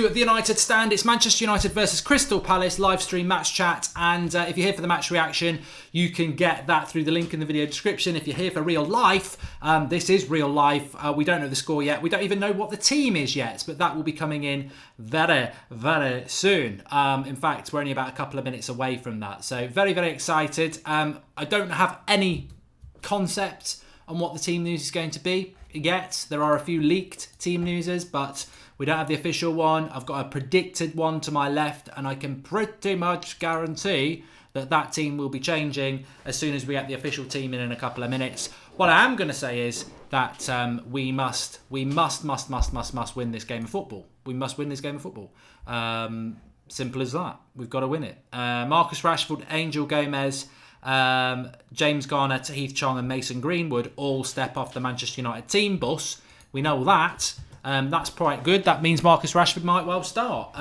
to the United Stand. It's Manchester United versus Crystal Palace live stream match chat. And if you're here for the match reaction, you can get that through the link in the video description. If you're here for real life, this is real life. We don't know the score yet. We don't even know what the team is yet, but that will be coming in very, very soon. In fact, we're only about a couple of minutes away from that. So very, very excited. I don't have any concept on what the team news is going to be yet. There are a few leaked team newses, but we don't have the official one. I've got a predicted one to my left, and I can pretty much guarantee that that team will be changing as soon as we get the official team in a couple of minutes. What I am going to say is that we must win this game of football. We must win this game of football. Simple as that. We've got to win it. Marcus Rashford, Angel Gomez, James Garner, Heath Chong and Mason Greenwood all step off the Manchester United team bus. We know that. That's quite good. That means Marcus Rashford might well start.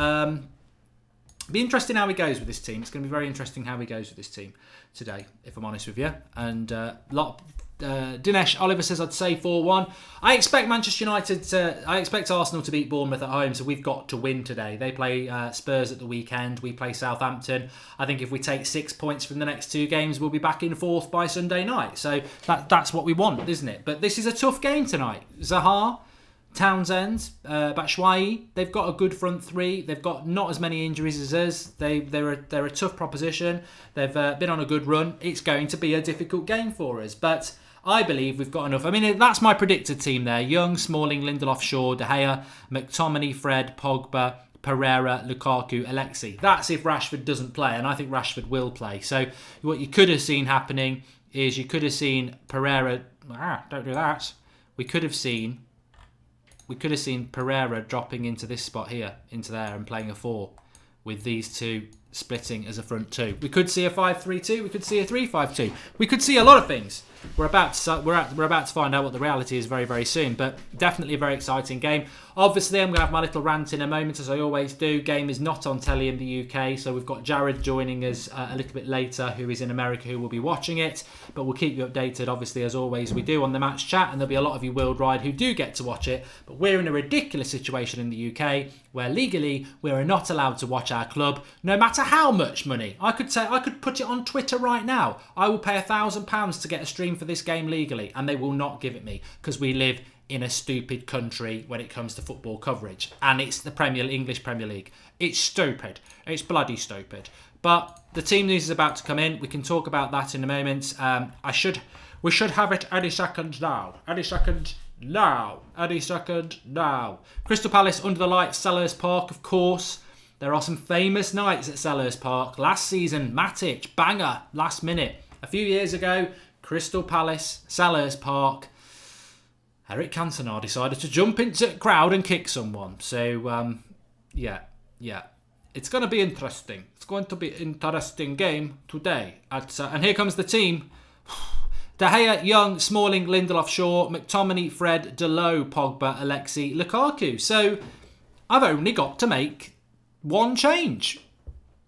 Be interesting how he goes with this team. It's going to be very interesting how he goes with this team today, if I'm honest with you. And Dinesh Oliver says I'd say 4-1. I expect I expect Arsenal to beat Bournemouth at home, so we've got to win today. They play Spurs at the weekend. We play Southampton. I think if we take 6 points from the next two games, we'll be back in fourth by Sunday night. So that's what we want, isn't it? But this is a tough game tonight. Zaha, Townsend, Batshuayi, they've got a good front three. They've got not as many injuries as us. They're a tough proposition. They've been on a good run. It's going to be a difficult game for us, but I believe we've got enough. I mean, that's my predicted team there. Young, Smalling, Lindelof, Shaw, Daheia, McTominay, Fred, Pogba, Pereira, Lukaku, Alexis. That's if Rashford doesn't play, and I think Rashford will play. So what you could have seen happening is you could have seen Pereira... don't do that. We could have seen Pereira dropping into this spot here, into there, and playing a 4 with these two splitting as a front two. We could see a 5-3-2. We could see a 3-5-2. We could see a lot of things. We're about to find out what the reality is very, very soon. But definitely a very exciting game. Obviously, I'm going to have my little rant in a moment, as I always do. Game is not on telly in the UK, so we've got Jared joining us a little bit later, who is in America, who will be watching it. But we'll keep you updated, obviously, as always we do on the match chat, and there'll be a lot of you worldwide who do get to watch it. But we're in a ridiculous situation in the UK where legally we are not allowed to watch our club, no matter how much money. I could put it on Twitter right now. I will pay £1,000 to get a stream for this game legally, and they will not give it me because we live in a stupid country when it comes to football coverage, and it's the English Premier League. It's stupid. It's bloody stupid. But the team news is about to come in. We can talk about that in a moment. We should have it any second now. Any second now. Any second now. Crystal Palace under the lights, Selhurst Park, of course. There are some famous nights at Selhurst Park. Last season, Matich, banger, last minute. A few years ago, Crystal Palace, Selhurst Park. Eric Cantona decided to jump into the crowd and kick someone. So, yeah. It's going to be interesting. It's going to be an interesting game today. And here comes the team. Daheia, Young, Smalling, Lindelof, Shaw, McTominay, Fred, Delot, Pogba, Alexis, Lukaku. So, I've only got to make one change.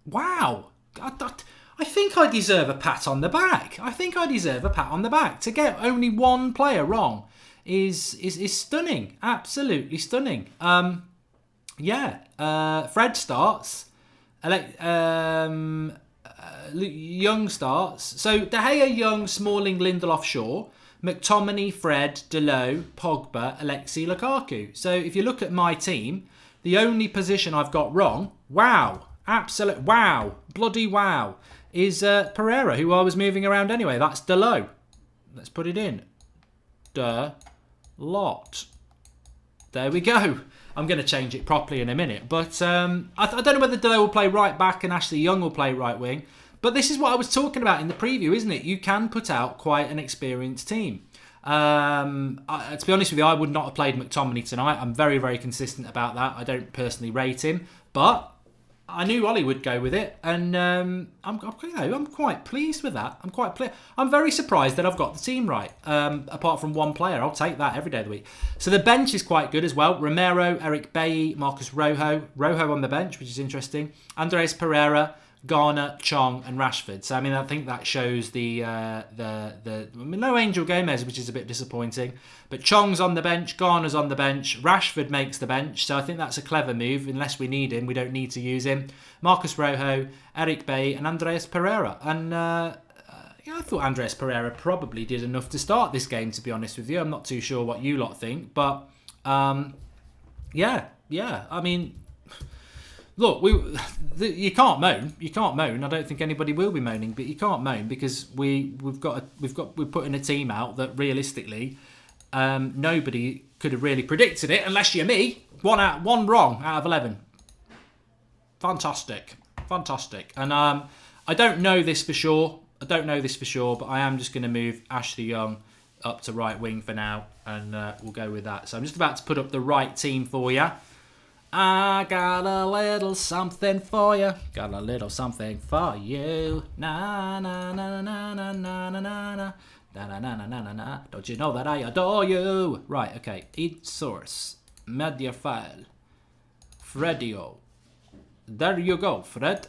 Wow. I think I deserve a pat on the back. To get only one player wrong is stunning. Absolutely stunning. Fred starts. Young starts. So Daheia, Young, Smalling, Lindelof, Shaw, McTominay, Fred, Delot, Pogba, Alexis, Lukaku. So if you look at my team, the only position I've got wrong, bloody wow, is Pereira, who I was moving around anyway. That's Delot. Let's put it in. Lot. There we go. I'm going to change it properly in a minute. But I don't know whether Delot will play right back and Ashley Young will play right wing. But this is what I was talking about in the preview, isn't it? You can put out quite an experienced team. To be honest with you, I would not have played McTominay tonight. I'm very, very consistent about that. I don't personally rate him. But I knew Ollie would go with it, and I'm quite pleased with that. I'm very surprised that I've got the team right. Apart from one player, I'll take that every day of the week. So the bench is quite good as well. Romero, Eric Bailly, Marcus Rojo on the bench, which is interesting. Andres Pereira, Garner, Chong, and Rashford. So I mean, I think that shows no Angel Gomez, which is a bit disappointing. But Chong's on the bench, Garner's on the bench, Rashford makes the bench. So I think that's a clever move. Unless we need him, we don't need to use him. Marcus Rojo, Eric Bay, and Andreas Pereira. And I thought Andreas Pereira probably did enough to start this game, to be honest with you. I'm not too sure what you lot think, but yeah. I mean, look, you can't moan. You can't moan. I don't think anybody will be moaning, but you can't moan because we're putting a team out that realistically nobody could have really predicted it, unless you're me. One wrong out of 11. Fantastic. And I don't know this for sure. But I am just going to move Ashley Young up to right wing for now, and we'll go with that. So I'm just about to put up the right team for you. I got a little something for you. Got a little something for you. Na na na na na na na na na na na na na na. Don't you know that I adore you? Right, okay. Eat source. Media file. Fredio. There you go, Fred.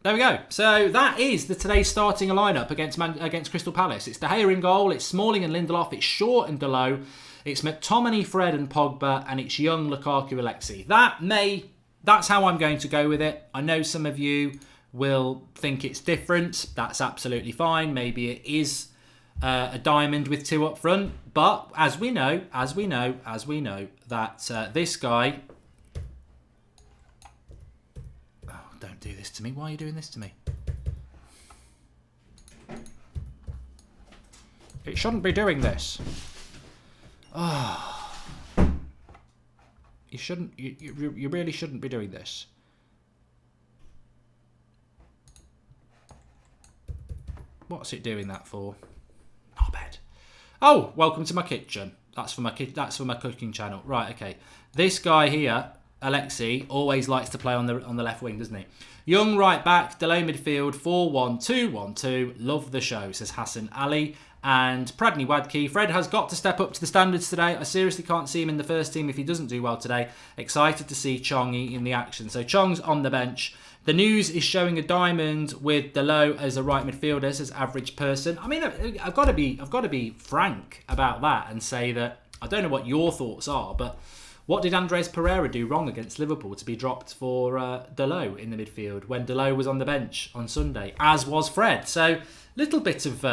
There we go. So that is today's starting lineup against Crystal Palace. It's Daheia in goal. It's Smalling and Lindelof. It's Shaw and Delo. It's McTominay, Fred and Pogba. And it's Young, Lukaku, Alexis. That's how I'm going to go with it. I know some of you will think it's different. That's absolutely fine. Maybe it is a diamond with two up front. But as we know, that this guy... Don't do this to me. Why are you doing this to me? It shouldn't be doing this. Oh. You shouldn't. You really shouldn't be doing this. What's it doing that for? Not bad. Oh, welcome to my kitchen. That's for my cooking channel. Right. Okay. This guy here, Alexis, always likes to play on the left wing, doesn't he? Young right back, Delo midfield, 4-1-2-1-2. Love the show, says Hassan Ali. And Pradney Wadke. Fred has got to step up to the standards today. I seriously can't see him in the first team if he doesn't do well today. Excited to see Chong in the action. So Chong's on the bench. The news is showing a diamond with Delo as a right midfielder, says average person. I mean, I've got to be frank about that and say that I don't know what your thoughts are, but what did Andreas Pereira do wrong against Liverpool to be dropped for Delo in the midfield when Delo was on the bench on Sunday, as was Fred? So little bit of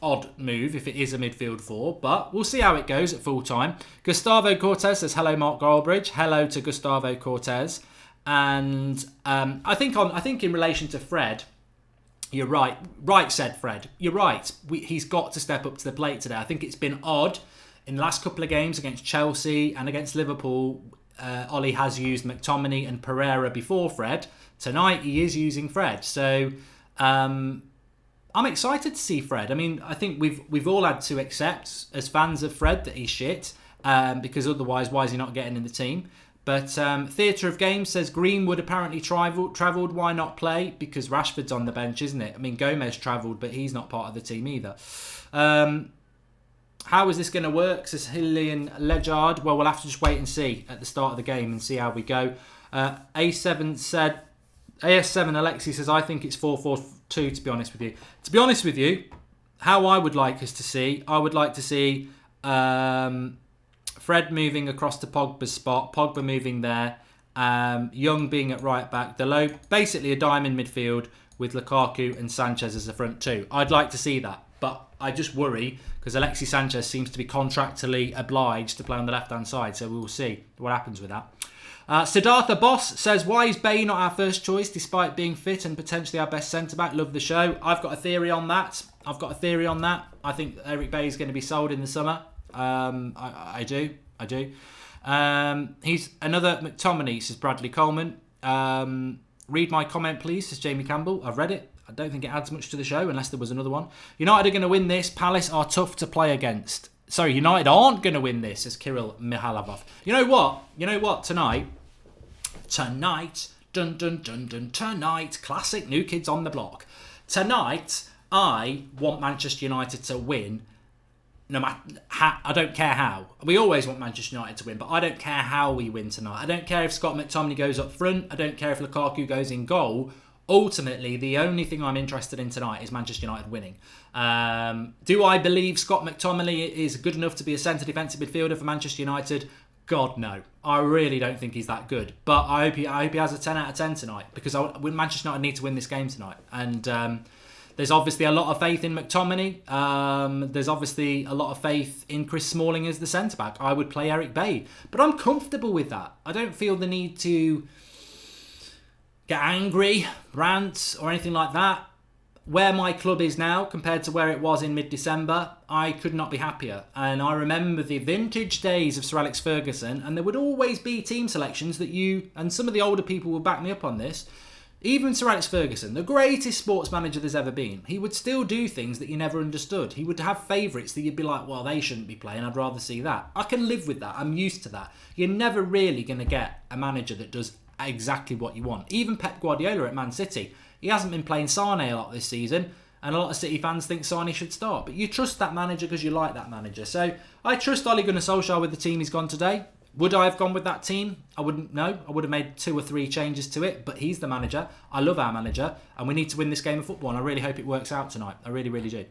odd move if it is a midfield four, but we'll see how it goes at full time. Gustavo Cortez says hello, Mark Goldbridge. Hello to Gustavo Cortez, and I think in relation to Fred, you're right. Right said Fred. You're right. He's got to step up to the plate today. I think it's been odd. In the last couple of games against Chelsea and against Liverpool, Ollie has used McTominay and Pereira before Fred. Tonight, he is using Fred. So, I'm excited to see Fred. I mean, I think we've all had to accept, as fans of Fred, that he's shit. Because otherwise, why is he not getting in the team? But Theatre of Games says Greenwood apparently travelled. Why not play? Because Rashford's on the bench, isn't it? I mean, Gomez travelled, but he's not part of the team either. How is this going to work, says Hillian Legard? Well, we'll have to just wait and see at the start of the game and see how we go. AS7 Alexis says, I think it's 4-4-2, to be honest with you. To be honest with you, how I would like us to see, I would like to see Fred moving across to Pogba's spot, Pogba moving there, Young being at right back, Delo, basically a diamond midfield with Lukaku and Sanchez as the front two. I'd like to see that. But I just worry because Alexis Sanchez seems to be contractually obliged to play on the left-hand side. So we will see what happens with that. Siddhartha Boss says, why is Bay not our first choice despite being fit and potentially our best centre-back? Love the show. I've got a theory on that. I think Eric Bay is going to be sold in the summer. I do. He's another McTominay, says Bradley Coleman. Read my comment, please, says Jamie Campbell. I've read it. I don't think it adds much to the show unless there was another one. United are going to win this. Palace are tough to play against. Sorry, United aren't going to win this, says Kirill Mihalovov. You know what? Tonight, dun dun dun dun, tonight, classic New Kids on the Block. Tonight, I want Manchester United to win no matter how, I don't care how. We always want Manchester United to win, but I don't care how we win tonight. I don't care if Scott McTominay goes up front. I don't care if Lukaku goes in goal. Ultimately, the only thing I'm interested in tonight is Manchester United winning. Do I believe Scott McTominay is good enough to be a centre defensive midfielder for Manchester United? God, no. I really don't think he's that good. But I hope he has a 10 out of 10 tonight, because Manchester United need to win this game tonight. And there's obviously a lot of faith in McTominay. There's obviously a lot of faith in Chris Smalling as the centre-back. I would play Eric Bailly. But I'm comfortable with that. I don't feel the need to get angry, rant, or anything like that. Where my club is now compared to where it was in mid-December, I could not be happier. And I remember the vintage days of Sir Alex Ferguson, and there would always be team selections that you, and some of the older people will back me up on this, even Sir Alex Ferguson, the greatest sports manager there's ever been, he would still do things that you never understood. He would have favourites that you'd be like, well, they shouldn't be playing, I'd rather see that. I can live with that, I'm used to that. You're never really going to get a manager that does exactly what you want. Even Pep Guardiola at Man City, he hasn't been playing Sane a lot this season, and a lot of City fans think Sane should start. But you trust that manager because you like that manager. So I trust Ole Gunnar Solskjaer with the team he's gone today. Would I have gone with that team? I wouldn't know. I would have made 2 or 3 changes to it, but he's the manager. I love our manager, and we need to win this game of football, and I really hope it works out tonight. I really, really do.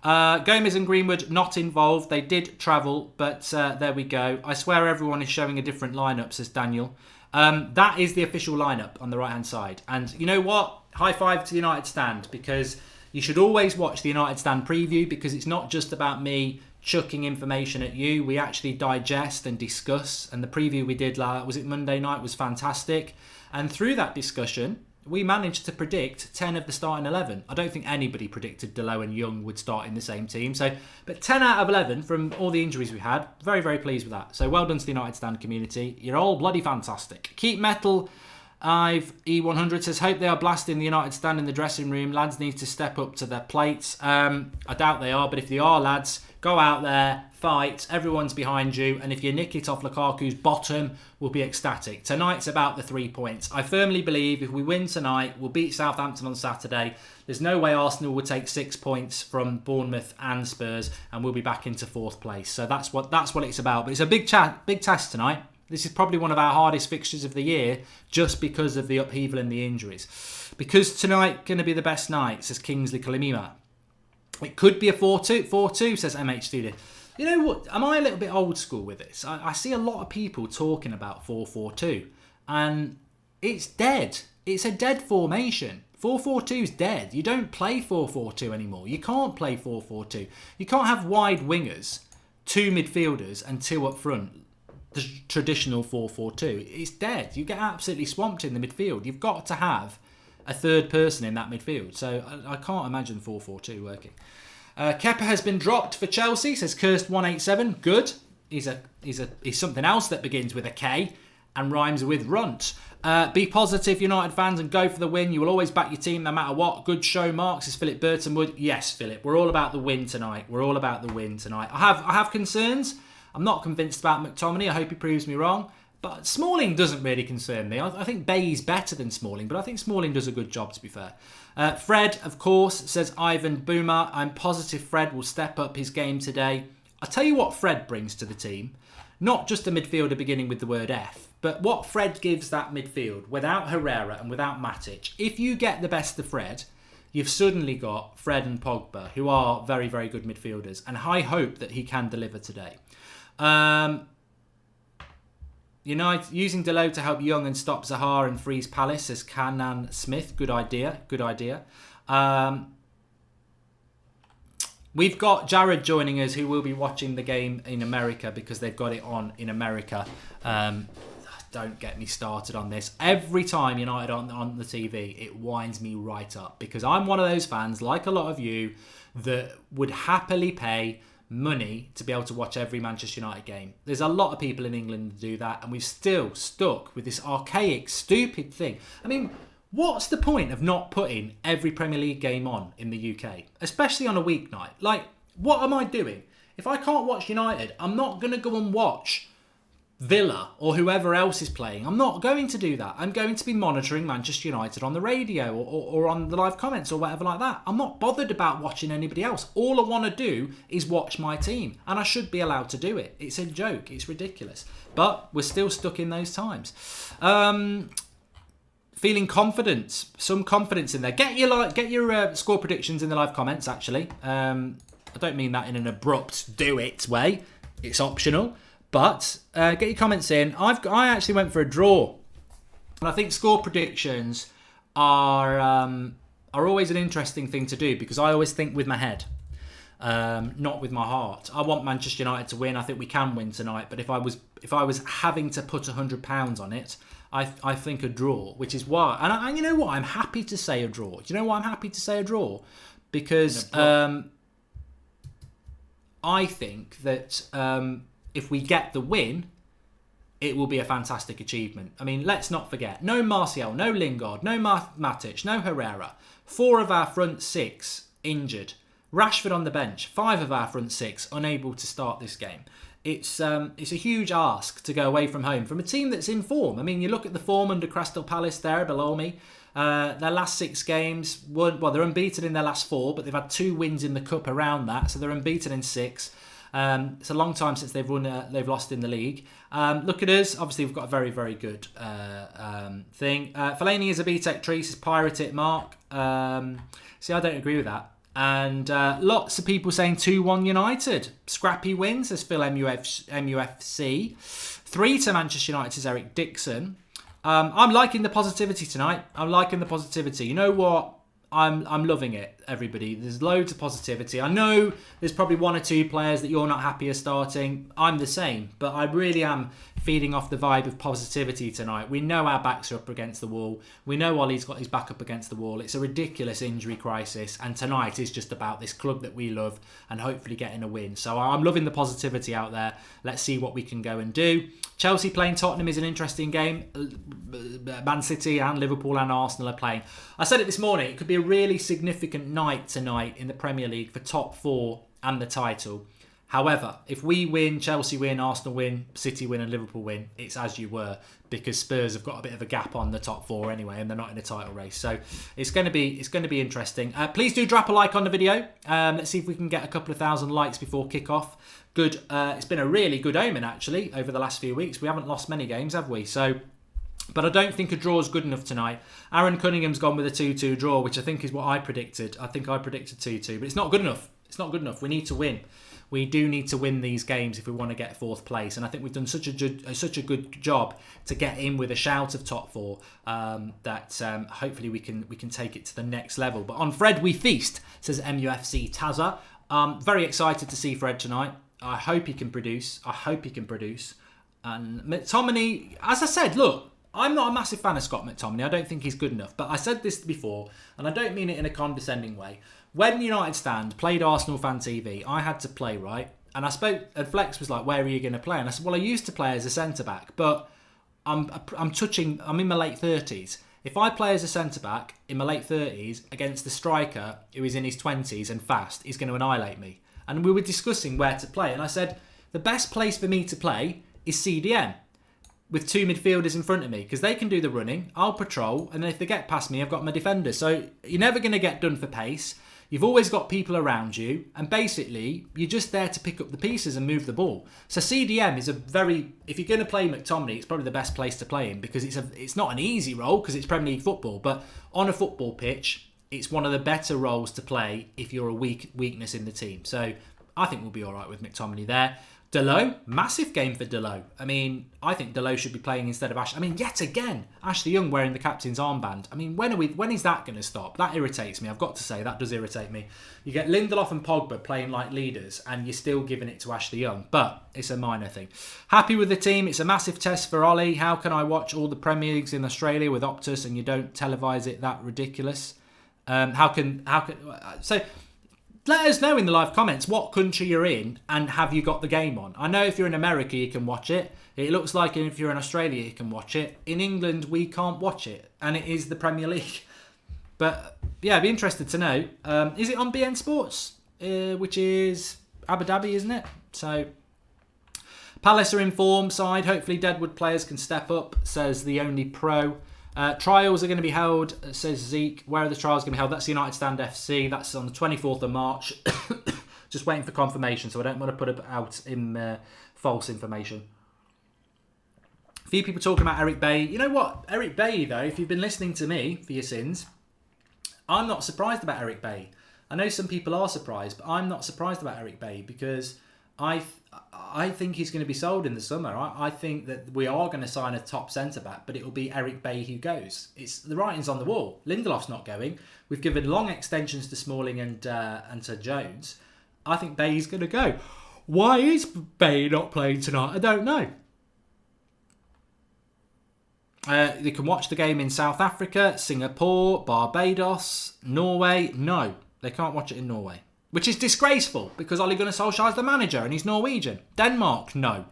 Gomez and Greenwood not involved. They did travel, but there we go. I swear everyone is showing a different lineup, says Daniel. That is the official lineup on the right-hand side. And you know what? High five to the United Stand, because you should always watch the United Stand preview, because it's not just about me chucking information at you. We actually digest and discuss. And the preview we did, was it Monday night, was fantastic. And through that discussion, we managed to predict 10 of the starting 11. I don't think anybody predicted Delo and Young would start in the same team. But 10 out of 11 from all the injuries we had. Very, very pleased with that. So well done to the United Stand community. You're all bloody fantastic. Keep Metal Ive E100 says, hope they are blasting the United Stand in the dressing room. Lads need to step up to their plates. I doubt they are, but if they are, lads, go out there, fight. Everyone's behind you. And if you nick it off Lukaku's bottom, we'll be ecstatic. Tonight's about the 3 points. I firmly believe if we win tonight, we'll beat Southampton on Saturday. There's no way Arsenal will take 6 points from Bournemouth and Spurs, and we'll be back into 4th place. So that's what it's about. But it's a big test tonight. This is probably one of our hardest fixtures of the year, just because of the upheaval and the injuries. Because tonight going to be the best night, says Kingsley Kalimima. It could be a 4-2, says MH Studio. You know what? Am I a little bit old school with this? I see a lot of people talking about 4-4-2, and it's dead. It's a dead formation. 4-4-2 is dead. You don't play 4-4-2 anymore. You can't play 4-4-2. You can't have wide wingers, 2 midfielders, and 2 up front. The traditional 4-4-2. It's dead. You get absolutely swamped in the midfield. You've got to have a third person in that midfield. So I can't imagine 4-4-2 working. Kepa has been dropped for Chelsea, says Cursed187. Good. He's something else that begins with a K and rhymes with runt. Be positive, United fans, and go for the win. You will always back your team no matter what. Good show, Mark, says Philip Burtonwood. Yes, Philip. We're all about the win tonight. I have concerns. I'm not convinced about McTominay. I hope he proves me wrong. But Smalling doesn't really concern me. I think Bay's better than Smalling, but I think Smalling does a good job, to be fair. Fred, of course, says Ivan Boomer. I'm positive Fred will step up his game today. I'll tell you what Fred brings to the team. Not just a midfielder beginning with the word F, but what Fred gives that midfield without Herrera and without Matich. If you get the best of Fred, you've suddenly got Fred and Pogba, who are very, very good midfielders. And I hope that he can deliver today. United using Delo to help Young and stop Zaha and freeze Palace, says Canan Smith. Good idea. We've got Jared joining us, who will be watching the game in America because they've got it on in America. Don't get me started on this. Every time United on the TV, it winds me right up, because I'm one of those fans, like a lot of you, that would happily pay money to be able to watch every Manchester United game. There's a lot of people in England that do that, and we've still stuck with this archaic, stupid thing. I mean, what's the point of not putting every Premier League game on in the UK, especially on a weeknight? Like, what am I doing? If I can't watch United, I'm not going to go and watch Villa or whoever else is playing. I'm not going to do that. I'm going to be monitoring Manchester United on the radio or on the live comments or whatever like that. I'm not bothered about watching anybody else. All I want to do is watch my team, and I should be allowed to do it. It's a joke. It's ridiculous. But we're still stuck in those times. Feeling confident, some confidence in there. Get your score predictions in the live comments. Actually, I don't mean that in an abrupt do it way. It's optional. But get your comments in. I actually went for a draw, and I think score predictions are always an interesting thing to do because I always think with my head, not with my heart. I want Manchester United to win. I think we can win tonight. But if I was having to put £100 on it, I think a draw, which is why. And you know what? I'm happy to say a draw. Do you know why I'm happy to say a draw? Because I think that. If we get the win, it will be a fantastic achievement. I mean, let's not forget, no Marcia, no Lingard, no Matich, no Herrera. 4 of our front 6 injured. Rashford on the bench. 5 of our front 6 unable to start this game. It's a huge ask to go away from home from a team that's in form. I mean, you look at the form under Crystal Palace there below me. Their last 6 games, they're unbeaten in their last 4, but they've had 2 wins in the cup around that, so they're unbeaten in 6. It's a long time since they've lost in the league. Look at us. Obviously, we've got a very, very good thing. Fellaini is a BTEC tree, says pirate it, Mark. See, I don't agree with that. And lots of people saying 2-1 United. Scrappy win, says Phil MUFC. 3 to Manchester United, says Eric Dixon. I'm liking the positivity tonight. I'm liking the positivity. You know what? I'm loving it, everybody. There's loads of positivity. I know there's probably 1 or 2 players that you're not happy are starting. I'm the same, but I really am feeding off the vibe of positivity tonight. We know our backs are up against the wall. We know Ollie's got his back up against the wall. It's a ridiculous injury crisis, and tonight is just about this club that we love and hopefully getting a win. So I'm loving the positivity out there. Let's see what we can go and do. Chelsea playing Tottenham is an interesting game. Man City and Liverpool and Arsenal are playing. I said it this morning, it could be a really significant night tonight in the Premier League for top 4 and the title. However, if we win, Chelsea win, Arsenal win, City win and Liverpool win, it's as you were, because Spurs have got a bit of a gap on the top 4 anyway, and they're not in a title race. So it's going to be interesting. Please do drop a like on the video. Let's see if we can get a couple of thousand likes before kick-off. Good. It's been a really good omen, actually, over the last few weeks. We haven't lost many games, have we? So, but I don't think a draw is good enough tonight. Aaron Cunningham's gone with a 2-2 draw, which I think is what I predicted. I think I predicted 2-2, but it's not good enough. It's not good enough. We need to win. We do need to win these games if we want to get 4th place, and I think we've done such a good job to get in with a shout of top 4 that hopefully we can take it to the next level. But on Fred we feast, says MUFC Tazza. Very excited to see Fred tonight. I hope he can produce. And McTominay, as I said, look, I'm not a massive fan of Scott McTominay. I don't think he's good enough. But I said this before, and I don't mean it in a condescending way. When United Stand played Arsenal Fan TV, I had to play, right? And I spoke, and Flex was like, where are you going to play? And I said, well, I used to play as a centre-back, but I'm in my late 30s. If I play as a centre-back in my late 30s against the striker who is in his 20s and fast, he's going to annihilate me. And we were discussing where to play. And I said, the best place for me to play is CDM with 2 midfielders in front of me, because they can do the running, I'll patrol, and then if they get past me, I've got my defenders. So you're never going to get done for pace. You've always got people around you, and basically, you're just there to pick up the pieces and move the ball. So CDM is if you're going to play McTominay, it's probably the best place to play him, because it's not an easy role, because it's Premier League football, but on a football pitch, it's one of the better roles to play if you're a weakness in the team. So I think we'll be all right with McTominay there. Delot, massive game for Delot. I mean, I think Delot should be playing instead of Ash. I mean, yet again, Ashley Young wearing the captain's armband. I mean, when is that going to stop? That irritates me. I've got to say, that does irritate me. You get Lindelof and Pogba playing like leaders, and you're still giving it to Ashley Young. But it's a minor thing. Happy with the team. It's a massive test for Ollie. How can I watch all the Premier Leagues in Australia with Optus and you don't televise it? That ridiculous. So let us know in the live comments what country you're in and have you got the game on. I know if you're in America you can watch it. It looks like if you're in Australia you can watch it. In England we can't watch it, and it is the Premier League. But yeah, I'd be interested to know. Is it on BN Sports? Which is Abu Dhabi, isn't it? So Palace are in form side. Hopefully Deadwood players can step up, says the only pro. Trials are going to be held, says Zeke. Where are the trials going to be held? That's United Stand FC. That's on the 24th of March. Just waiting for confirmation, so I don't want to put it out in false information. A few people talking about Eric Bailly. You know what? Eric Bailly, though, if you've been listening to me for your sins, I'm not surprised about Eric Bailly. I know some people are surprised, but I'm not surprised about Eric Bailly because I think he's going to be sold in the summer. I think that we are going to sign a top centre-back, but it will be Eric Bailly who goes. It's the writing's on the wall. Lindelof's not going. We've given long extensions to Smalling and to Jones. I think Bailly's going to go. Why is Bailly not playing tonight? I don't know. They can watch the game in South Africa, Singapore, Barbados, Norway. No, they can't watch it in Norway. Which is disgraceful because Ole Gunnar Solskjaer's the manager and he's Norwegian. Denmark, no.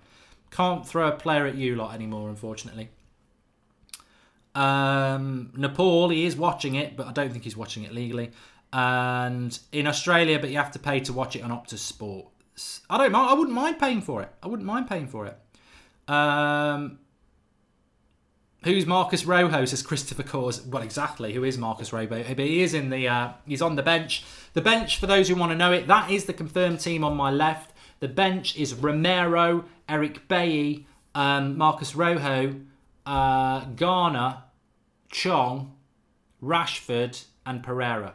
Can't throw a player at you lot anymore, unfortunately. Nepal, he is watching it, but I don't think he's watching it legally. And in Australia, but you have to pay to watch it on Optus Sports. I don't mind. I wouldn't mind paying for it. Who's Marcus Rojo, says Christopher Cause. Well, exactly. Who is Marcus Rojo? But he is in the. He's on the bench. The bench, for those who want to know it, that is the confirmed team on my left. The bench is Romero, Eric Bailly, Marcus Rojo, Garner, Chong, Rashford, and Pereira.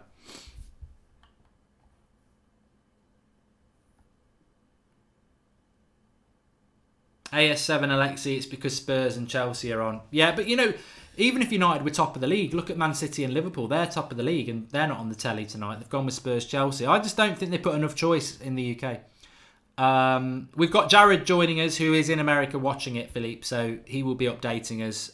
AS7 Alexis, it's because Spurs and Chelsea are on. Yeah, but you know, even if United were top of the league, look at Man City and Liverpool. They're top of the league and they're not on the telly tonight. They've gone with Spurs, Chelsea. I just don't think they put enough choice in the UK. We've got Jared joining us, who is in America watching it, Philippe. So he will be updating us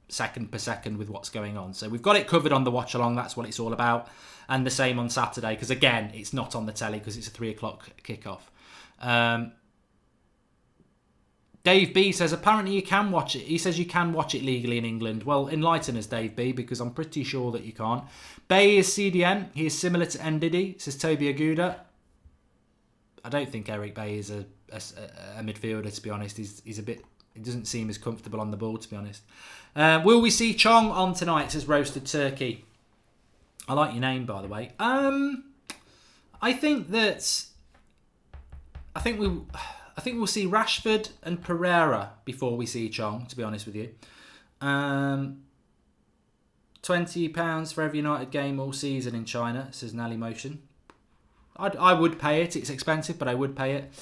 second per second with what's going on. So we've got it covered on the watch along. That's what it's all about. And the same on Saturday, because again, it's not on the telly because it's a 3 o'clock kickoff. Dave B says, apparently you can watch it. He says you can watch it legally in England. Well, enlighten us, Dave B, because I'm pretty sure that you can't. Bay is CDM. He is similar to Ndidi, says Toby Aguda. I don't think Eric Bay is a midfielder, to be honest. He's a bit... He doesn't seem as comfortable on the ball, to be honest. Will we see Chong on tonight, says Roasted Turkey. I like your name, by the way. I think we'll see Rashford and Pereira before we see Chong, to be honest with you. £20 for every United game all season in China, says Nally Motion. I would pay it. It's expensive, but I would pay it.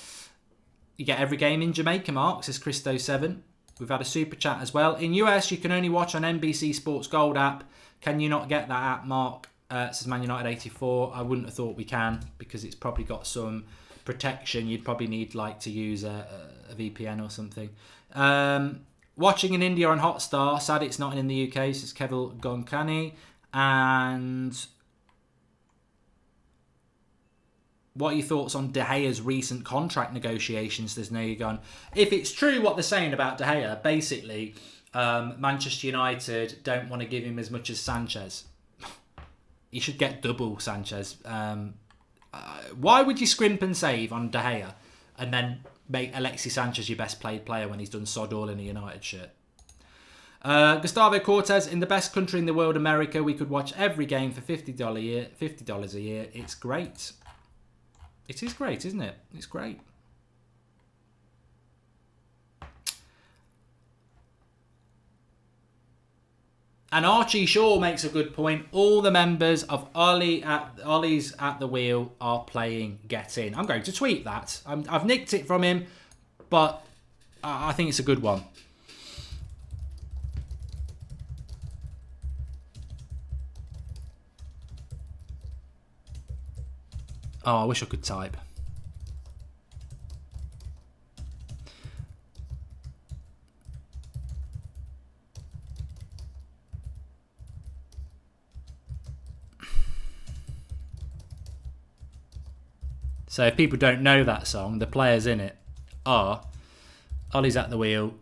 You get every game in Jamaica, Mark, says Christo7. We've had a super chat as well. In US, you can only watch on NBC Sports Gold app. Can you not get that app, Mark? Says Man United 84. I wouldn't have thought we can, because it's probably got some protection. You'd probably need to use a VPN or something. Watching in India on Hotstar. Sad it's not in the UK, says Kevil Gonkani. And what are your thoughts on Daheya's recent contract negotiations? There's no gone. If it's true what they're saying about Daheia, basically Manchester United don't want to give him as much as Sanchez. You should get double Sanchez. Why would you scrimp and save on Daheia and then make Alexis Sanchez your best played player when he's done sod all in a United shirt? Gustavo Cortez, in the best country in the world, America, we could watch every game for $50 a year. $50 a year. It's great. It is great, isn't it? It's great. And Archie Shaw makes a good point. All the members of Ollie's at the Wheel are playing Get In. I'm going to tweet that. I've nicked it from him, but I think it's a good one. Oh, I wish I could type. So if people don't know that song, the players in it are Ollie's at the Wheel,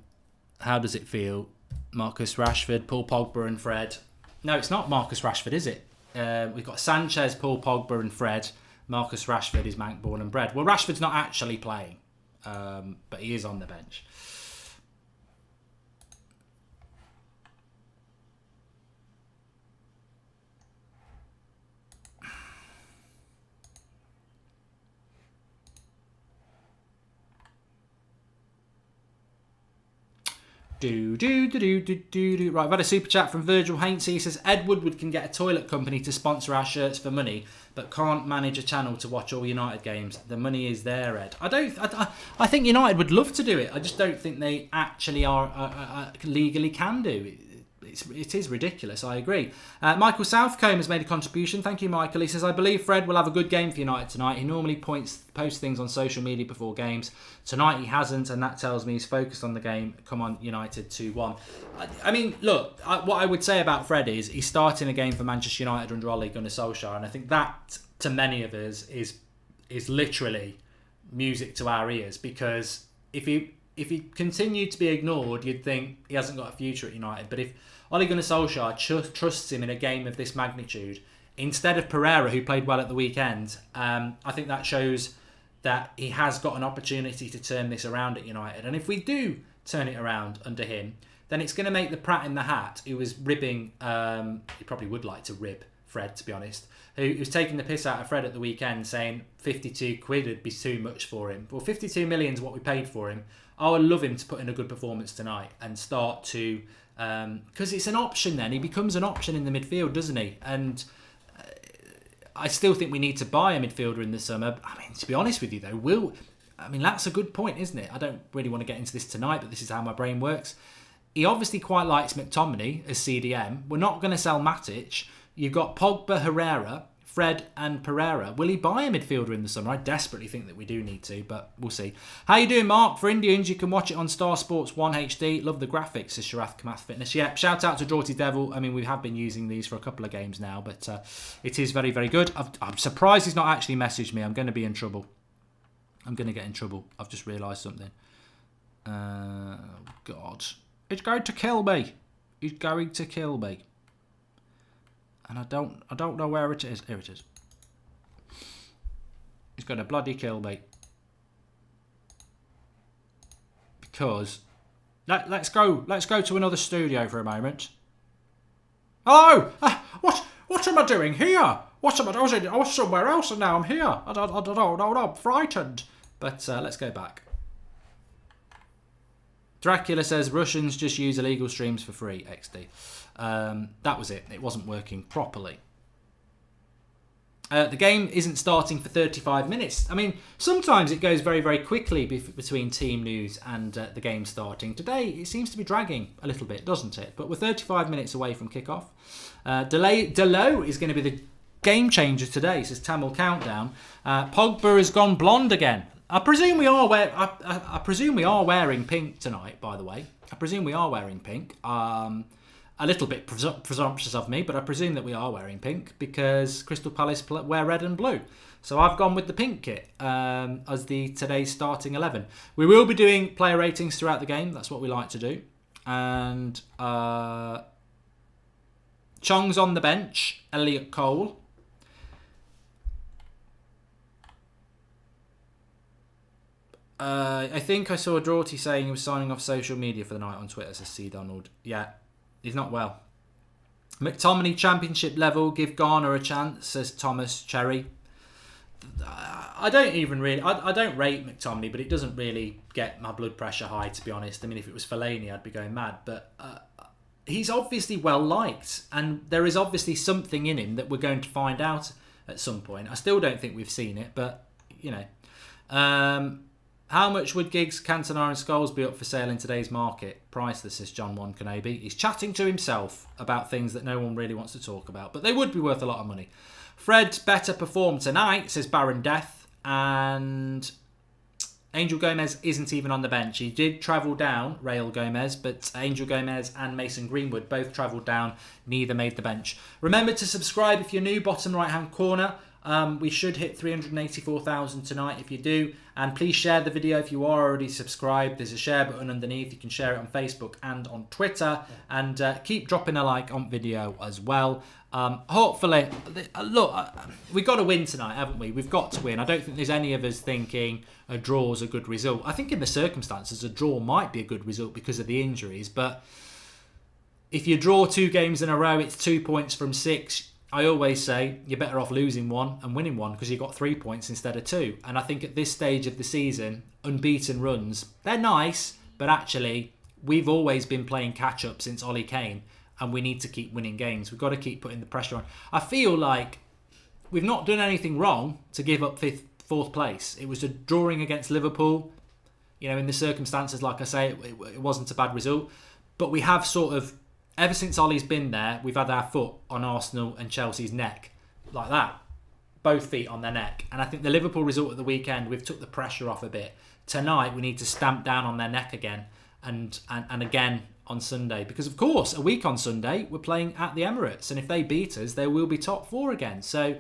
How Does It Feel, Marcus Rashford, Paul Pogba and Fred. No, it's not Marcus Rashford, is it? We've got Sanchez, Paul Pogba and Fred. Marcus Rashford is Mank born and bred. Well, Rashford's not actually playing. but he is on the bench. Right, I've had a super chat from Virgil Hainsey. He says Ed Woodward can get a toilet company to sponsor our shirts for money, but can't manage a channel to watch all United games. The money is there, Ed. I think United would love to do it. I just don't think they actually are legally can do it. It is ridiculous, I agree. Michael Southcombe has made a contribution. Thank you, Michael. He says, I believe Fred will have a good game for United tonight. He normally posts things on social media before games. Tonight he hasn't, and that tells me he's focused on the game. Come on, United 2-1. I mean, look, what I would say about Fred is he's starting a game for Manchester United under Ole Gunnar Solskjaer, and I think that, to many of us, is literally music to our ears, because if he continued to be ignored, you'd think he hasn't got a future at United. But if Ole Gunnar Solskjaer trusts him in a game of this magnitude, instead of Pereira, who played well at the weekend, I think that shows that he has got an opportunity to turn this around at United. And if we do turn it around under him, then it's going to make the Prat in the Hat, who was ribbing, he probably would like to rib Fred, to be honest, who was taking the piss out of Fred at the weekend, saying 52 quid would be too much for him. Well, 52 million is what we paid for him. I would love him to put in a good performance tonight and start to... because it's an option then. He becomes an option in the midfield, doesn't he? And I still think we need to buy a midfielder in the summer. I mean, to be honest with you though, that's a good point, isn't it? I don't really want to get into this tonight, but this is how my brain works. He obviously quite likes McTominay as CDM. We're not going to sell Matich. You've got Pogba, Herrera, Fred and Pereira. Will he buy a midfielder in the summer? I desperately think that we do need to, but we'll see. How you doing, Mark? For Indians, you can watch it on Star Sports 1 HD. Love the graphics, says Sharath Kamath Fitness. Yeah, shout out to Draughty Devil. I mean, we have been using these for a couple of games now, but it is very, very good. I'm surprised he's not actually messaged me. I'm going to be in trouble. I'm going to get in trouble. I've just realised something. God. It's going to kill me. He's going to kill me. And I don't know where it is. Here it is. He's going to bloody kill me. Because let's go to another studio for a moment. Hello! What am I doing here? What am I doing? I was somewhere else and now I'm here. I don't know. I'm frightened. But let's go back. Dracula says Russians just use illegal streams for free. XD. That was it. It wasn't working properly. The game isn't starting for 35 minutes. I mean, sometimes it goes very, very quickly between team news and the game starting. Today, it seems to be dragging a little bit, doesn't it? But we're 35 minutes away from kickoff. Delo is going to be the game changer today, says Tamil Countdown. Pogba has gone blonde again. I presume we are wearing pink tonight, by the way. I presume we are wearing pink. A little bit presumptuous of me, but I presume that we are wearing pink because Crystal Palace wear red and blue. So I've gone with the pink kit as today's starting 11. We will be doing player ratings throughout the game. That's what we like to do. And Chong's on the bench. Elliot Cole. I think I saw Draughty saying he was signing off social media for the night on Twitter, says C. Donald. Yeah, he's not well. McTominay championship level, give Garner a chance, says Thomas Cherry. I don't rate McTominay, but it doesn't really get my blood pressure high, to be honest. I mean, if it was Fellaini, I'd be going mad. But he's obviously well liked, and there is obviously something in him that we're going to find out at some point. I still don't think we've seen it, but you know. How much would Giggs, Cantona and Scholes be up for sale in today's market? Priceless, says John One Kenobi. He's chatting to himself about things that no one really wants to talk about, but they would be worth a lot of money. Fred better perform tonight, says Baron Death. And Angel Gomez isn't even on the bench. He did travel down, Rail Gomez, but Angel Gomez and Mason Greenwood both travelled down. Neither made the bench. Remember to subscribe if you're new, bottom right-hand corner. We should hit 384,000 tonight if you do. And please share the video if you are already subscribed. There's a share button underneath. You can share it on Facebook and on Twitter. And keep dropping a like on video as well. Hopefully, look, we've got to win tonight, haven't we? We've got to win. I don't think there's any of us thinking a draw is a good result. I think in the circumstances, a draw might be a good result because of the injuries. But if you draw 2 games in a row, it's 2 points from 6. I always say you're better off losing one and winning one because you got 3 points instead of 2. And I think at this stage of the season, unbeaten runs, they're nice, but actually we've always been playing catch-up since Ollie came, and we need to keep winning games. We've got to keep putting the pressure on. I feel like we've not done anything wrong to give up 4th place. It was a drawing against Liverpool. You know, in the circumstances, like I say, it wasn't a bad result. But we have sort of, ever since Ollie's been there, we've had our foot on Arsenal and Chelsea's neck. Like that. Both feet on their neck. And I think the Liverpool result at the weekend, we've took the pressure off a bit. Tonight, we need to stamp down on their neck again. And again on Sunday. Because, of course, a week on Sunday, we're playing at the Emirates. And if they beat us, they will be top 4 again. So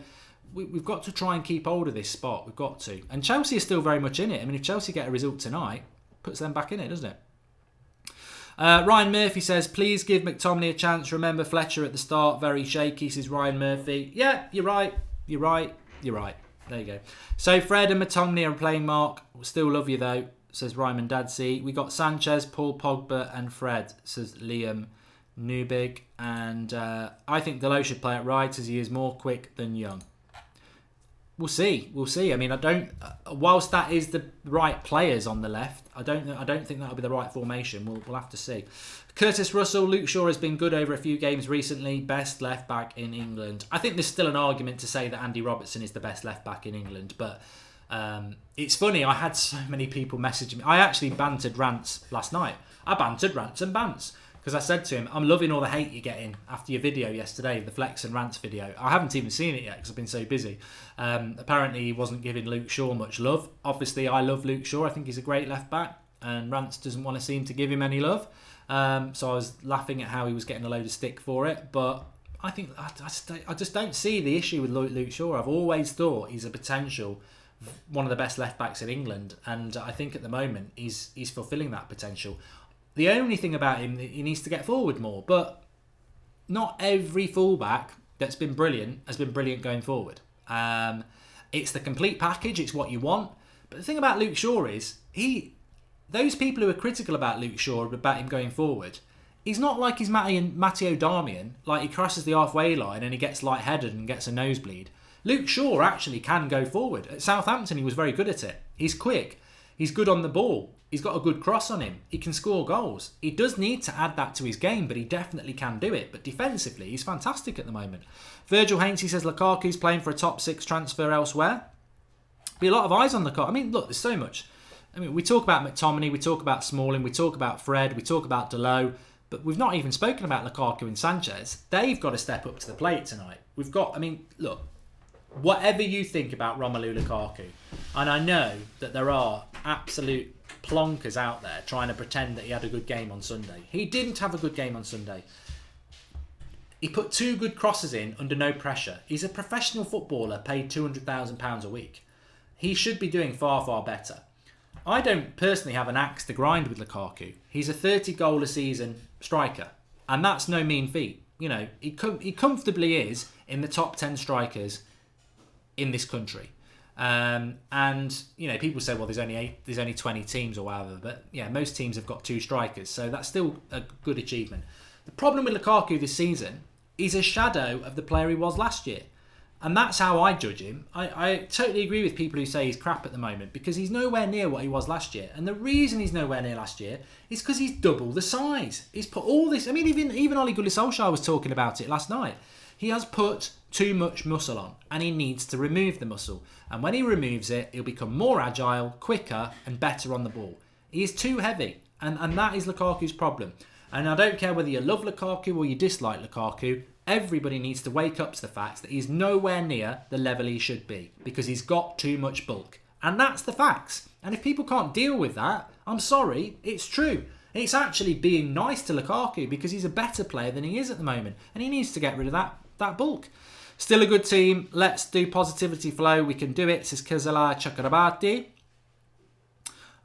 we've got to try and keep hold of this spot. We've got to. And Chelsea is still very much in it. I mean, if Chelsea get a result tonight, puts them back in it, doesn't it? Ryan Murphy says, please give McTominay a chance. Remember Fletcher at the start, very shaky, says Ryan Murphy. Yeah, you're right. There you go. So Fred and McTominay are playing Mark. Still love you though, says Ryman Dadsey. We got Sanchez, Paul Pogba and Fred, says Liam Newbig. And I think Delo should play it right as he is more quick than young. We'll see. I mean, I don't. Whilst that is the right players on the left, I don't think that'll be the right formation. We'll have to see. Curtis Russell, Luke Shaw has been good over a few games recently. Best left back in England. I think there's still an argument to say that Andy Robertson is the best left back in England, but it's funny. I had so many people messaging me. I actually bantered Rants last night. I bantered Rants and Bants. Because I said to him, I'm loving all the hate you're getting after your video yesterday, the Flex and Rants video. I haven't even seen it yet because I've been so busy. Apparently he wasn't giving Luke Shaw much love. Obviously I love Luke Shaw. I think he's a great left back. And Rants doesn't want to seem to give him any love. So I was laughing at how he was getting a load of stick for it. But I think I just don't see the issue with Luke Shaw. I've always thought he's a potential one of the best left backs in England. And I think at the moment he's fulfilling that potential. The only thing about him, he needs to get forward more. But not every fullback that's been brilliant has been brilliant going forward. It's the complete package. It's what you want. But the thing about Luke Shaw is, those people who are critical about Luke Shaw, about him going forward, he's not like he's Matteo Darmian, like he crosses the halfway line and he gets lightheaded and gets a nosebleed. Luke Shaw actually can go forward. At Southampton, he was very good at it. He's quick. He's good on the ball. He's got a good cross on him. He can score goals. He does need to add that to his game, but he definitely can do it. But defensively, he's fantastic at the moment. Virgil Hainsey says Lukaku's playing for a top 6 transfer elsewhere. Be a lot of eyes on Lukaku. I mean, look, there's so much. I mean, we talk about McTominay, we talk about Smalling, we talk about Fred, we talk about Delo, but we've not even spoken about Lukaku and Sanchez. They've got to step up to the plate tonight. We've got, I mean, look, whatever you think about Romelu Lukaku, and I know that there are absolute plonkers out there trying to pretend that he had a good game on Sunday. He didn't have a good game on Sunday. He put 2 good crosses in under no pressure. He's a professional footballer paid £200,000 a week. He should be doing far, far better. I don't personally have an axe to grind with Lukaku. He's a 30-goal a season striker, and that's no mean feat. You know, he comfortably is in the top 10 strikers in this country. And you know, people say, well, there's only 20 teams or whatever, but yeah, most teams have got 2 strikers, so that's still a good achievement. The problem with Lukaku this season is a shadow of the player he was last year, and that's how I judge him. I totally agree with people who say he's crap at the moment because he's nowhere near what he was last year, and the reason he's nowhere near last year is because he's double the size. He's put all this. I mean, even Ole Gunnar Solskjaer was talking about it last night. He has put too much muscle on, and he needs to remove the muscle. And when he removes it, he'll become more agile, quicker, and better on the ball. He is too heavy, and that is Lukaku's problem. And I don't care whether you love Lukaku or you dislike Lukaku, everybody needs to wake up to the fact that he's nowhere near the level he should be because he's got too much bulk. And that's the facts. And if people can't deal with that, I'm sorry, it's true. It's actually being nice to Lukaku because he's a better player than he is at the moment. And he needs to get rid of that that bulk. Still a good team. Let's do positivity flow. We can do it, says Kazala Chakrabati.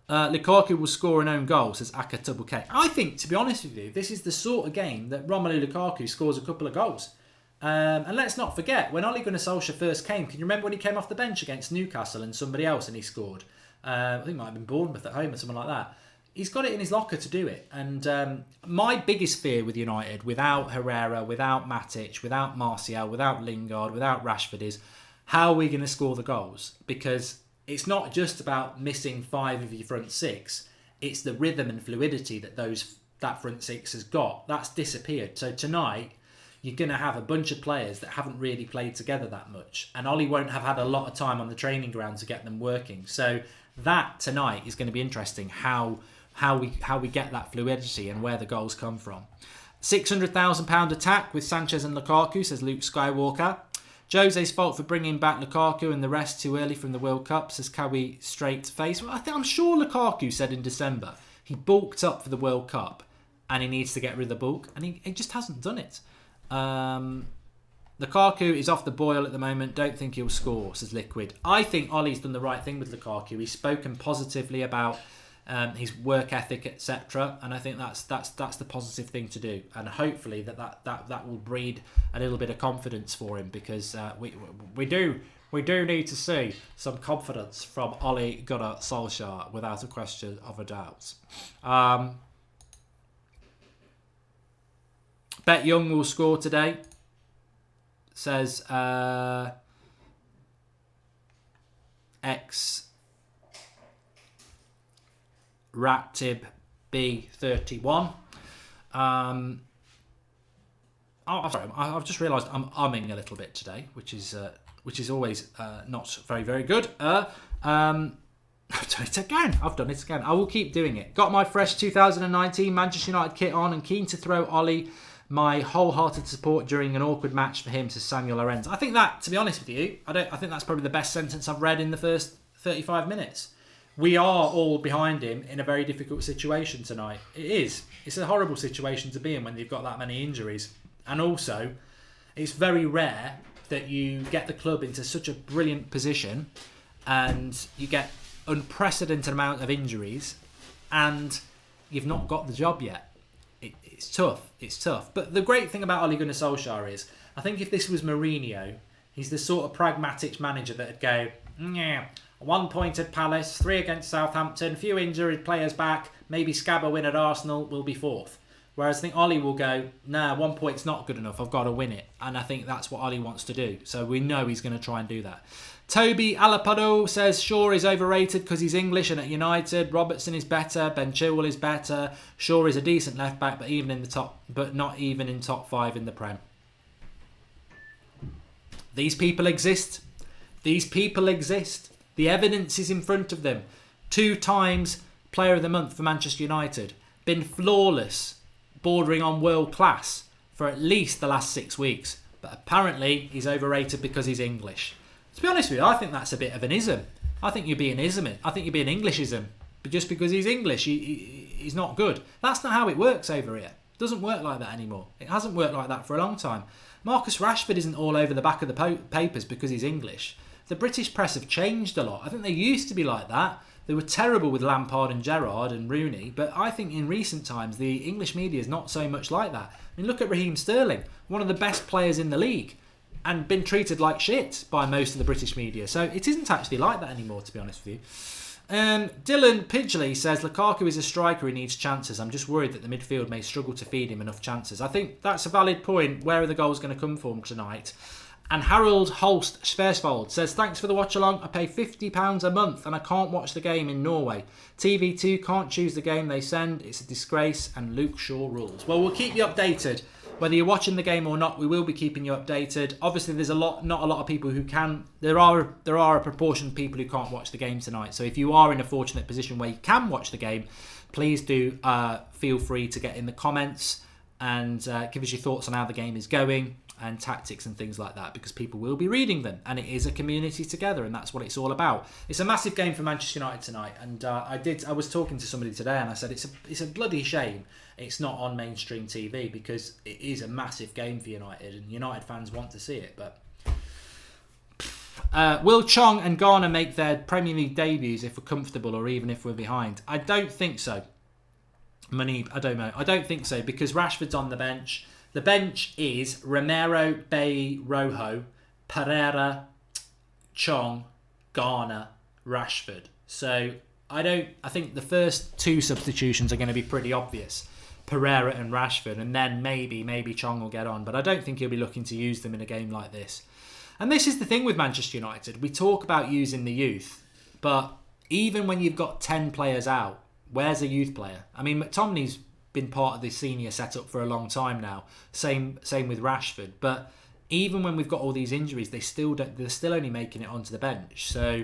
Lukaku will score an own goal, says Akatubuke. I think, to be honest with you, this is the sort of game that Romelu Lukaku scores a couple of goals. And let's not forget, when Ole Gunnar Solskjaer first came, can you remember when he came off the bench against Newcastle and somebody else and he scored? I think it might have been Bournemouth at home or something like that. He's got it in his locker to do it. And my biggest fear with United, without Herrera, without Matich, without Marcia, without Lingard, without Rashford, is how are we going to score the goals? Because it's not just about missing 5 of your front 6. It's the rhythm and fluidity that that front 6 has got. That's disappeared. So tonight, you're going to have a bunch of players that haven't really played together that much. And Ollie won't have had a lot of time on the training ground to get them working. So that tonight is going to be interesting, how we get that fluidity and where the goals come from. £600,000 attack with Sanchez and Lukaku, says Luke Skywalker. Jose's fault for bringing back Lukaku and the rest too early from the World Cup, says Kawi Straight Face. Well, I'm sure Lukaku said in December he bulked up for the World Cup and he needs to get rid of the bulk, and he just hasn't done it. Lukaku is off the boil at the moment. Don't think he'll score, says Liquid. I think Ollie's done the right thing with Lukaku. He's spoken positively about his work ethic, etc. And I think that's the positive thing to do. And hopefully that will breed a little bit of confidence for him, because we do need to see some confidence from Ole Gunnar Solskjaer, without a question of a doubt. Bet Young will score today, says X Ratib B31. Sorry, I've just realised I'm umming a little bit today, which is always not very, very good. I've done it again. I will keep doing it. Got my fresh 2019 Manchester United kit on and keen to throw Ollie my wholehearted support during an awkward match for him, to Samuel Lorenz. I think that, to be honest with you, I think that's probably the best sentence I've read in the first 35 minutes. We are all behind him in a very difficult situation tonight. It is. It's a horrible situation to be in when you've got that many injuries. And also, it's very rare that you get the club into such a brilliant position and you get unprecedented amount of injuries and you've not got the job yet. It's tough. It's tough. But the great thing about Ole Gunnar Solskjaer is, I think if this was Mourinho, he's the sort of pragmatic manager that would go, yeah, 1 point at Palace, 3 against Southampton, few injured players back, maybe scab a win at Arsenal, we'll be 4th. Whereas I think Ollie will go, nah, 1 point's not good enough, I've got to win it. And I think that's what Ollie wants to do. So we know he's going to try and do that. Toby Alapado says Shaw is overrated because he's English and at United. Robertson is better. Ben Chilwell is better. Shaw is a decent left back, but not even in top 5 in the Prem. These people exist. These people exist. The evidence is in front of them. 2 times Player of the Month for Manchester United. Been flawless, bordering on world class for at least the last 6 weeks. But apparently he's overrated because he's English. To be honest with you, I think that's a bit of an ism. I think you'd be an ism. I think you'd be an Englishism. But just because he's English, he's not good. That's not how it works over here. It doesn't work like that anymore. It hasn't worked like that for a long time. Marcus Rashford isn't all over the back of the papers because he's English. The British press have changed a lot. I think they used to be like that. They were terrible with Lampard and Gerrard and Rooney. But I think in recent times, the English media is not so much like that. I mean, look at Raheem Sterling, one of the best players in the league, and been treated like shit by most of the British media. So it isn't actually like that anymore, to be honest with you. Dylan Pidgley says Lukaku is a striker who needs chances. I'm just worried that the midfield may struggle to feed him enough chances. I think that's a valid point. Where are the goals going to come from tonight? And Harold Holst Sversvold says, thanks for the watch along. I pay £50 a month and I can't watch the game in Norway. TV2 can't choose the game they send. It's a disgrace and Luke Shaw rules. Well, we'll keep you updated. Whether you're watching the game or not, we will be keeping you updated. Obviously, there's not a lot of people who can. There are a proportion of people who can't watch the game tonight. So if you are in a fortunate position where you can watch the game, please do feel free to get in the comments and give us your thoughts on how the game is going and tactics and things like that, because people will be reading them, and it is a community together, and that's what it's all about. It's a massive game for Manchester United tonight, and I was talking to somebody today, and I said it's a bloody shame it's not on mainstream TV, because it is a massive game for United, and United fans want to see it. But will Chong and Garner make their Premier League debuts if we're comfortable, or even if we're behind? I don't think so. I don't know. I don't think so, because Rashford's on the bench. The bench is Romero, Bay, Rojo, Pereira, Chong, Garner, Rashford. So I think the first two substitutions are going to be pretty obvious. Pereira and Rashford, and then maybe Chong will get on. But I don't think he'll be looking to use them in a game like this. And this is the thing with Manchester United. We talk about using the youth, but even when you've got 10 players out, where's a youth player? I mean, McTominay's been part of the senior setup for a long time now. Same with Rashford. But even when we've got all these injuries, they're still only making it onto the bench. So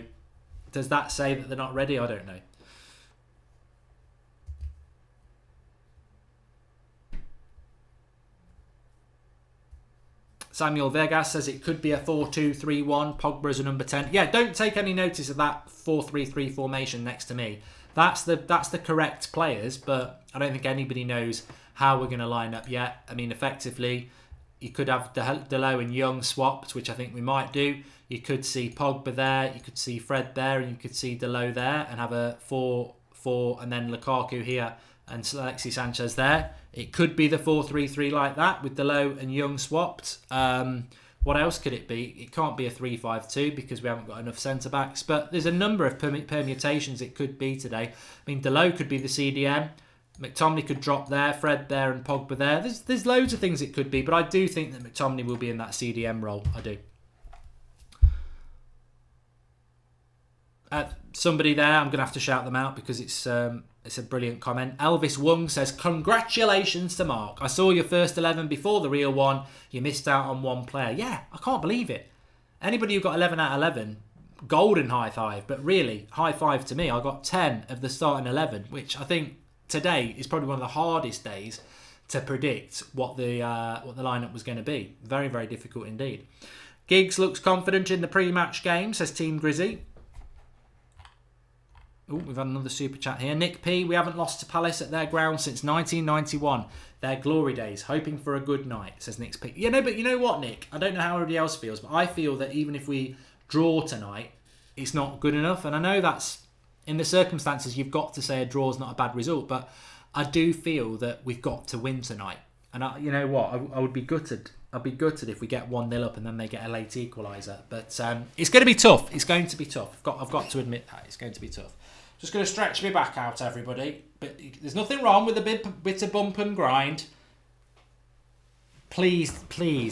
does that say that they're not ready? I don't know. Samuel Vegas says it could be a 4-2-3-1. Pogba is a number 10. Yeah, don't take any notice of that 4-3-3 formation next to me. That's the correct players, but I don't think anybody knows how we're going to line up yet. I mean, effectively, you could have Delo and Young swapped, which I think we might do. You could see Pogba there, you could see Fred there, and you could see Delo there, and have a 4-4, and then Lukaku here, and Alexis Sanchez there. It could be the 4-3-3 like that, with Delo and Young swapped. What else could it be? It can't be a 3-5-2 because we haven't got enough centre-backs. But there's a number of permutations it could be today. I mean, Delo could be the CDM. McTominay could drop there, Fred there, and Pogba there. There's loads of things it could be, but I do think that McTominay will be in that CDM role. I do. Somebody there, I'm going to have to shout them out because it's a brilliant comment. Elvis Wung says, congratulations to Mark. I saw your first 11 before the real one. You missed out on one player. Yeah, I can't believe it. Anybody who got 11 out of 11, golden high five. But really, high five to me. I got 10 of the starting 11, which I think today is probably one of the hardest days to predict what the lineup was going to be. Very, very difficult indeed. Giggs looks confident in the pre-match game, says Team Grizzy. Oh, we've had another super chat here. Nick P, we haven't lost to Palace at their ground since 1991. Their glory days. Hoping for a good night, says Nick P. Yeah, no, but you know what, Nick? I don't know how everybody else feels, but I feel that even if we draw tonight, it's not good enough. And I know that's, in the circumstances, you've got to say a draw is not a bad result, but I do feel that we've got to win tonight. And you know what? I would be gutted. I'd be gutted if we get 1-0 up and then they get a late equaliser. But it's going to be tough. It's going to be tough. I've got to admit that. It's going to be tough. Just going to stretch me back out, everybody. But there's nothing wrong with a bit of bump and grind. Please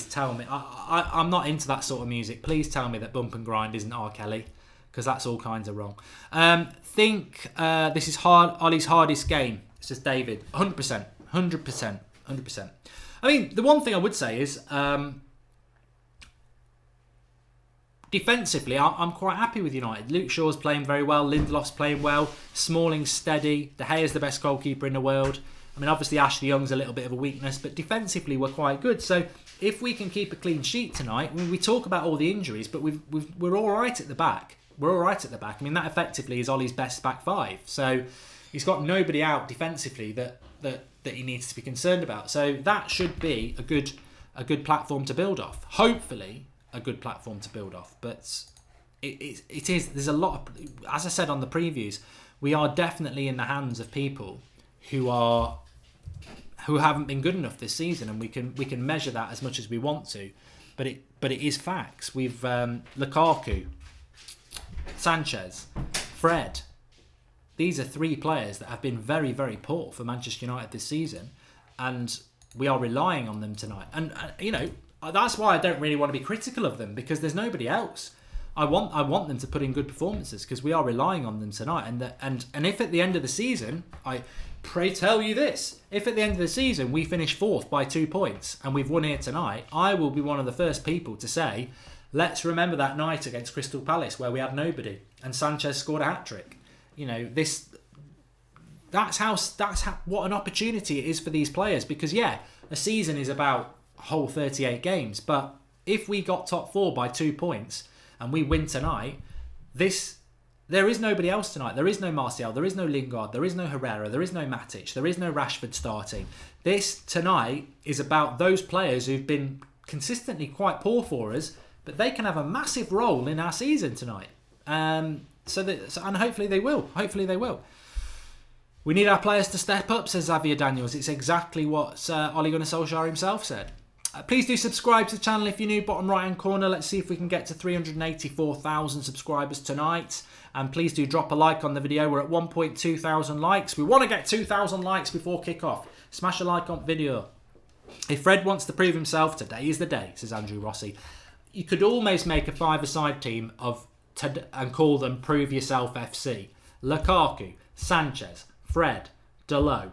tell me. I'm not into that sort of music. Please tell me that bump and grind isn't R. Kelly, because that's all kinds of wrong. Think this is Ollie's hardest game, says David. 100%. I mean, the one thing I would say is defensively, I'm quite happy with United. Luke Shaw's playing very well. Lindelof's playing well. Smalling's steady. Daheia the best goalkeeper in the world. I mean, obviously Ashley Young's a little bit of a weakness, but defensively we're quite good. So if we can keep a clean sheet tonight, we talk about all the injuries, but we're all right at the back. We're all right at the back. I mean, that effectively is Ollie's best back five. So he's got nobody out defensively that he needs to be concerned about. So that should be a good platform to build off. Hopefully, a good platform to build off. But it is. There's a lot of, as I said on the previews, we are definitely in the hands of people who haven't been good enough this season, and we can measure that as much as we want to. But it is facts. We've Lukaku, Sanchez, Fred. These are three players that have been very, very poor for Manchester United this season, and we are relying on them tonight. And you know, that's why I don't really want to be critical of them, because there's nobody else. I want them to put in good performances because we are relying on them tonight. And if at the end of the season, I pray tell you this, if at the end of the season we finish fourth by 2 points and we've won here tonight, I will be one of the first people to say, let's remember that night against Crystal Palace where we had nobody and Sanchez scored a hat-trick. You know, that's how what an opportunity it is for these players, because yeah, a season is about a whole 38 games. But if we got top 4 by 2 points and we win tonight, there is nobody else tonight. There is no Marcia, there is no Lingard, there is no Herrera, there is no Matich, there is no Rashford starting. This tonight is about those players who've been consistently quite poor for us, but they can have a massive role in our season tonight. And hopefully they will. Hopefully they will. We need our players to step up, says Xavier Daniels. It's exactly what Ole Gunnar Solskjaer himself said. Please do subscribe to the channel if you're new, bottom right hand corner. Let's see if we can get to 384,000 subscribers tonight. And please do drop a like on the video. We're at 1.2 thousand likes. We want to get 2,000 likes before kick-off. Smash a like on video. If Fred wants to prove himself, today is the day, says Andrew Rossi. You could almost make a five-a-side team and call them Prove Yourself FC. Lukaku, Sanchez, Fred, Dalot,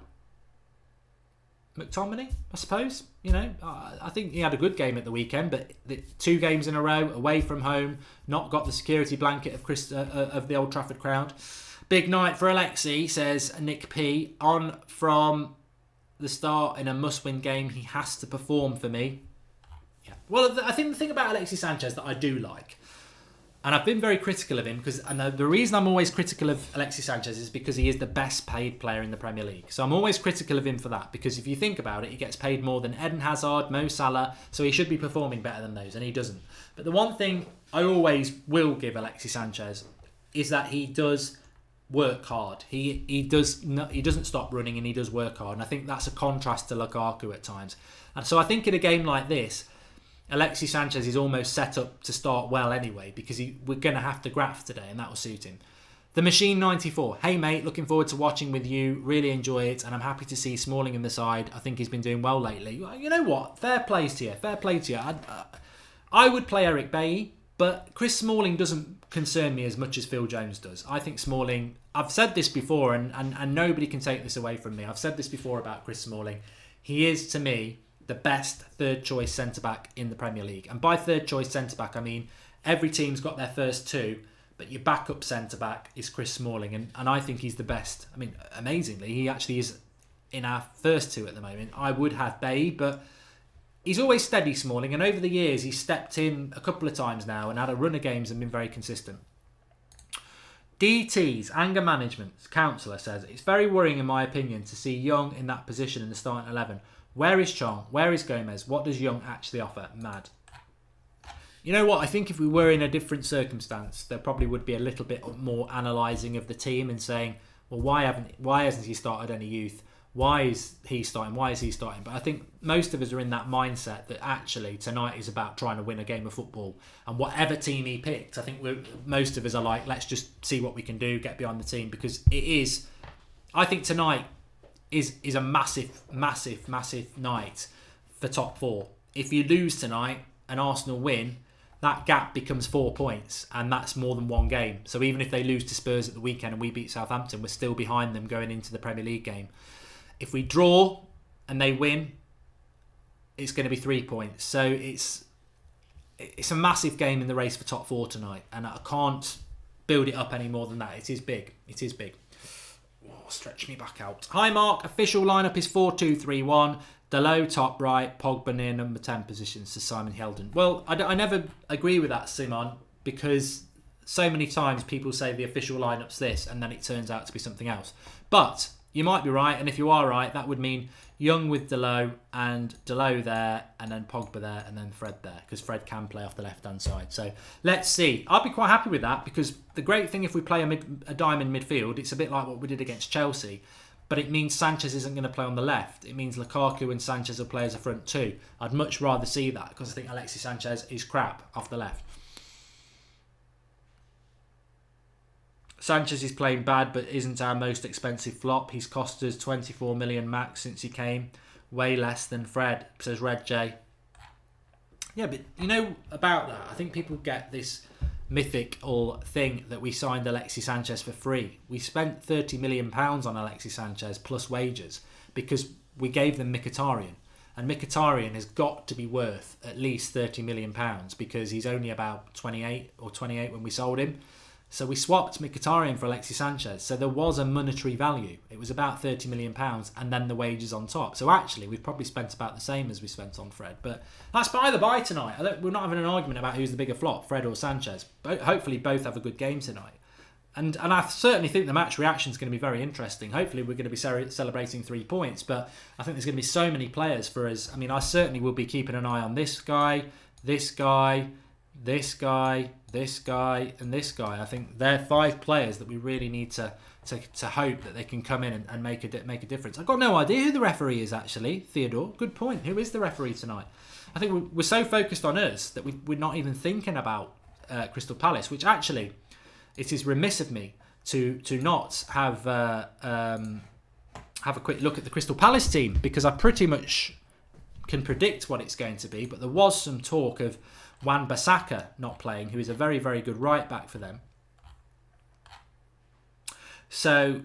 McTominay, I suppose. You know, I think he had a good game at the weekend, but 2 games in a row away from home, not got the security blanket of the Old Trafford crowd. Big night for Alexis, says Nick P. On from the start in a must-win game, he has to perform for me. Yeah. Well, I think the thing about Alexis Sanchez that I do like, and I've been very critical of him, and the reason I'm always critical of Alexis Sanchez is because he is the best paid player in the Premier League. So I'm always critical of him for that, because if you think about it, he gets paid more than Eden Hazard, Mo Salah, so he should be performing better than those, and he doesn't. But the one thing I always will give Alexis Sanchez is that he does work hard. He doesn't stop running, and he does work hard. And I think that's a contrast to Lukaku at times. And so I think in a game like this, Alexis Sanchez is almost set up to start well anyway, because we're going to have to graft today, and that will suit him. The Machine 94. Hey mate, looking forward to watching with you. Really enjoy it, and I'm happy to see Smalling in the side. I think he's been doing well lately. You know what? Fair play to you. Fair play to you. I would play Eric Bailly, but Chris Smalling doesn't concern me as much as Phil Jones does. I think Smalling, I've said this before, and nobody can take this away from me. I've said this before about Chris Smalling. He is, to me, the best third choice centre-back in the Premier League. And by third choice centre-back, I mean every team's got their first 2, but your backup centre-back is Chris Smalling. And I think he's the best. I mean, amazingly, he actually is in our first 2 at the moment. I would have Bay, but he's always steady, Smalling. And over the years, he's stepped in a couple of times now and had a run of games and been very consistent. DT's anger management counsellor says, it's very worrying in my opinion to see Young in that position in the starting 11. Where is Chong? Where is Gomez? What does Young actually offer? Mad. You know what? I think if we were in a different circumstance, there probably would be a little bit more analysing of the team and saying, well, why hasn't he started any youth? Why is he starting? Why is he starting? But I think most of us are in that mindset that actually tonight is about trying to win a game of football. And whatever team he picked, I think most of us are like, let's just see what we can do, get behind the team. Because it is, I think tonight is a massive, massive, massive night for top 4. If you lose tonight and Arsenal win, that gap becomes 4 points, and that's more than one game. So even if they lose to Spurs at the weekend and we beat Southampton, we're still behind them going into the Premier League game. If we draw and they win, it's going to be 3 points. So it's a massive game in the race for top 4 tonight, and I can't build it up any more than that. It is big. It is big. Oh, stretch me back out. Hi Mark, official lineup is 4-2-3-1. Dalot top right, Pogba near number 10 positions to Simon Heldon. Well, I never agree with that, Simon, because so many times people say the official lineup's this and then it turns out to be something else. But you might be right, and if you are right, that would mean Young with Dalot and Dalot there, and then Pogba there, and then Fred there, because Fred can play off the left-hand side. So let's see. I'll be quite happy with that, because the great thing if we play a diamond midfield, it's a bit like what we did against Chelsea, but it means Sanchez isn't going to play on the left. It means Lukaku and Sanchez will play as a front 2. I'd much rather see that, because I think Alexis Sanchez is crap off the left. Sanchez is playing bad, but isn't our most expensive flop. He's cost us 24 million max since he came. Way less than Fred, says Red J. Yeah, but you know about that, I think people get this mythical thing that we signed Alexis Sanchez for free. We spent £30 million on Alexis Sanchez plus wages because we gave them Mkhitaryan. And Mkhitaryan has got to be worth at least £30 million because he's only about 28 when we sold him. So we swapped Mkhitaryan for Alexis Sanchez. So there was a monetary value. It was about £30 million and then the wages on top. So actually, we've probably spent about the same as we spent on Fred. But that's by the by tonight. We're not having an argument about who's the bigger flop, Fred or Sanchez. Hopefully both have a good game tonight. And I certainly think the match reaction is going to be very interesting. Hopefully we're going to be celebrating 3 points. But I think there's going to be so many players for us. I mean, I certainly will be keeping an eye on this guy, this guy, this guy, this guy, and this guy. I think they're 5 players that we really need to hope that they can come in and make a difference. I've got no idea who the referee is actually, Theodore. Good point. Who is the referee tonight? I think we're so focused on us that we're not even thinking about Crystal Palace, which actually it is remiss of me to not have a quick look at the Crystal Palace team, because I pretty much can predict what it's going to be. But there was some talk of Wan-Bissaka not playing, who is a very, very good right back for them. So,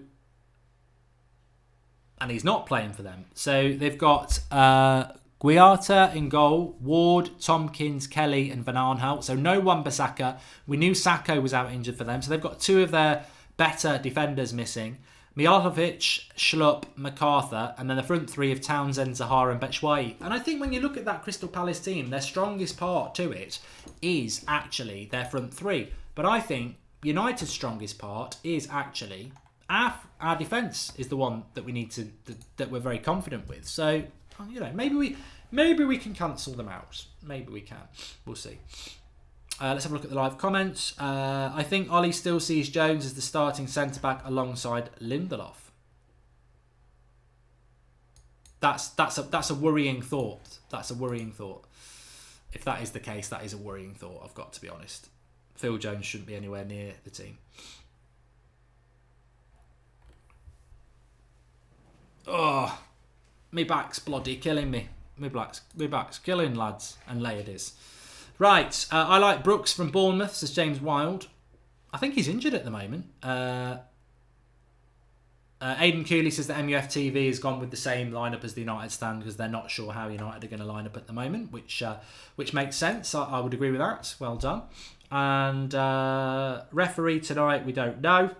and he's not playing for them. So they've got Guiata in goal, Ward, Tompkins, Kelly and Van Aanholt. So no Wan-Bissaka. We knew Sakho was out injured for them. So they've got 2 of their better defenders missing. Mijalovic, Schlupp, MacArthur, and then the front 3 of Townsend, Zahara and Batshuayi. And I think when you look at that Crystal Palace team, their strongest part to it is actually their front 3. But I think United's strongest part is actually our defence is the one that we need that we're very confident with. So, you know, maybe we can cancel them out. Maybe we can. We'll see. Let's have a look at the live comments. I think Ollie still sees Jones as the starting centre-back alongside Lindelof. That's a worrying thought. That's a worrying thought. If that is the case, that is a worrying thought, I've got to be honest. Phil Jones shouldn't be anywhere near the team. Oh, me back's bloody killing me. Me back's killing, lads and ladies. Right, I like Brooks from Bournemouth, says James Wild. I think he's injured at the moment. Aidan Cooley says that MUF TV has gone with the same lineup as the United stand because they're not sure how United are going to line up at the moment, which makes sense. I would agree with that. Well done. And referee tonight, we don't know.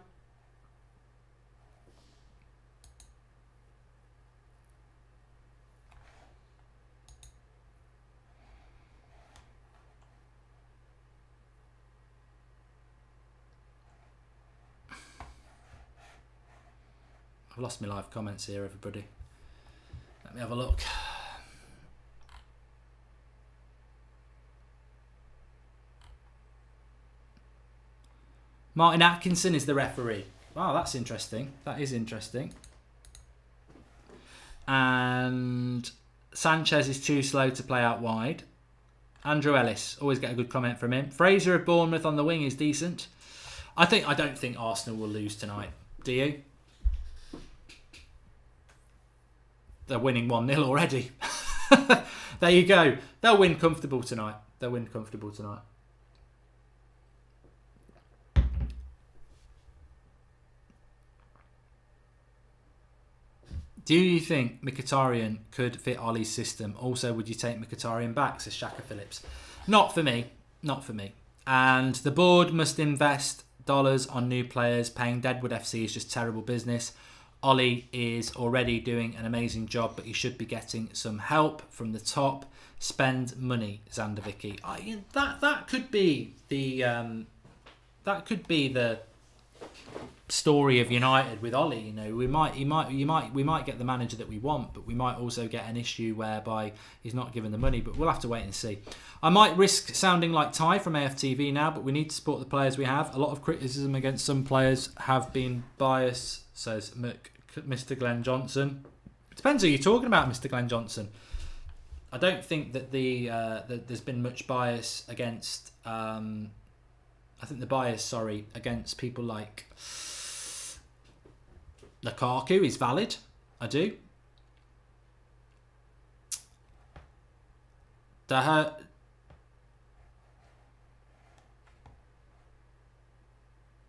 I've lost my live comments here, everybody. Let me have a look. Martin Atkinson is the referee. Wow, that's interesting. That is interesting. And Sanchez is too slow to play out wide. Andrew Ellis, always get a good comment from him. Fraser of Bournemouth on the wing is decent. I don't think Arsenal will lose tonight. Do you? They're winning 1-0 already. There you go. They'll win comfortable tonight. Do you think Mkhitaryan could fit Ollie's system? Also, would you take Mkhitaryan back, says Shaka Phillips? Not for me. And the board must invest dollars on new players. Paying Deadwood FC is just terrible business. Ollie is already doing an amazing job, but he should be getting some help from the top. Spend money, Xander Vicky. That could be the story of United with Ollie. You know, we might get the manager that we want, but we might also get an issue whereby he's not given the money. But we'll have to wait and see. I might risk sounding like Ty from AFTV now, but we need to support the players we have. A lot of criticism against some players have been biased, says Mr. Glenn Johnson. It depends who you're talking about, Mr. Glenn Johnson. I don't think that there's been much bias against. I think the bias, against people like Lukaku is valid. I do.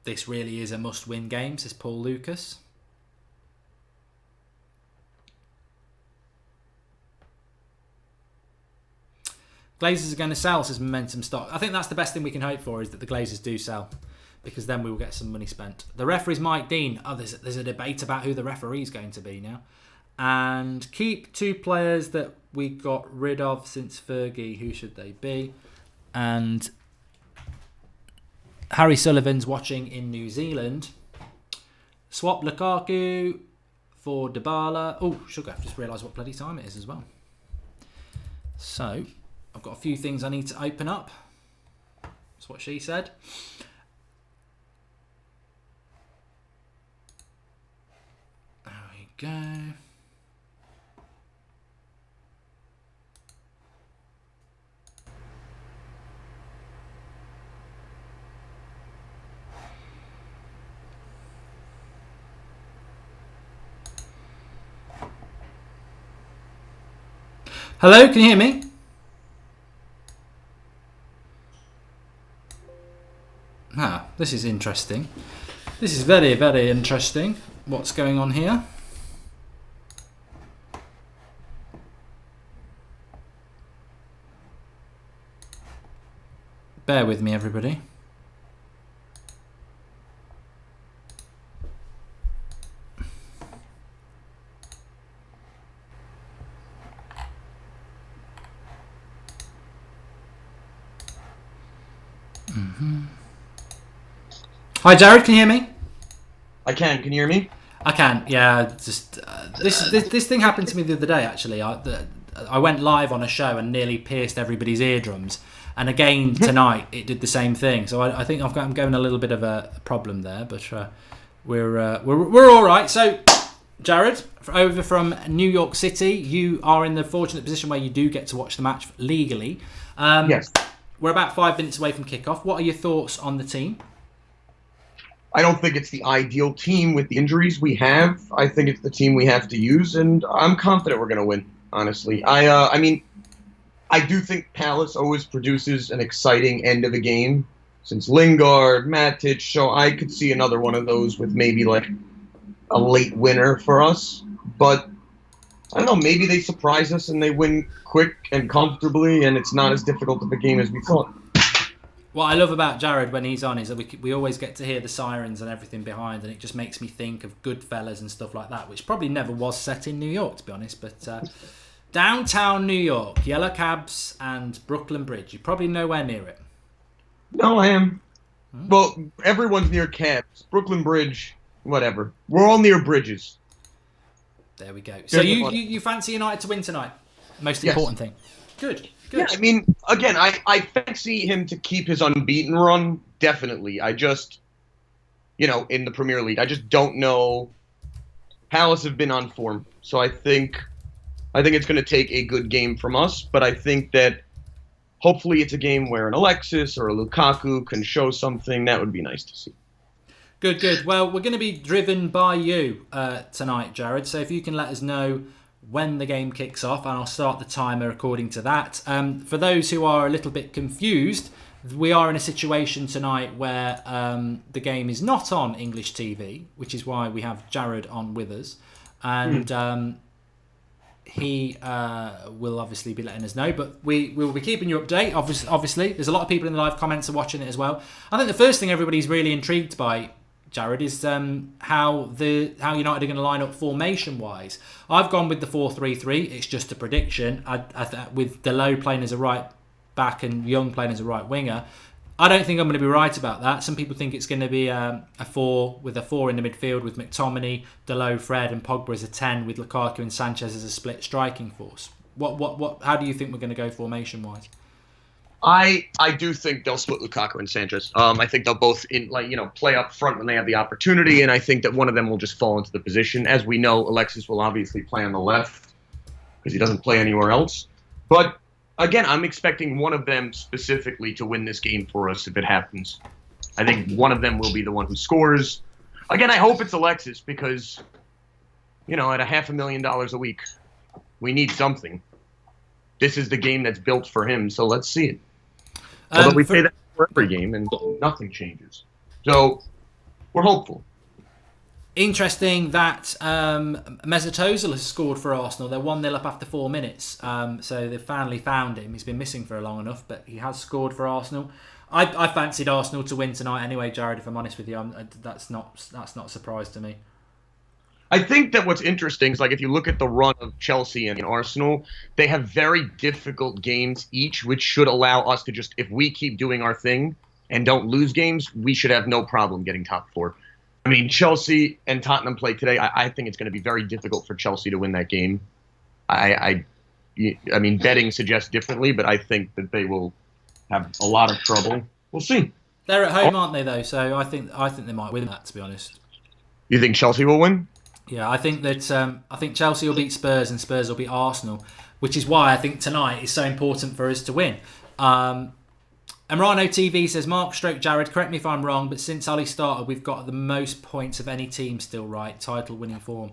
This really is a must-win game, says Paul Lucas. Glazers are going to sell, says Momentum Stock. I think that's the best thing we can hope for, is that the Glazers do sell. because then we will get some money spent. The referee's Mike Dean. Oh, there's a debate about who the referee's going to be now. And keep 2 players that we got rid of since Fergie. Who should they be? And Harry Sullivan's watching in New Zealand. Swap Lukaku for Dybala. Oh, sugar. I've just realised what bloody time it is as well. So, I've got a few things I need to open up. That's what she said. There we go. Hello, can you hear me? Ah, this is interesting. This is very, very interesting. What's going on here? Bear with me, everybody. Hi, Jared. Can you hear me? I can. Can you hear me? I can. Yeah. Just this thing happened to me the other day. Actually, I went live on a show and nearly pierced everybody's eardrums. And again tonight, it did the same thing. So I think I'm going a little bit of a problem there, but we're all right. So, Jared, over from New York City, you are in the fortunate position where you do get to watch the match legally. Yes. We're about 5 minutes away from kickoff. What are your thoughts on the team? I don't think it's the ideal team with the injuries we have. I think it's the team we have to use, and I'm confident we're going to win, honestly. I mean, I do think Palace always produces an exciting end of a game, since Lingard, Matich, so I could see another one of those with maybe like a late winner for us. But I don't know, maybe they surprise us and they win quick and comfortably, and it's not as difficult of a game as we thought. What I love about Jared when he's on is that we always get to hear the sirens and everything behind, and it just makes me think of Goodfellas and stuff like that, which probably never was set in New York, to be honest. But downtown New York, yellow cabs and Brooklyn Bridge. You're probably nowhere near it. No, I am. Well, everyone's near cabs. Brooklyn Bridge, whatever. We're all near bridges. There we go. So you fancy United to win tonight? Most important thing. Good. Yeah, I mean, again, I fancy him to keep his unbeaten run, definitely. I just, in the Premier League, I just don't know. Palace have been on form, so I think it's going to take a good game from us, but I think that hopefully it's a game where an Alexis or a Lukaku can show something. That would be nice to see. Good. Well, we're going to be driven by you tonight, Jared, so if you can let us know when the game kicks off, and I'll start the timer according to that. For those who are a little bit confused, we are in a situation tonight where the game is not on English TV, which is why we have Jared on with us. And he will obviously be letting us know, but we will be keeping you updated. Obviously, there's a lot of people in the live comments are watching it as well. I think the first thing everybody's really intrigued by, Jared, is how United are going to line up formation-wise. I've gone with the 4-3-3. It's just a prediction. With Daheia playing as a right back and Young playing as a right winger, I don't think I'm going to be right about that. Some people think it's going to be a 4 with a 4 in the midfield with McTominay, Daheia, Fred, and Pogba as a 10 with Lukaku and Sanchez as a split striking force. How do you think we're going to go formation-wise? I do think they'll split Lukaku and Sanchez. I think they'll both play up front when they have the opportunity, and I think that one of them will just fall into the position. As we know, Alexis will obviously play on the left because he doesn't play anywhere else. But again, I'm expecting one of them specifically to win this game for us if it happens. I think one of them will be the one who scores. Again, I hope it's Alexis because, at $500,000 a week, we need something. This is the game that's built for him, so let's see it. Although we say that for every game, and nothing changes. So, we're hopeful. Interesting that Mesut Ozil has scored for Arsenal. They're 1-0 up after 4 minutes. So they've finally found him. He's been missing for long enough, but he has scored for Arsenal. I fancied Arsenal to win tonight anyway, Jared. If I'm honest with you, that's not a surprise to me. I think that what's interesting is, like, if you look at the run of Chelsea and Arsenal, they have very difficult games each, which should allow us to just, if we keep doing our thing and don't lose games, we should have no problem getting top four. I mean, Chelsea and Tottenham play today. I think it's going to be very difficult for Chelsea to win that game. I mean, betting suggests differently, but I think that they will have a lot of trouble. We'll see. They're at home, aren't they, though? So I think they might win that, to be honest. You think Chelsea will win? Yeah, I think that Chelsea will beat Spurs and Spurs will beat Arsenal, which is why I think tonight is so important for us to win. Amrano TV says, Mark / Jared, correct me if I'm wrong, but since Ali started, we've got the most points of any team still, right? Title winning form.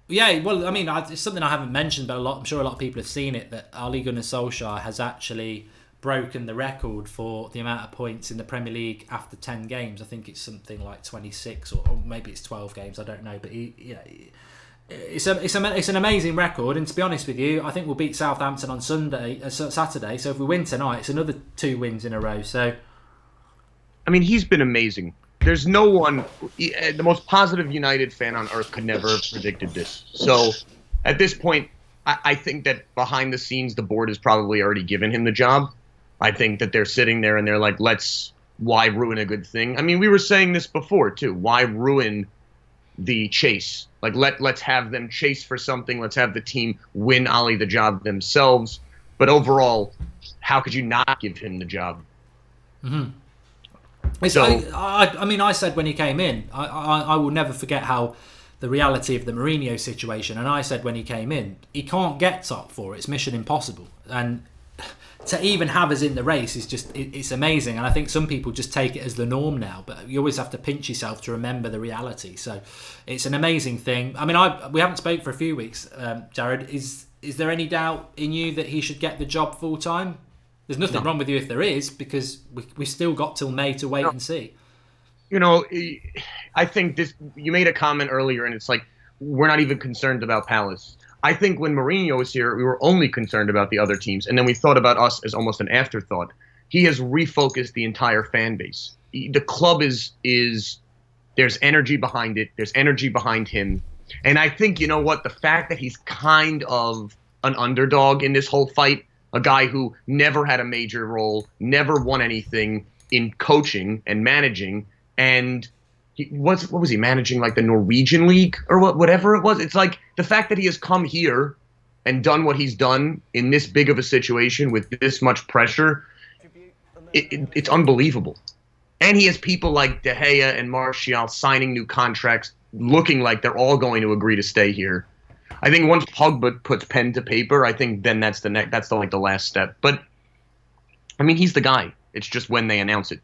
Yeah, well, I mean, it's something I haven't mentioned, but I'm sure a lot of people have seen it, that Ole Gunnar Solskjaer has actually broken the record for the amount of points in the Premier League after 10 games. I think it's something like 26 or maybe it's 12 games, I don't know, but it's an amazing record. And to be honest with you, I think we'll beat Southampton on Saturday, so if we win tonight, it's another 2 wins in a row. So I mean, he's been amazing. There's no one, the most positive United fan on earth could never have predicted this. So at this point, I think that behind the scenes, the board has probably already given him the job. I think that they're sitting there and they're like, why ruin a good thing? I mean, we were saying this before too. Why ruin the chase? Like, let's have them chase for something. Let's have the team win Ollie the job themselves. But overall, how could you not give him the job? Mm-hmm. So, I mean, I said when he came in, I will never forget how the reality of the Mourinho situation. And I said when he came in, he can't get top four. It's mission impossible. And to even have us in the race is just, it's amazing. And I think some people just take it as the norm now, but you always have to pinch yourself to remember the reality. So it's an amazing thing. I mean, we haven't spoke for a few weeks, Jared. Is there any doubt in you that he should get the job full time? There's nothing wrong with you if there is, because we still got till May to wait and see. You know, I think you made a comment earlier, and it's like, we're not even concerned about Palace. I think when Mourinho was here, we were only concerned about the other teams, and then we thought about us as almost an afterthought. He has refocused the entire fan base. The club is there's energy behind it. There's energy behind him. And I think, you know what, the fact that he's kind of an underdog in this whole fight, a guy who never had a major role, never won anything in coaching and managing, and what was he managing, like the Norwegian league or whatever it was? It's like the fact that he has come here and done what he's done in this big of a situation with this much pressure, it's unbelievable. And he has people like Daheia and Marcia signing new contracts, looking like they're all going to agree to stay here. I think once Pogba puts pen to paper, I think then that's the last step. But I mean, he's the guy. It's just when they announce it.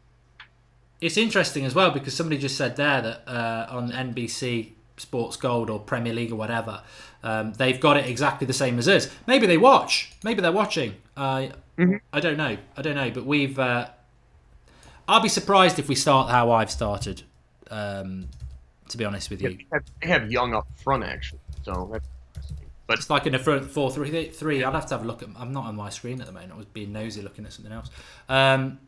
It's interesting as well because somebody just said there that on NBC Sports Gold or Premier League or whatever, they've got it exactly the same as us. Maybe they watch. Maybe they're watching. I don't know. But we've. I'll be surprised if we start how I've started. To be honest with you, they have Young up front actually, so that's interesting. But it's like in a 4-3-3. I'd have to have a look at. I'm not on my screen at the moment. I was being nosy looking at something else.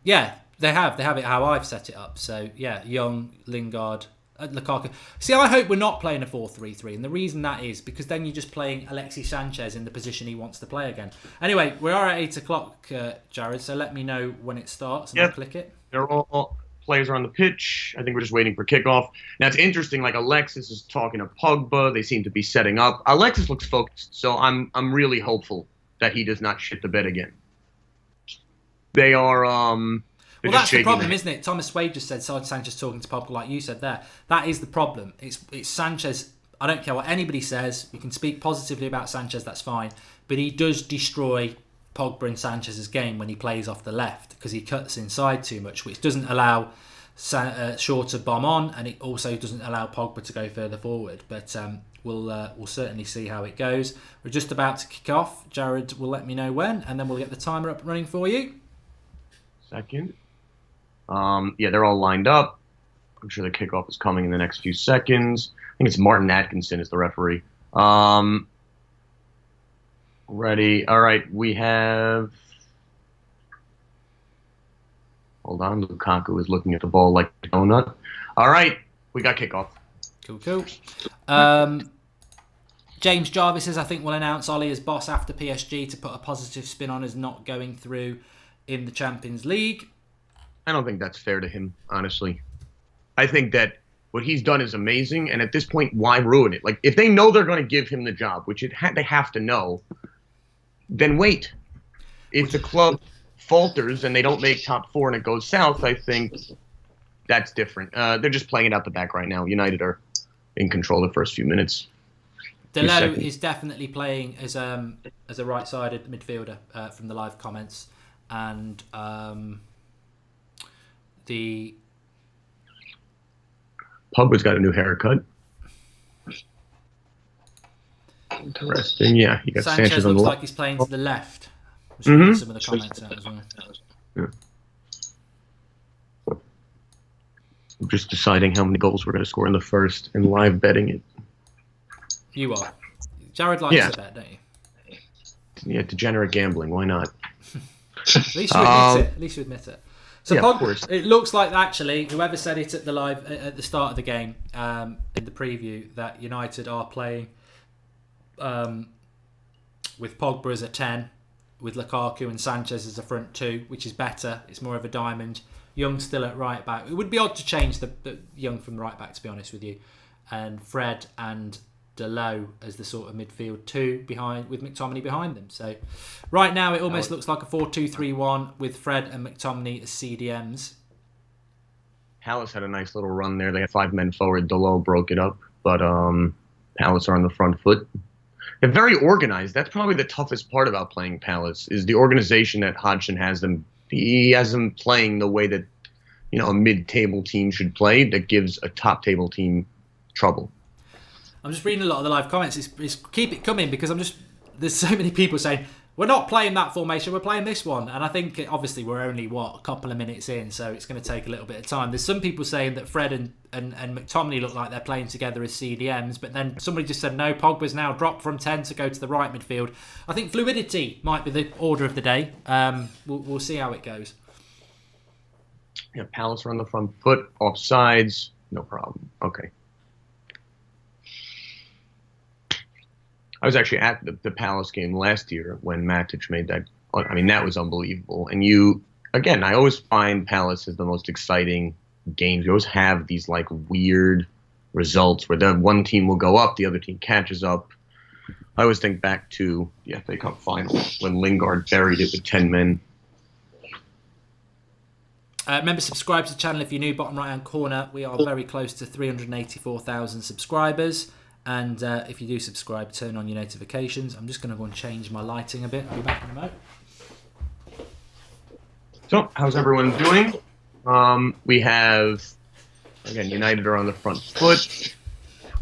Yeah. They have it how I've set it up. So, yeah, Young, Lingard, Lukaku. See, I hope we're not playing a 4-3-3. And the reason that is because then you're just playing Alexis Sanchez in the position he wants to play again. Anyway, we are at 8 o'clock, Jared. So let me know when it starts and I'll click it. They're all players are on the pitch. I think we're just waiting for kickoff. Now, it's interesting. Like, Alexis is talking to Pogba. They seem to be setting up. Alexis looks focused. So I'm really hopeful that he does not shit the bed again. They are... Well, that's the problem, isn't it? Thomas Wade just said Sanchez talking to Pogba, like you said there. That is the problem. It's Sanchez. I don't care what anybody says. We can speak positively about Sanchez, that's fine. But he does destroy Pogba and Sanchez's game when he plays off the left because he cuts inside too much, which doesn't allow Shaw to bomb on, and it also doesn't allow Pogba to go further forward. But we'll certainly see how it goes. We're just about to kick off. Jared will let me know when, and then we'll get the timer up and running for you. Second. Yeah, they're all lined up. I'm sure the kickoff is coming in the next few seconds. I think it's Martin Atkinson is the referee. Ready. All right, we have Hold on. Lukaku is looking at the ball like a donut. All right. We got kickoff. Cool. James Jarvis says, I think we'll announce Ollie as boss after PSG to put a positive spin on us not going through in the Champions League. I don't think that's fair to him, honestly. I think that what he's done is amazing, and at this point, why ruin it? Like, if they know they're going to give him the job, which they have to know, then wait. If the club falters and they don't make top 4 and it goes south, I think that's different. They're just playing it out the back right now. United are in control the first few minutes. Delo is definitely playing as a right-sided midfielder from the live comments, and the Pogba's got a new haircut. Interesting. Yeah, he got Sanchez on the looks left. like he's playing to the left. Some of the comments out as well. Yeah. I'm just deciding how many goals we're going to score in the first and live betting it. You are. Jared likes to bet, don't you? Yeah, degenerate gambling. Why not? At least you admit it. At least you admit it. So yeah, Pogba, it looks like actually whoever said it at the start of the game in the preview that United are playing with Pogba as a 10, with Lukaku and Sanchez as a front 2, which is better. It's more of a diamond. Young still at right back. It would be odd to change the Young from right back, to be honest with you, and Fred and Delo as the sort of midfield 2 behind, with McTominay behind them. So right now it almost looks like a 4-2-3-1 with Fred and McTominay as CDMs. Palace had a nice little run there. They had 5 men forward. Delo broke it up, but Palace are on the front foot. They're very organized. That's probably the toughest part about playing Palace is the organization that Hodgson has them. He has them playing the way that a mid-table team should play. That gives a top-table team trouble. I'm just reading a lot of the live comments. It's keep it coming because there's so many people saying we're not playing that formation, we're playing this one, and I think obviously we're only a couple of minutes in, so it's going to take a little bit of time. There's some people saying that Fred and McTominay look like they're playing together as CDMs, but then somebody just said no, Pogba's now dropped from 10 to go to the right midfield. I think fluidity might be the order of the day. We'll see how it goes. Yeah, Palace are on the front foot, offsides, no problem. Okay. I was actually at the Palace game last year when Matich made that. I mean, that was unbelievable. And I always find Palace is the most exciting games. You always have these like weird results where the one team will go up, the other team catches up. I always think back to the FA Cup final when Lingard buried it with 10 men. Remember, subscribe to the channel if you're new. Bottom right-hand corner, we are very close to 384,000 subscribers. And if you do subscribe, turn on your notifications. I'm just going to go and change my lighting a bit. I'll be back in a moment. So, how's everyone doing? We have, again, United are on the front foot.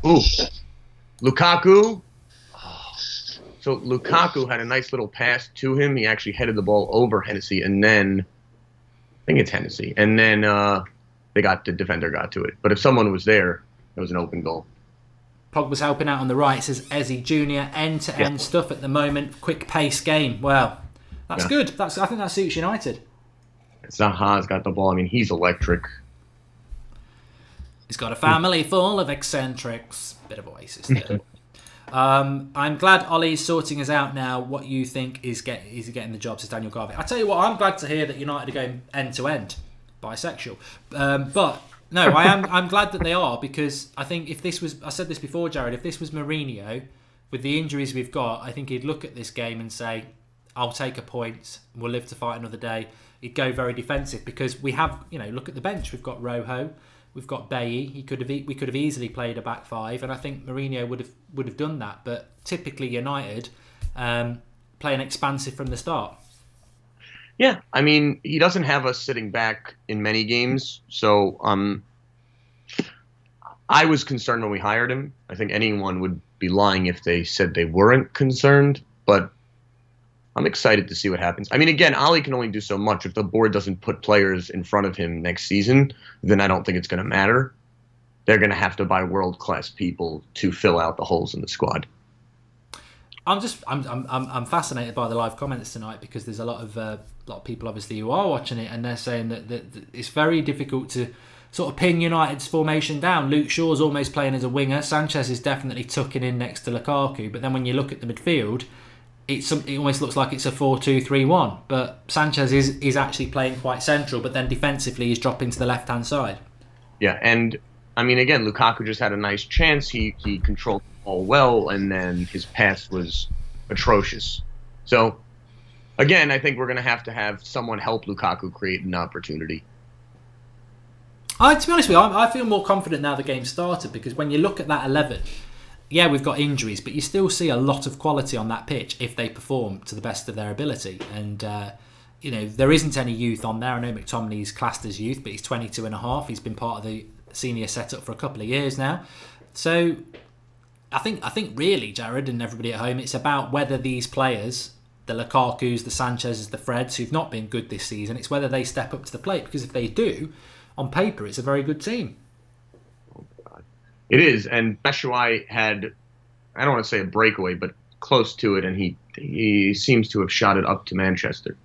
Ooh, Lukaku. So, Lukaku had a nice little pass to him. He actually headed the ball over Hennessy, and then, I think it's Hennessy, and then the defender got to it. But if someone was there, it was an open goal. Pogba's helping out on the right. It says Ezzy Jr. end-to-end stuff at the moment. Quick pace game. Well, that's good. I think that suits United. Zaha's got the ball. I mean, he's electric. He's got a family full of eccentrics. Bit of Oasis there. I'm glad Ollie's sorting us out now. What you think is he getting the job, says Daniel Garvey. I tell you what, I'm glad to hear that United are going end-to-end. Bisexual. But... No, I'm glad that they are, because I think if this was, I said this before, Jared, if this was Mourinho, with the injuries we've got, I think he'd look at this game and say, I'll take a point, we'll live to fight another day. He'd go very defensive because we have, look at the bench. We've got Rojo, we've got Bailly. We could have easily played a back 5, and I think Mourinho would have done that. But typically United playing expansive from the start. Yeah, I mean, he doesn't have us sitting back in many games, so I was concerned when we hired him. I think anyone would be lying if they said they weren't concerned, but I'm excited to see what happens. I mean, again, Ollie can only do so much. If the board doesn't put players in front of him next season, then I don't think it's going to matter. They're going to have to buy world-class people to fill out the holes in the squad. I'm fascinated by the live comments tonight, because there's a lot of people obviously who are watching it, and they're saying that it's very difficult to sort of pin United's formation down. Luke Shaw's almost playing as a winger. Sanchez is definitely tucking in next to Lukaku, but then when you look at the midfield, it almost looks like it's a 4-2-3-1. But Sanchez is actually playing quite central, but then defensively he's dropping to the left hand side. Yeah, and I mean, again, Lukaku just had a nice chance. He controlled the ball well, and then his pass was atrocious. So, again, I think we're going to have someone help Lukaku create an opportunity. To be honest with you, I feel more confident now the game started, because when you look at that 11, yeah, we've got injuries, but you still see a lot of quality on that pitch if they perform to the best of their ability. And, there isn't any youth on there. I know McTominay's classed as youth, but he's 22 and a half. He's been part of the senior setup for a couple of years now. So I think really, Jared and everybody at home, it's about whether these players, the Lukakus, the Sanchez's, the Freds, who've not been good this season, it's whether they step up to the plate, because if they do, on paper, it's a very good team. It is, and Batshuayi had, I don't want to say a breakaway, but close to it, and he seems to have shot it up to Manchester.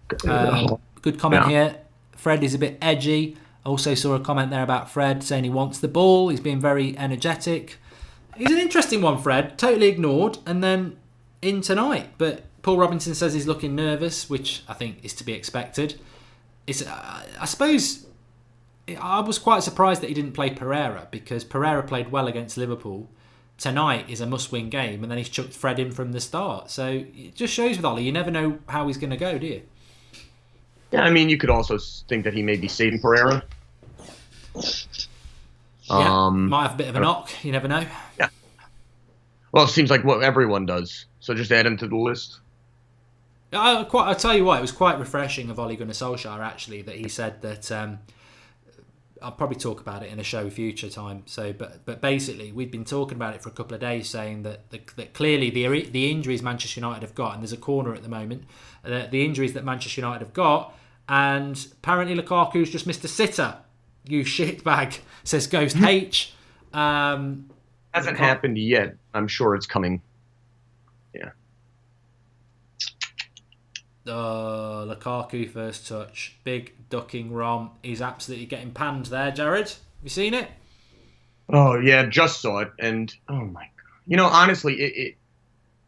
Good comment here. Fred is a bit edgy. Also saw a comment there about Fred saying he wants the ball. He's being very energetic. He's an interesting one, Fred. Totally ignored, and then in tonight. But Paul Robinson says he's looking nervous, which I think is to be expected. I suppose I was quite surprised that he didn't play Pereira, because Pereira played well against Liverpool. Tonight is a must-win game, and then he's chucked Fred in from the start. So it just shows with Ollie, you never know how he's going to go, do you? Yeah, I mean, you could also think that he may be saving Pereira. Yeah, might have a bit of a knock. You never know. Yeah. Well, it seems like what everyone does. So just add him to the list. I'll tell you what, it was quite refreshing of Ole Gunnar Solskjaer, actually, that he said that I'll probably talk about it in a show future time. So, but basically, we'd been talking about it for a couple of days, saying that clearly the injuries Manchester United have got, and there's a corner at the moment, the injuries that Manchester United have got, and apparently Lukaku's just missed a sitter. You shitbag, says Ghost H. Hasn't happened yet. I'm sure it's coming. Yeah. Lukaku first touch, big ducking Rom. He's absolutely getting panned there. Jared, have you seen it? Oh yeah, just saw it, and oh my god. Honestly,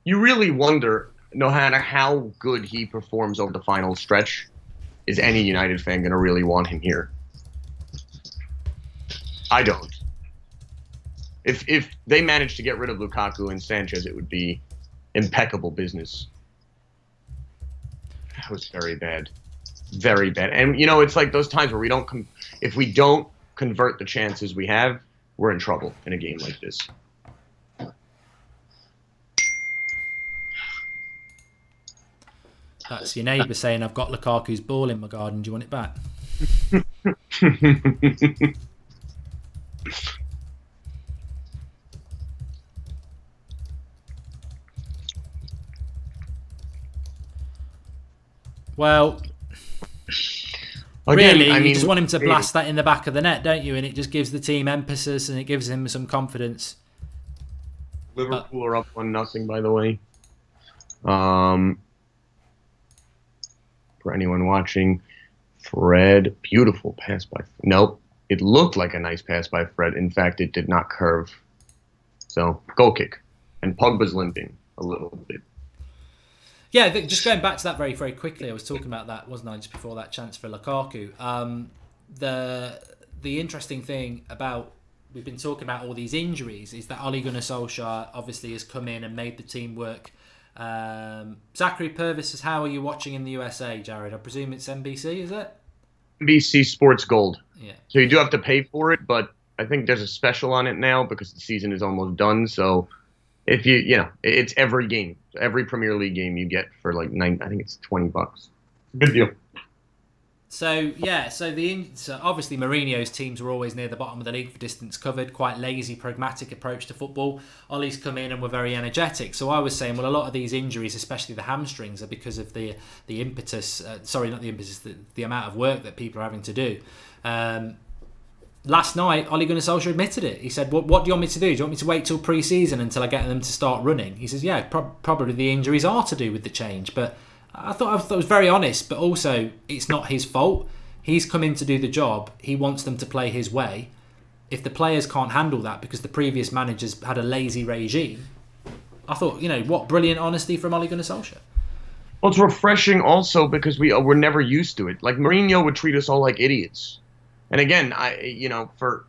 you really wonder, no matter how good he performs over the final stretch, is any United fan going to really want him here? I don't. If they managed to get rid of Lukaku and Sanchez, it would be impeccable business. That was very bad. Very bad. And, it's like those times where if we don't convert the chances we have, we're in trouble in a game like this. That's your neighbour saying, I've got Lukaku's ball in my garden. Do you want it back? Well, again, really, you just want him to blast that in the back of the net, don't you? And it just gives the team emphasis and it gives him some confidence. Liverpool are up 1-0, by the way. For anyone watching, Fred, beautiful pass by. Nope, it looked like a nice pass by Fred. In fact, it did not curve. So, goal kick. And Pogba's limping a little bit. Yeah, just going back to that very, very quickly, I was talking about that, wasn't I, just before that chance for Lukaku. The interesting thing about, we've been talking about all these injuries, is that Ole Gunnar Solskjaer obviously has come in and made the team work. Zachary Purvis says, how are you watching in the USA, Jared? I presume it's NBC, is it? NBC Sports Gold. Yeah. So you do have to pay for it, but I think there's a special on it now because the season is almost done. So if it's every game, every Premier League game you get for like I think it's $20. Good deal. So yeah, so obviously Mourinho's teams were always near the bottom of the league for distance covered, quite lazy, pragmatic approach to football. Ollie's come in and were very energetic. So I was saying, well, a lot of these injuries, especially the hamstrings, are because of the impetus. Sorry, not the impetus, the amount of work that people are having to do. last night, Ole Gunnar Solskjaer admitted it. He said, what do you want me to do? Do you want me to wait till pre-season until I get them to start running? He says, yeah, probably the injuries are to do with the change. But I thought it was very honest, but also it's not his fault. He's come in to do the job. He wants them to play his way. If the players can't handle that because the previous managers had a lazy regime, I thought, what brilliant honesty from Ole Gunnar Solskjaer. Well, it's refreshing also because we're never used to it. Like, Mourinho would treat us all like idiots. And again, for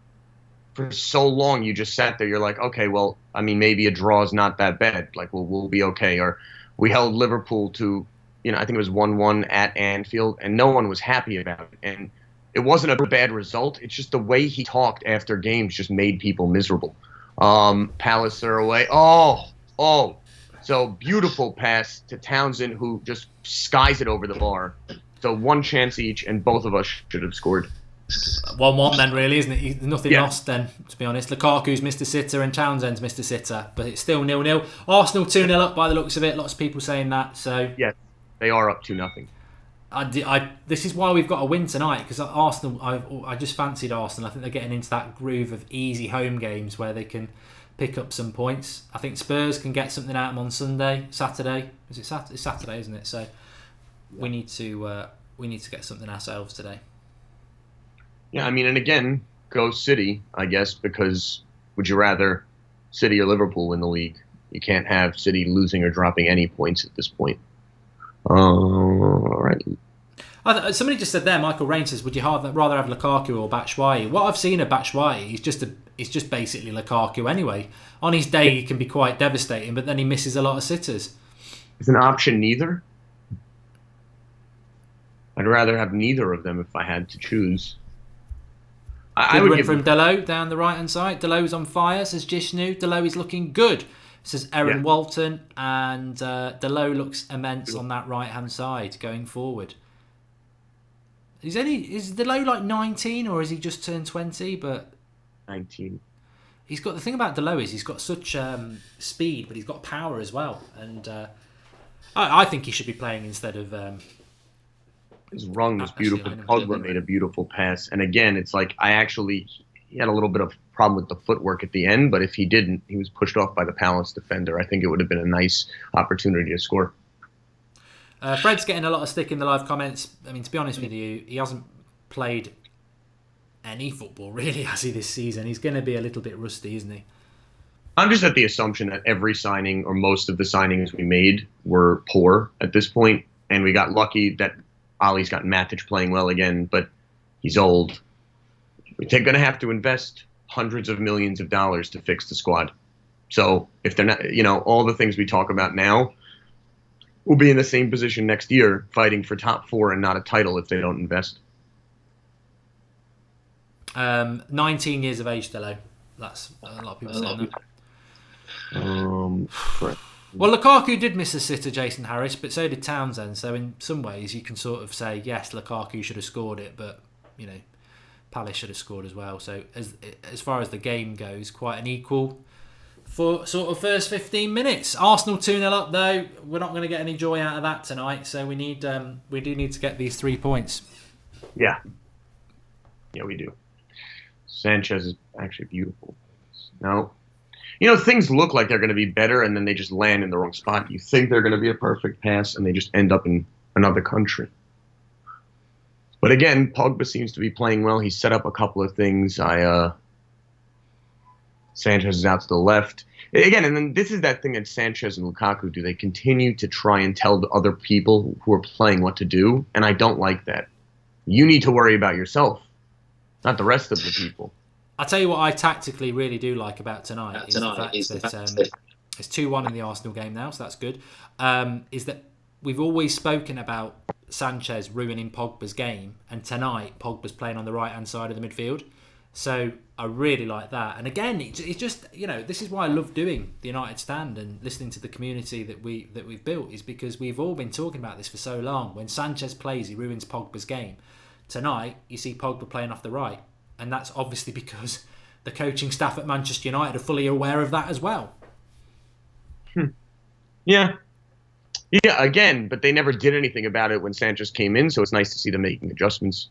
so long you just sat there. You're like, okay, well, I mean, maybe a draw is not that bad. Like, we'll be okay. Or we held Liverpool to, I think it was 1-1 at Anfield, and no one was happy about it. And it wasn't a bad result. It's just the way he talked after games just made people miserable. Palace are away. Oh. So beautiful pass to Townsend, who just skies it over the bar. So one chance each, and both of us should have scored. 1-1 then, really, isn't it? Nothing lost then, to be honest. Lukaku's Mr. Sitter and Townsend's Mr. Sitter, but it's still 0-0. Arsenal 2-0 up by the looks of it. Lots of people saying that. So yeah, they are up 2-0. This is why we've got to win tonight, because Arsenal, I just fancied Arsenal. I think they're getting into that groove of easy home games where they can pick up some points. I think Spurs can get something out of them on Saturday. It's Saturday, isn't it? So we need to get something ourselves today. Yeah, I mean, and again, go City, I guess, because would you rather City or Liverpool win the league? You can't have City losing or dropping any points at this point. All right. Somebody just said there, Michael Rain says, would you rather have Lukaku or Batshuayi? What I've seen of Batshuayi, he's just basically Lukaku anyway. On his day, he can be quite devastating, but then he misses a lot of sitters. Is an option neither? I'd rather have neither of them if I had to choose. I would give from Delo down the right-hand side. Delo's on fire, says Jishnu. Delo is looking good, says Aaron Walton. And Delo looks immense on that right-hand side going forward. Is Delo like 19 or has he just turned 20? But 19. He's got the thing about Delo is he's got such speed, but he's got power as well. And I think he should be playing instead of. His run was beautiful. Pogba made a beautiful pass, and again, it's like he had a little bit of problem with the footwork at the end, but if he didn't, he was pushed off by the Palace defender. I think it would have been a nice opportunity to score. Fred's getting a lot of stick in the live comments. I mean, to be honest with you, he hasn't played any football really, has he, this season? He's going to be a little bit rusty, isn't he? I'm just at the assumption that every signing or most of the signings we made were poor at this point, and we got lucky that Ollie's got Matich playing well again, but he's old. We're going to have to invest hundreds of millions of dollars to fix the squad. So if they're not, all the things we talk about now, we'll be in the same position next year fighting for top 4 and not a title if they don't invest. 19 years of age, Delo. That's a lot of people saying that. Well, Lukaku did miss a sitter, Jason Harris, but so did Townsend. So in some ways, you can sort of say, yes, Lukaku should have scored it, but Palace should have scored as well. So as far as the game goes, quite an equal for sort of first 15 minutes. Arsenal 2-0 up though. We're not going to get any joy out of that tonight. So we do need to get these 3 points. Yeah, we do. Sanchez is actually beautiful. No. Things look like they're going to be better, and then they just land in the wrong spot. You think they're going to be a perfect pass, and they just end up in another country. But again, Pogba seems to be playing well. He set up a couple of things. Sanchez is out to the left. Again, and then this is that thing that Sanchez and Lukaku do. They continue to try and tell the other people who are playing what to do, and I don't like that. You need to worry about yourself, not the rest of the people. I'll tell you what I tactically really do like about tonight is the fact that it's 2-1 in the Arsenal game now, so that's good. Is that we've always spoken about Sanchez ruining Pogba's game, and tonight Pogba's playing on the right-hand side of the midfield. So I really like that. And again, it's just, this is why I love doing the United Stand and listening to the community that we've built, is because we've all been talking about this for so long. When Sanchez plays, he ruins Pogba's game. Tonight, you see Pogba playing off the right. And that's obviously because the coaching staff at Manchester United are fully aware of that as well. Yeah, again, but they never did anything about it when Sanchez came in, so it's nice to see them making adjustments.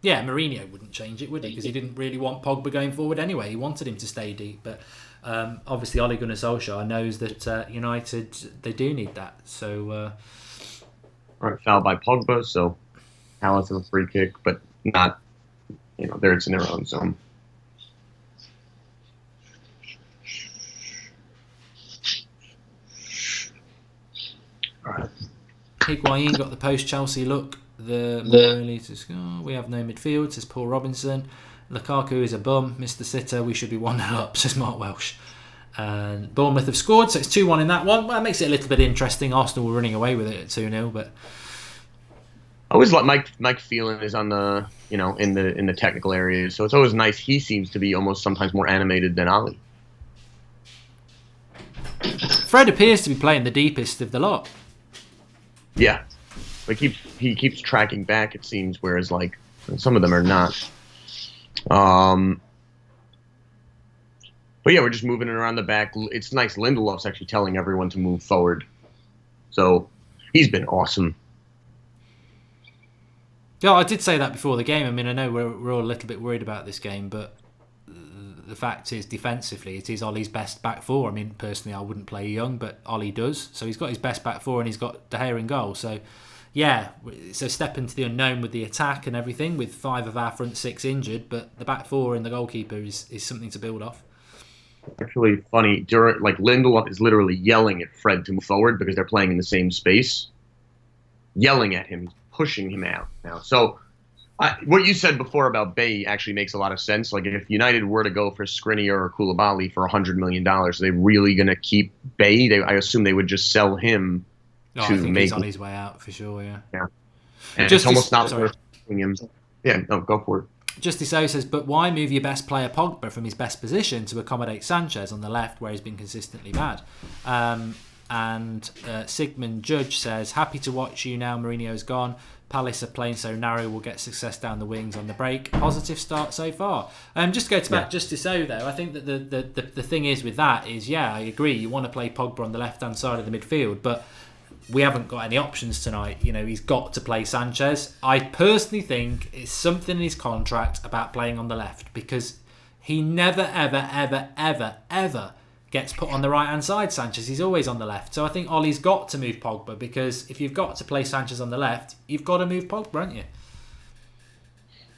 Yeah, Mourinho wouldn't change it, would he? Because he didn't really want Pogba going forward anyway. He wanted him to stay deep. But obviously Ole Gunnar Solskjaer knows that United, they do need that. So... Right, foul by Pogba, so Palace have a free kick, but not, they're in their own zone. All right. Higuain got the post-Chelsea look. We have no midfield, says Paul Robinson. Lukaku is a bum, Mr. Sitter. We should be 1-0 up, says Mark Welsh. And Bournemouth have scored, so it's 2-1 in that one. Well, that makes it a little bit interesting. Arsenal were running away with it at 2-0, but I always like Mike Phelan is on the in the technical areas, so it's always nice. He seems to be almost sometimes more animated than Ali. Fred appears to be playing the deepest of the lot. Yeah, but he keeps tracking back, it seems, whereas like some of them are not. But yeah, we're just moving it around the back. It's nice. Lindelof's actually telling everyone to move forward, so he's been awesome. Yeah, I did say that before the game. I mean, I know we're all a little bit worried about this game, but the fact is, defensively, it is Ollie's best back four. I mean, personally, I wouldn't play Young, but Ollie does. So he's got his best back four, and he's got Daheia in goal. So, yeah, it's a step into the unknown with the attack and everything, with 5 of our front 6 injured, but the back four and the goalkeeper is something to build off. Actually, funny, Lindelof is literally yelling at Fred to move forward because they're playing in the same space. Yelling at him, pushing him out now. So what you said before about Bay actually makes a lot of sense. Like, if United were to go for Skriniar or Koulibaly for $100 million, are they really going to keep Bay? I assume they would just sell him I think he's on his way out for sure, yeah. And it's almost not worth him. Yeah, no, go for it. Justice O says, but why move your best player Pogba from his best position to accommodate Sanchez on the left where he's been consistently bad? And Sigmund Judge says, happy to watch you now Mourinho's gone. Palace are playing so narrow, we'll get success down the wings on the break. Positive start so far. Just to go to back Justice O though, I think that the thing is with that is, I agree, you want to play Pogba on the left-hand side of the midfield, but we haven't got any options tonight. He's got to play Sanchez. I personally think it's something in his contract about playing on the left, because he never, ever, ever, ever, ever gets put on the right-hand side, Sanchez. He's always on the left. So I think Ollie's got to move Pogba, because if you've got to play Sanchez on the left, you've got to move Pogba, haven't you?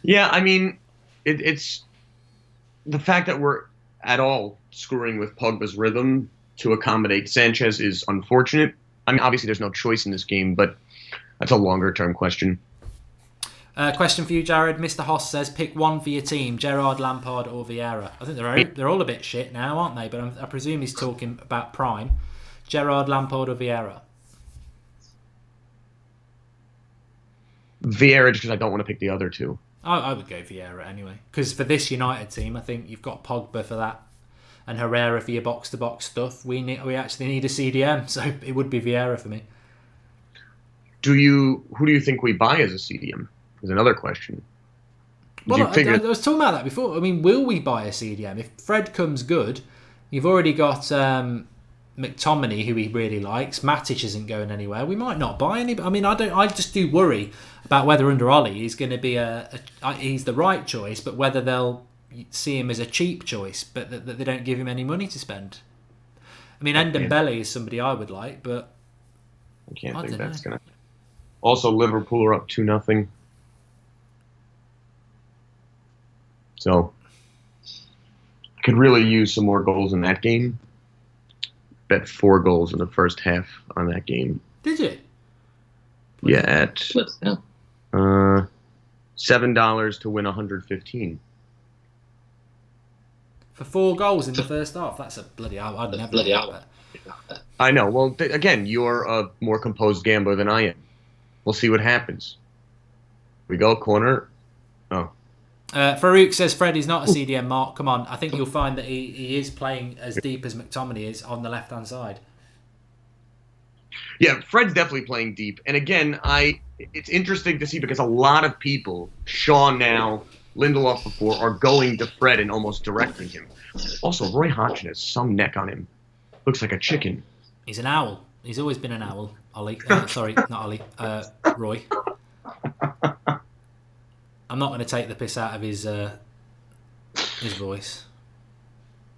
Yeah, I mean, it's the fact that we're at all screwing with Pogba's rhythm to accommodate Sanchez is unfortunate. I mean, obviously there's no choice in this game, but that's a longer-term question. Question for you, Jared. Mr. Hoss says, pick one for your team, Gerrard, Lampard or Vieira. I think they're all a bit shit now, aren't they? But I presume he's talking about prime. Gerrard, Lampard or Vieira? Vieira, just because I don't want to pick the other two. I would go Vieira anyway. Because for this United team, I think you've got Pogba for that, and Herrera for your box-to-box stuff. We actually need a CDM, so it would be Vieira for me. Who do you think we buy as a CDM? Is another question. I was talking about that before. I mean, will we buy a CDM? If Fred comes good, you've already got McTominay, who he really likes. Matich isn't going anywhere. We might not buy any. I mean, I just do worry about whether under Ollie he's going to be he's the right choice, but whether they'll see him as a cheap choice, but that they don't give him any money to spend. I mean, Ndombele is somebody I would like, but I can't think that's going to. Also, Liverpool are up 2-0. So, I could really use some more goals in that game. Bet 4 goals in the first half on that game. Did you? Yeah, at $7 to win 115. For 4 goals in the first half, that's a bloody hell. I'd never do that. I know. Well, again, you're a more composed gambler than I am. We'll see what happens. We go corner. Oh. Farouk says Fred is not a CDM, Mark. Come on. I think you'll find that he is playing as deep as McTominay is on the left-hand side. Yeah, Fred's definitely playing deep. And again, it's interesting to see because a lot of people, Shaw now, Lindelof before, are going to Fred and almost directing him. Also, Roy Hodgson has some neck on him. Looks like a chicken. He's an owl. He's always been an owl, Ollie. Sorry, not Ollie. Roy. I'm not going to take the piss out of his voice.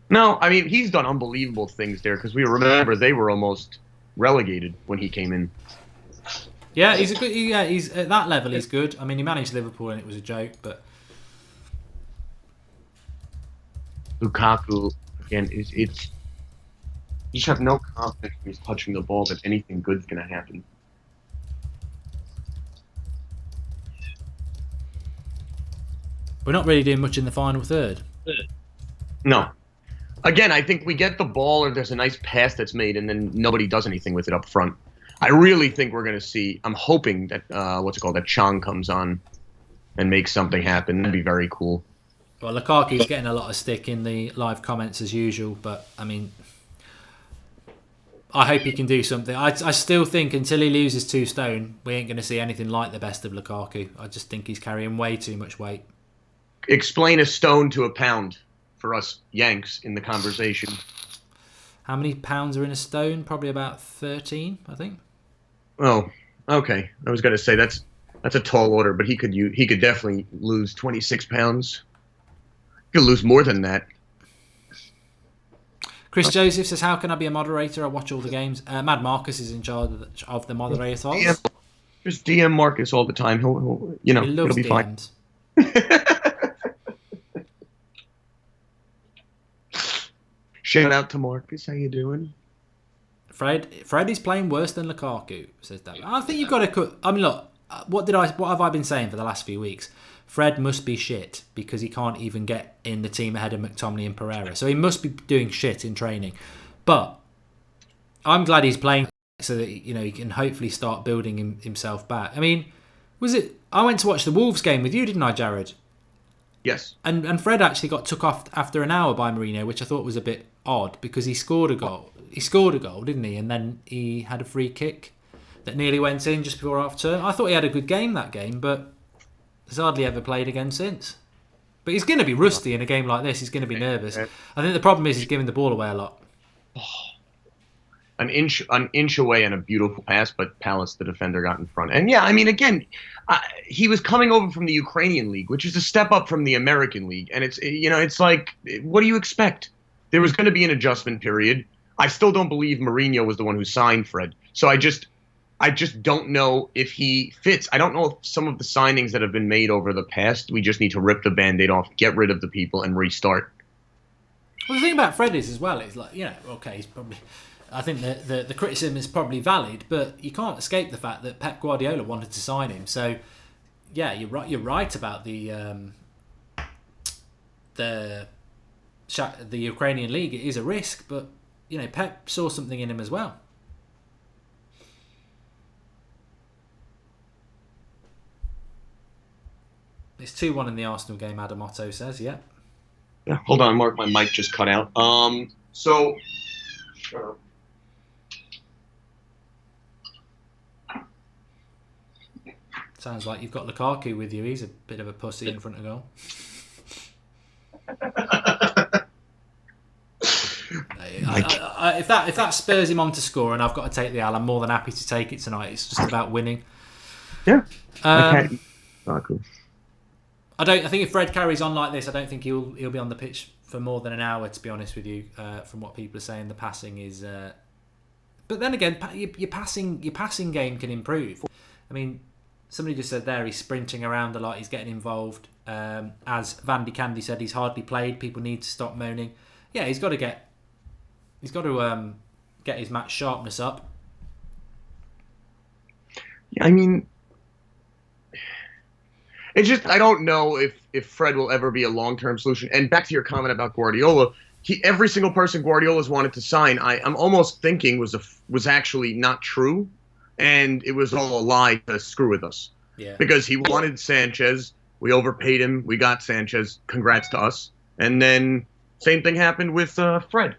No, I mean, he's done unbelievable things there because we remember they were almost relegated when he came in. Yeah, he's a good. Yeah, he's at that level. He's good. I mean, he managed Liverpool and it was a joke, but Lukaku again it's you just have no confidence when he's touching the ball that anything good's going to happen. we're not really doing much in the final third. No. Again, I think we get the ball or there's a nice pass that's made and then nobody does anything with it up front. I really think we're going to see, I'm hoping that, that Chong comes on and makes something happen. That'd be very cool. Well, Lukaku's getting a lot of stick in the live comments as usual, but I mean, I hope he can do something. I still think until he loses 2 stone, we ain't going to see anything like the best of Lukaku. I just think he's carrying way too much weight. Explain a stone to a pound for us Yanks in the conversation. How many pounds are in a stone? Probably about 13, I think. Oh, okay. I was going to say that's a tall order, but he could definitely lose 26 pounds. He could lose more than that. Chris Joseph says, how can I be a moderator? I watch all the games. Mad Marcus is in charge of the moderators. Just DM Marcus all the time. He loves it'll be DMs. Fine. Shout out to Marcus. How you doing? Fred is playing worse than Lukaku, says that. I think you've got to cut. I mean, look, what have I been saying for the last few weeks? Fred must be shit because he can't even get in the team ahead of McTominay and Pereira. So he must be doing shit in training. But I'm glad he's playing so that he can hopefully start building himself back. I mean, I went to watch the Wolves game with you, didn't I, Jared? Yes. And Fred actually got took off after an hour by Mourinho, which I thought was a bit odd because he scored a goal. He scored a goal, didn't he? And then he had a free kick that nearly went in just before half term. I thought he had a good game that game, but he's hardly ever played again since. But he's going to be rusty in a game like this. He's going to be nervous. I think the problem is he's giving the ball away a lot. An inch away and a beautiful pass, but Palace, the defender, got in front. And yeah, I mean, again, he was coming over from the Ukrainian league, which is a step up from the American league. And it's like, what do you expect? There was going to be an adjustment period. I still don't believe Mourinho was the one who signed Fred. So I just don't know if he fits. I don't know if some of the signings that have been made over the past, we just need to rip the Band-Aid off, get rid of the people, and restart. Well, the thing about Fred is as well, is like, okay, he's probably... I think the criticism is probably valid, but you can't escape the fact that Pep Guardiola wanted to sign him. So, yeah, you're right about the Ukrainian league. It is a risk, but Pep saw something in him as well. It's 2-1 in the Arsenal game, Adam Otto says, yeah. Yeah, hold on, Mark, my mic just cut out. So... Sure. Sounds like you've got Lukaku with you. He's a bit of a pussy in front of goal. If that spurs him on to score and I've got to take the L, I'm more than happy to take it tonight. It's just about winning. Yeah. I think if Fred carries on like this, I don't think he'll be on the pitch for more than an hour, to be honest with you. From what people are saying, the passing is... But then again, your passing game can improve. I mean, somebody just said there he's sprinting around a lot, he's getting involved. As Van de Candy said, he's hardly played. People need to stop moaning. Yeah, he's got to get his match sharpness up. Yeah, I mean, it's just I don't know if Fred will ever be a long-term solution. And back to your comment about Guardiola, every single person Guardiola's wanted to sign, I'm almost thinking was actually not true, and it was all a lie to screw with us. Yeah. Because he wanted Sanchez, we overpaid him, we got Sanchez. Congrats to us. And then same thing happened with Fred.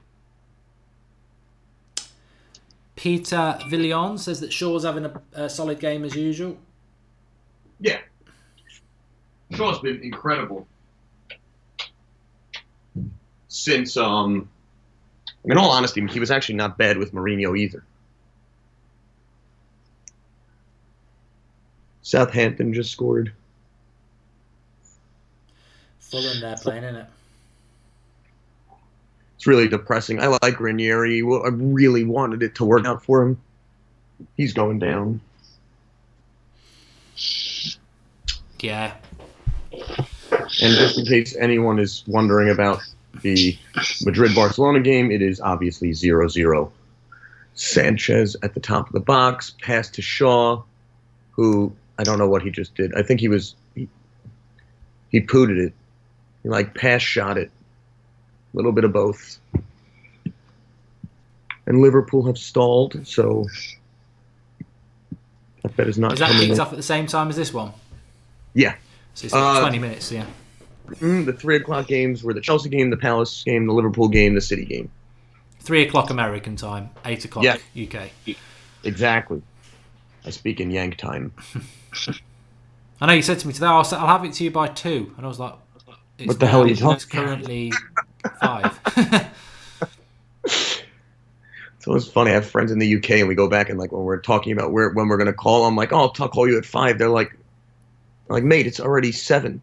Peter Villion says that Shaw's having a solid game as usual. Yeah. Shaw's been incredible. Since, in all honesty, he was actually not bad with Mourinho either. Southampton just scored. Fulham they're playing, isn't it? It's really depressing. I like Ranieri. Well, I really wanted it to work out for him. He's going down. Yeah. And just in case anyone is wondering about the Madrid-Barcelona game, it is obviously 0-0. Sanchez at the top of the box, pass to Shaw, who, I don't know what he just did. I think he pooted it. He, pass shot it. A little bit of both. And Liverpool have stalled, so that bet is not Is that coming kicked in. off at the same time as this one? Yeah. So it's like 20 minutes, yeah. The 3 o'clock games were the Chelsea game, the Palace game, the Liverpool game, the City game. 3 o'clock American time, 8 o'clock UK. Exactly. I speak in Yank time. I know you said to me today, I'll have it to you by 2. And I was like, what the hell are you talking? It's currently 5. So it's funny. I have friends in the UK, and we go back and when we're talking about when we're going to call, I'm like, oh, I'll call you at 5. They're like, mate, it's already 7.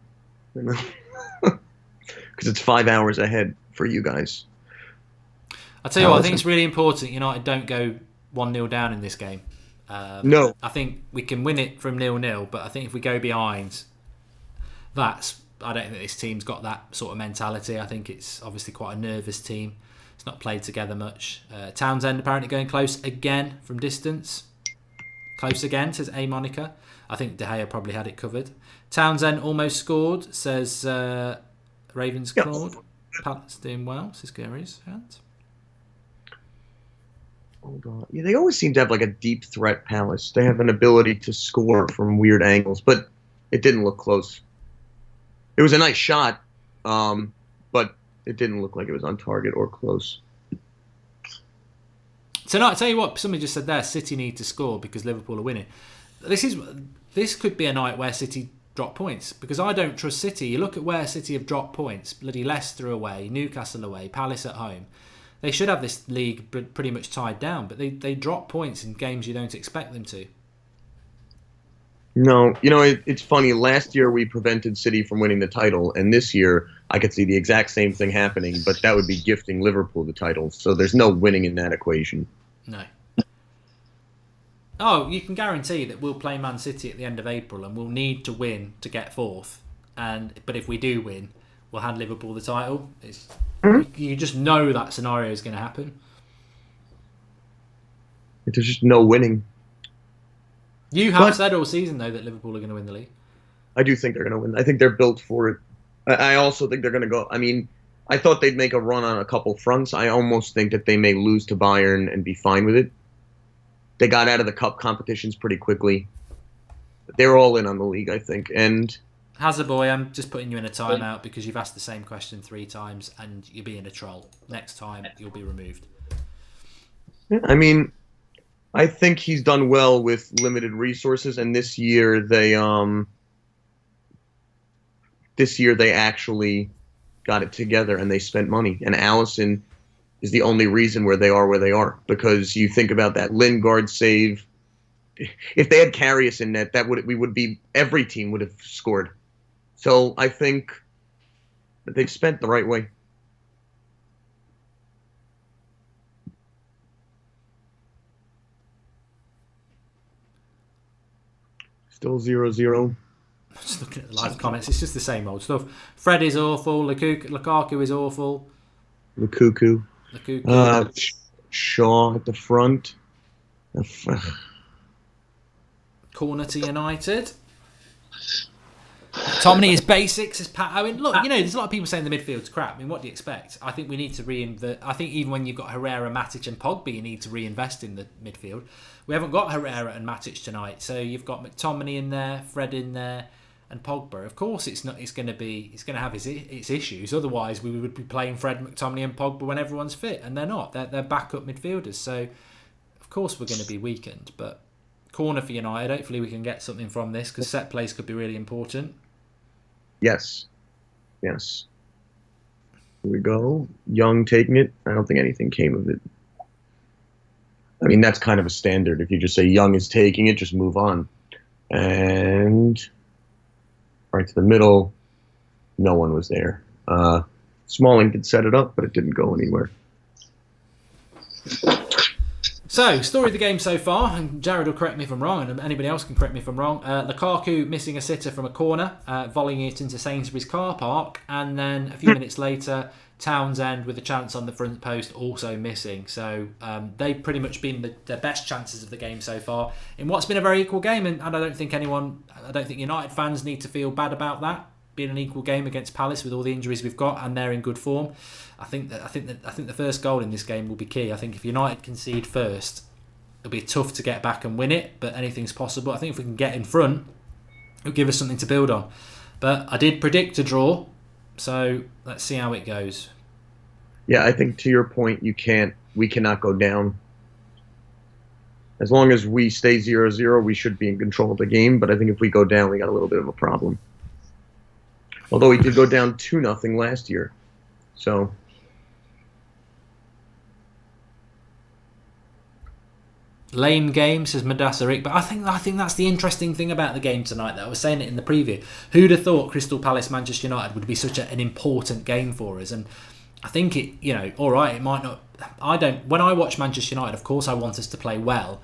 Because it's 5 hours ahead for you guys. I'll tell you what, I think it's really important United don't go 1-0 down in this game. No. I think we can win it from 0-0, but I think if we go behind, I don't think this team's got that sort of mentality. I think it's obviously quite a nervous team. It's not played together much. Townsend apparently going close again from distance. Close again, says A Monica. I think Daheia probably had it covered. Townsend almost scored, says Ravens Claude. Palace doing well, says Gary's hand. Hold on. Yeah, they always seem to have a deep threat, Palace. They have an ability to score from weird angles, but it didn't look close. It was a nice shot, but it didn't look like it was on target or close. So no, I tell you what, somebody just said there, City need to score because Liverpool are winning. This could be a night where City drop points, because I don't trust City. You look at where City have dropped points, bloody Leicester away, Newcastle away, Palace at home. They should have this league pretty much tied down, but they drop points in games you don't expect them to. No, it's funny. Last year we prevented City from winning the title, and this year I could see the exact same thing happening, but that would be gifting Liverpool the title. So there's no winning in that equation. No. Oh, you can guarantee that we'll play Man City at the end of April, and we'll need to win to get fourth. But if we do win, we'll hand Liverpool the title. You just know that scenario is going to happen. There's just no winning. You have said all season, though, that Liverpool are going to win the league. I do think they're going to win. I think they're built for it. I also think they're going to go. I mean, I thought they'd make a run on a couple fronts. I almost think that they may lose to Bayern and be fine with it. They got out of the cup competitions pretty quickly. They're all in on the league, I think. And Hazard boy, I'm just putting you in a timeout because you've asked the same question 3 times and you're being a troll. Next time, you'll be removed. I mean, I think he's done well with limited resources, and this year they actually got it together and they spent money. And Alisson is the only reason where they are, because you think about that Lingard save. If they had Karius in net, every team would have scored. So I think that they've spent the right way. Still 0-0. Just looking at the live comments, it's just the same old stuff. Fred is awful. Lukaku is awful. Lukaku. Shaw at the front. Corner to United. Tommen is basics, as Pat Owen. Look, there's a lot of people saying the midfield's crap. I mean, what do you expect? I think we need to reinvest. I think even when you've got Herrera, Matich and Pogba, you need to reinvest in the midfield. We haven't got Herrera and Matich tonight, so you've got McTominay in there, Fred in there, and Pogba. Of course, it's going to have its issues. Otherwise, we would be playing Fred, McTominay, and Pogba when everyone's fit, and they're not. They're backup midfielders, so of course we're going to be weakened. But corner for United. Hopefully, we can get something from this because set plays could be really important. Yes. Here we go. Young taking it. I don't think anything came of it. I mean, that's kind of a standard. If you just say Young is taking it, just move on. And right to the middle. no one was there. Smalling did set it up, but it didn't go anywhere. So, story of the game so far, and Jared will correct me if I'm wrong, and anybody else can correct me if I'm wrong. Lukaku missing a sitter from a corner, volleying it into Sainsbury's car park, and then a few minutes later, Townsend with a chance on the front post also missing. So they've pretty much been the best chances of the game so far in what's been a very equal game, and I don't think United fans need to feel bad about that being an equal game against Palace with all the injuries we've got, and they're in good form. I think the first goal in this game will be key. I think if United concede first, it'll be tough to get back and win it, but anything's possible. I think if we can get in front, it'll give us something to build on. But I did predict a draw, so let's see how it goes. Yeah, I think to your point, we cannot go down. As long as we stay 0-0, we should be in control of the game, but I think if we go down, we got a little bit of a problem. Although we did go down 2-0 last year. So lame game, says Madasarik, but I think that's the interesting thing about the game tonight. That I was saying it in the preview. Who'd have thought Crystal Palace Manchester United would be such an important game for us? And I think it, all right, it might not. When I watch Manchester United, of course, I want us to play well,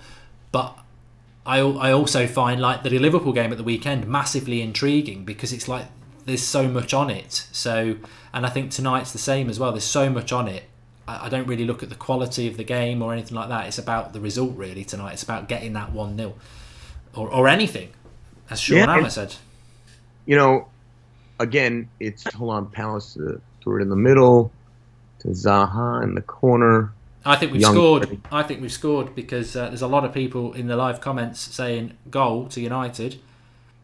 but I also find like the Liverpool game at the weekend massively intriguing because it's like there's so much on it. So, and I think tonight's the same as well. There's so much on it. I don't really look at the quality of the game or anything like that. It's about the result really tonight. It's about getting that 1-0 or anything, as Sean Hammer said. Again, it's Palace threw it in the middle to Zaha in the corner. I think we've scored. I think we've scored because there's a lot of people in the live comments saying goal to United.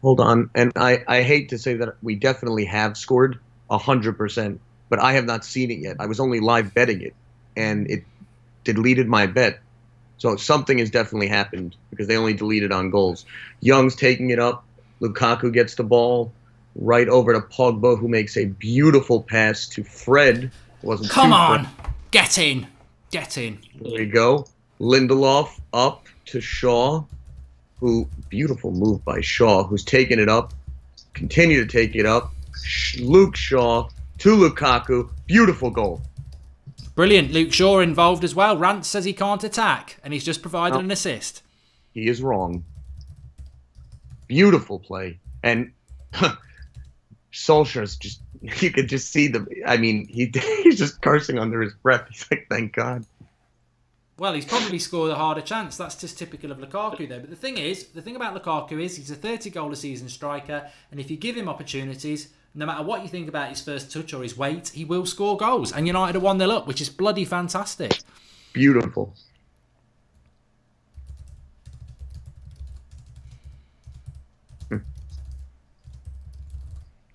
Hold on, and I hate to say that we definitely have scored 100%, but I have not seen it yet. I was only live betting it, and it deleted my bet. So something has definitely happened because they only deleted on goals. Young's taking it up. Lukaku gets the ball right over to Pogba, who makes a beautiful pass to Fred. Come on, get in. There we go. Lindelof up to Shaw. Beautiful move by Shaw, who's taken it up, continue to take it up. Luke Shaw to Lukaku, beautiful goal. Brilliant. Luke Shaw involved as well. Rance says he can't attack, and he's just provided an assist. He is wrong. Beautiful play. And Solskjaer's just, you could just see he's just cursing under his breath. He's like, thank God. Well, he's probably scored a harder chance. That's just typical of Lukaku, though. But the thing about Lukaku is he's a 30-goal-a-season striker, and if you give him opportunities, no matter what you think about his first touch or his weight, he will score goals. And United are 1-0 up, which is bloody fantastic. Beautiful. That's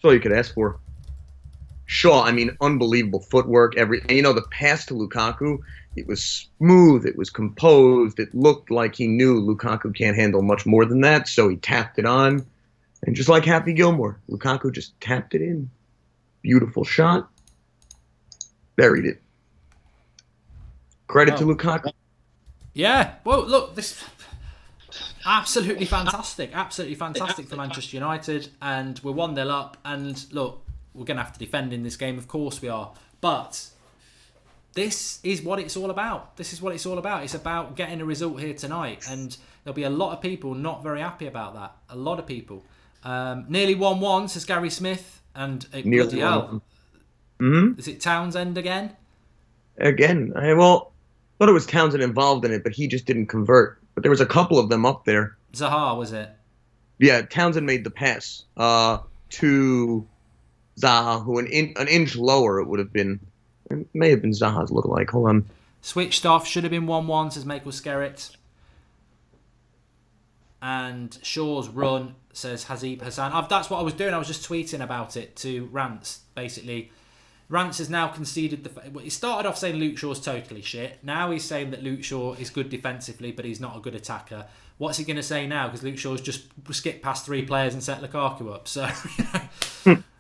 all you could ask for. Shaw, unbelievable footwork. The pass to Lukaku, it was smooth, it was composed, it looked like he knew Lukaku can't handle much more than that, so he tapped it on. And just like Happy Gilmore, Lukaku just tapped it in. Beautiful shot. Buried it. Credit to Lukaku. Yeah, well, look, this absolutely fantastic. Absolutely fantastic for Manchester United. And we're 1-0 up. And look, we're going to have to defend in this game. Of course we are. But this is what it's all about. It's about getting a result here tonight. And there'll be a lot of people not very happy about that. A lot of people. Nearly 1-1, says Gary Smith. And bloody hell. Mm-hmm. Is it Townsend again? Again. Thought it was Townsend involved in it, but he just didn't convert. But there was a couple of them up there. Zaha, was it? Yeah, Townsend made the pass to Zaha, who an inch lower it would have been. It may have been Zaha's lookalike. Hold on. Switched off. Should have been 1-1, says Michael Skerritt. And Shaw's run, says Hazib Hassan. That's what I was doing. I was just tweeting about it to Rance, basically. Rance has now conceded he started off saying Luke Shaw's totally shit. Now he's saying that Luke Shaw is good defensively, but he's not a good attacker. What's he going to say now? Because Luke Shaw's just skipped past 3 players and set Lukaku up. So,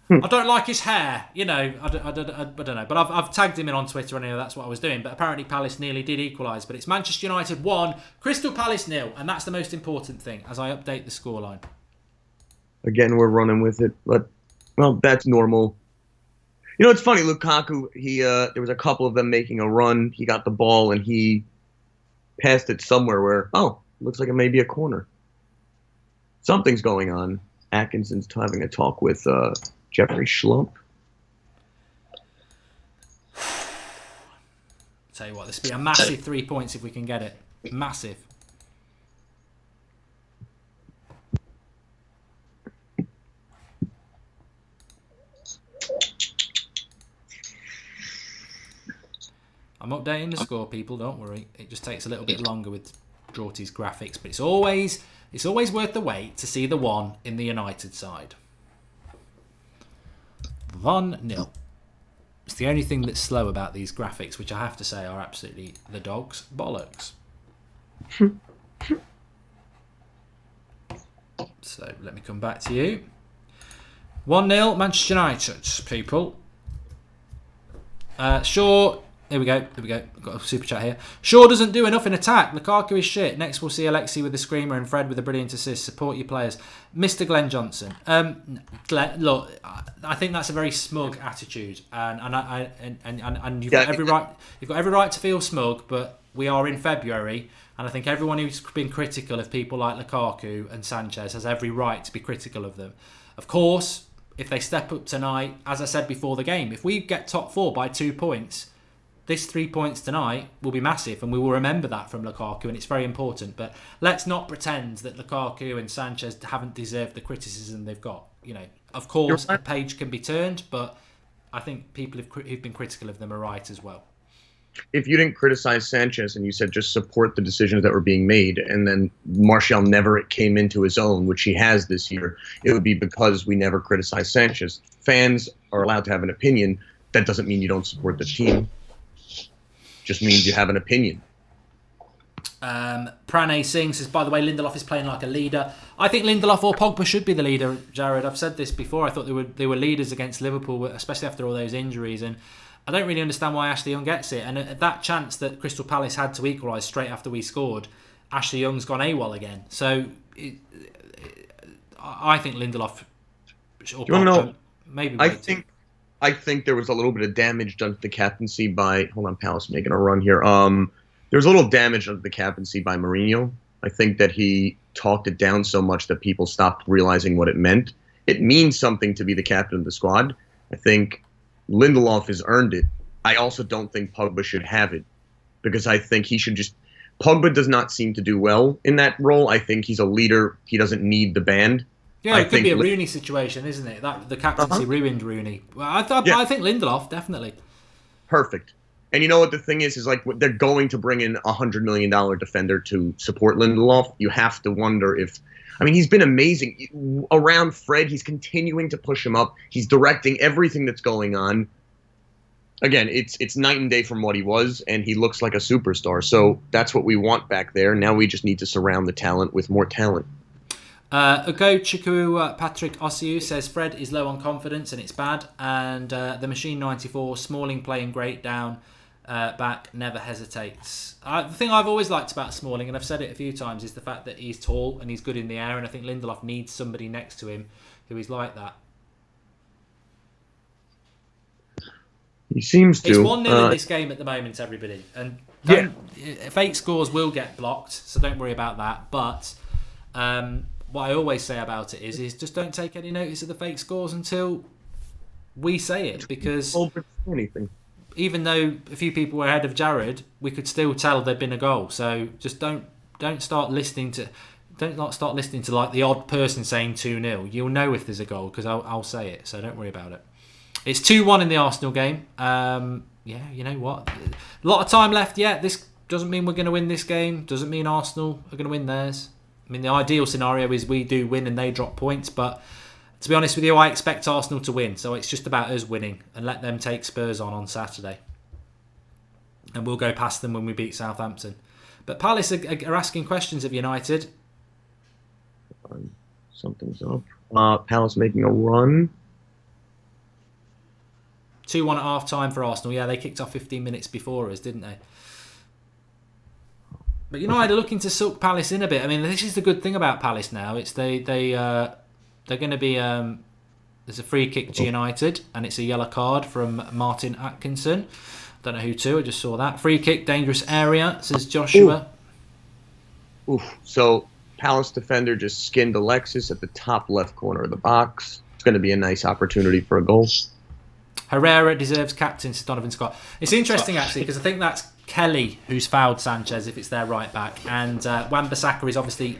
I don't like his hair. I don't know. But I've tagged him in on Twitter anyway. That's what I was doing. But apparently Palace nearly did equalise. But it's Manchester United 1, Crystal Palace 0. And that's the most important thing as I update the scoreline. Again, we're running with it. But, that's normal. You know, it's funny. Lukaku, there was a couple of them making a run. He got the ball and he passed it somewhere where, looks like it may be a corner. Something's going on. Atkinson's having a talk with Jeffrey Schlump. Tell you what, this would be a massive 3 points if we can get it. Massive. I'm updating the score, people. Don't worry. It just takes a little bit longer with Drawty's graphics, but it's always worth the wait to see the one in the United side. 1-0. It's the only thing that's slow about these graphics, which I have to say are absolutely the dog's bollocks. So let me come back to you. 1-0 Manchester United, people. Shaw. Here we go. Got a super chat here. Shaw doesn't do enough in attack. Lukaku is shit. Next we'll see Alexis with a screamer and Fred with a brilliant assist. Support your players. Mr. Glenn Johnson. Look, I think that's a very smug attitude, and you've got every right. You've got every right to feel smug, but we are in February, and I think everyone who's been critical of people like Lukaku and Sanchez has every right to be critical of them. Of course, if they step up tonight, as I said before the game, if we get top 4 by 2 points. This 3 points tonight will be massive, and we will remember that from Lukaku, and it's very important. But let's not pretend that Lukaku and Sanchez haven't deserved the criticism they've got. You know, of course, a page can be turned, but I think people who've been critical of them are right as well. If you didn't criticize Sanchez and you said just support the decisions that were being made, and then Marcia never came into his own, which he has this year, it would be because we never criticized Sanchez. Fans are allowed to have an opinion. That doesn't mean you don't support the team. Just means you have an opinion. Pranay Singh says, by the way, Lindelof is playing like a leader. I think Lindelof or Pogba should be the leader, Jared. I've said this before. I thought they were leaders against Liverpool, especially after all those injuries. And I don't really understand why Ashley Young gets it. And at that chance that Crystal Palace had to equalise straight after we scored, Ashley Young's gone AWOL again. So I think Lindelof or Pogba, maybe I think there was a little bit of damage done to the captaincy by... Hold on, Palace making a run here. There was a little damage done to the captaincy by Mourinho. I think that he talked it down so much that people stopped realizing what it meant. It means something to be the captain of the squad. I think Lindelof has earned it. I also don't think Pogba should have it, because I think he should just... Pogba does not seem to do well in that role. I think he's a leader. He doesn't need the band. Yeah, it could be a Rooney situation, isn't it? That the captaincy ruined Rooney. Well, I think Lindelof, definitely. Perfect. And you know what the thing is like they're going to bring in $100 million defender to support Lindelof. You have to wonder if... I mean, he's been amazing. Around Fred, he's continuing to push him up. He's directing everything that's going on. Again, it's night and day from what he was, and he looks like a superstar. So that's what we want back there. Now we just need to surround the talent with more talent. Ugo Chiku Patrick Osiu says Fred is low on confidence and it's bad, and the Machine 94 Smalling playing great down back, never hesitates. The thing I've always liked about Smalling, and I've said it a few times, is the fact that he's tall and he's good in the air, and I think Lindelof needs somebody next to him who is like that. He seems to. It's 1-0 in this game at the moment, everybody, and fake scores will get blocked, so don't worry about that. But what I always say about it is just don't take any notice of the fake scores until we say it, because even though a few people were ahead of Jared, we could still tell there'd been a goal. So just don't start listening to like the odd person saying 2-0. You'll know if there's a goal because I'll say it. So don't worry about it. It's 2-1 in the Arsenal game. You know what? A lot of time left yet. This doesn't mean we're going to win this game. Doesn't mean Arsenal are going to win theirs. I mean, the ideal scenario is we do win and they drop points, but to be honest with you, I expect Arsenal to win, so it's just about us winning and let them take Spurs on Saturday. And we'll go past them when we beat Southampton. But Palace are asking questions of United. Something's up. Palace making a run. 2-1 at half-time for Arsenal. Yeah, they kicked off 15 minutes before us, didn't they? But United are looking to suck Palace in a bit. I mean, this is the good thing about Palace now. It's they're going to be There's a free kick to United, and it's a yellow card from Martin Atkinson. Don't know who to. I just saw that. Free kick, dangerous area, says Joshua. Oof. So Palace defender just skinned Alexis at the top left corner of the box. It's going to be a nice opportunity for a goal. Herrera deserves captain, says Donovan Scott. It's interesting, actually, because I think that's Kelly who's fouled Sanchez if it's their right back. And Wan-Bissaka is obviously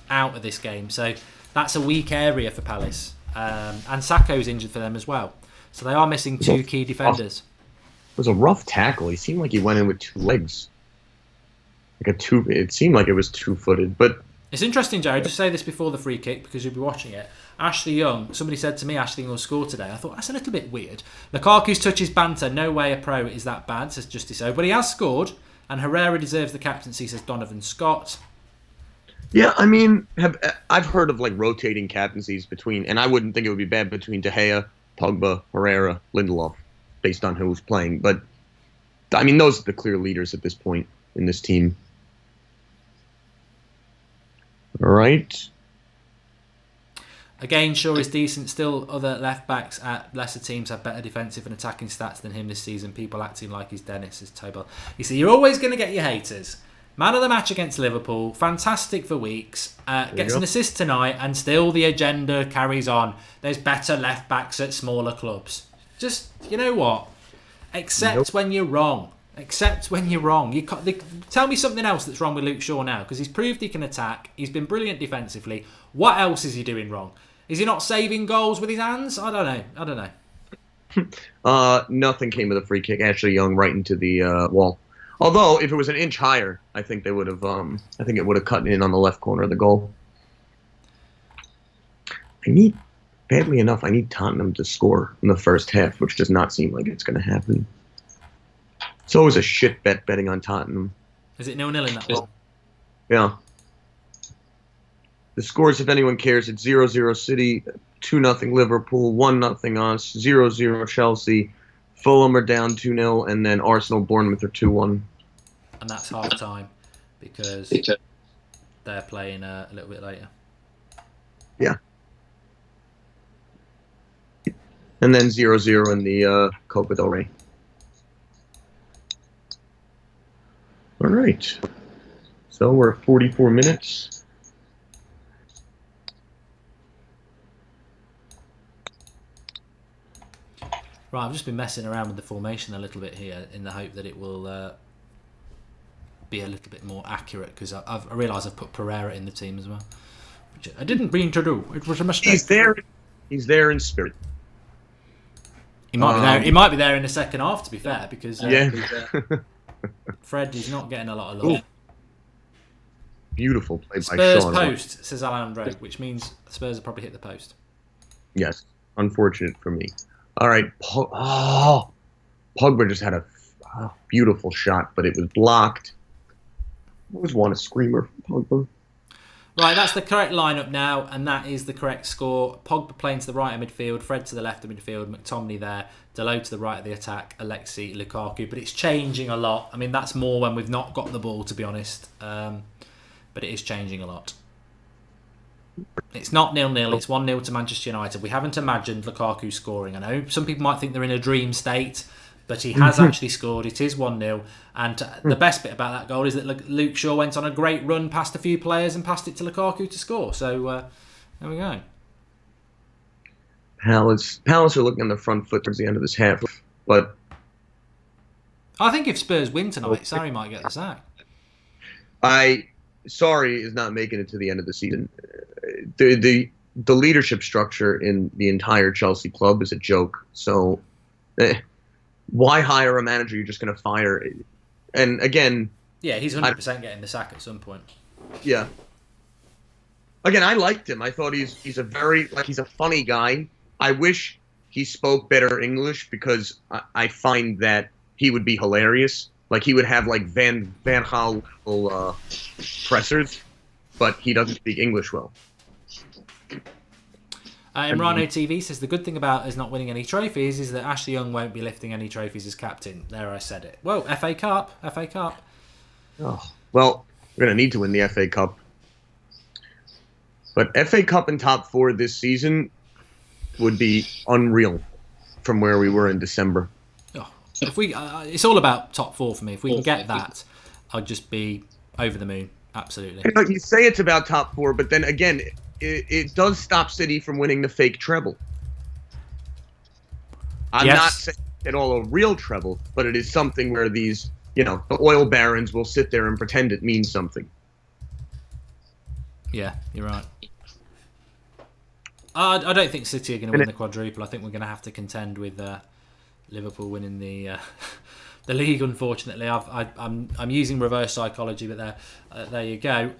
out of this game. So that's a weak area for Palace. And Sakho's injured for them as well. So they are missing 2 key defenders. It was a rough tackle. He seemed like he went in with 2 legs. It seemed like it was 2-footed, but it's interesting, Jared. Just say this before the free kick because you'll be watching it. Ashley Young. Somebody said to me, Ashley Young will score today. I thought that's a little bit weird. Lukaku's touch is banter. No way a pro is that bad, says Justice O. But he has scored, and Herrera deserves the captaincy, says Donovan Scott. Yeah, I mean, I've heard of like rotating captaincies between, and I wouldn't think it would be bad between Daheia, Pogba, Herrera, Lindelof, based on who's playing. But I mean, those are the clear leaders at this point in this team. All right. Again, Shaw is decent. Still, other left backs at lesser teams have better defensive and attacking stats than him this season. People acting like he's Dennis, says Tobel. You see, you're always going to get your haters. Man of the match against Liverpool, fantastic for weeks, gets an assist tonight, and still the agenda carries on. There's better left backs at smaller clubs. Just, you know what? Accept when you're wrong. Accept when you're wrong. Tell me something else that's wrong with Luke Shaw now, because he's proved he can attack. He's been brilliant defensively. What else is he doing wrong? Is he not saving goals with his hands? I don't know. Nothing came of the free kick. Ashley Young right into the wall. Although, if it was an inch higher, I think they would have. I think it would have cut in on the left corner of the goal. Badly enough, I need Tottenham to score in the first half, which does not seem like it's going to happen. It's always a shit bet betting on Tottenham. Is it 0-0 in that one? Yeah. The scores, if anyone cares, it's 0-0 City, 2-0 Liverpool, 1-0 us, 0-0 Chelsea. Fulham are down 2-0, and then Arsenal, Bournemouth are 2-1. And that's half time because they're playing a little bit later. Yeah. And then 0-0 in the Copa del Rey. All right. So we're at 44 minutes. Right, I've just been messing around with the formation a little bit here in the hope that it will be a little bit more accurate, because I realise I've put Pereira in the team as well, which I didn't mean to do. It was a mistake. He's there in spirit. He might be there. He might be there in the second half, to be fair, because Fred is not getting a lot of love. Ooh. Beautiful play by Spurs Sean. post, says Alejandro, which means Spurs have probably hit the post. Yes, unfortunate for me. All right, Pogba just had a beautiful shot, but it was blocked. I always want a screamer from Pogba. Right, that's the correct lineup now, and that is the correct score. Pogba playing to the right of midfield, Fred to the left of midfield, McTominay there, Dalot to the right of the attack, Alexis, Lukaku. But it's changing a lot. I mean, that's more when we've not got the ball, to be honest. But it is changing a lot. It's not 0-0, it's 1-0 to Manchester United. We haven't imagined Lukaku scoring. I know some people might think they're in a dream state, but he has actually scored. It is 1-0. And the best bit about that goal is that Luke Shaw went on a great run past a few players and passed it to Lukaku to score. So there we go. Palace are looking on the front foot towards the end of this half, but I think if Spurs win tonight, Sarri might get the sack. Sarri is not making it to the end of the season. The leadership structure in the entire Chelsea club is a joke. So why hire a manager you're just going to fire? And again, yeah, he's 100% getting the sack at some point. Yeah. Again, I liked him. I thought he's a very he's a funny guy. I wish he spoke better English, because I find that he would be hilarious. Like, he would have like Van Gaal pressers, but he doesn't speak English well. Imrano TV says the good thing about us not winning any trophies is that Ashley Young won't be lifting any trophies as captain. There, I said it. Well, FA Cup. Oh, well, we're going to need to win the FA Cup. But FA Cup and top four this season, would be unreal from where we were in December. Oh, if we, it's all about top 4 for me. If we can get that, I'd just be over the moon. Absolutely. You know, you say it's about top 4, but then again, it does stop City from winning the fake treble. I'm not saying at all a real treble, but it is something where these, you know, the oil barons will sit there and pretend it means something. Yeah, you're right. I don't think City are going to win the quadruple. I think we're going to have to contend with Liverpool winning the league. Unfortunately, I'm using reverse psychology, but there you go.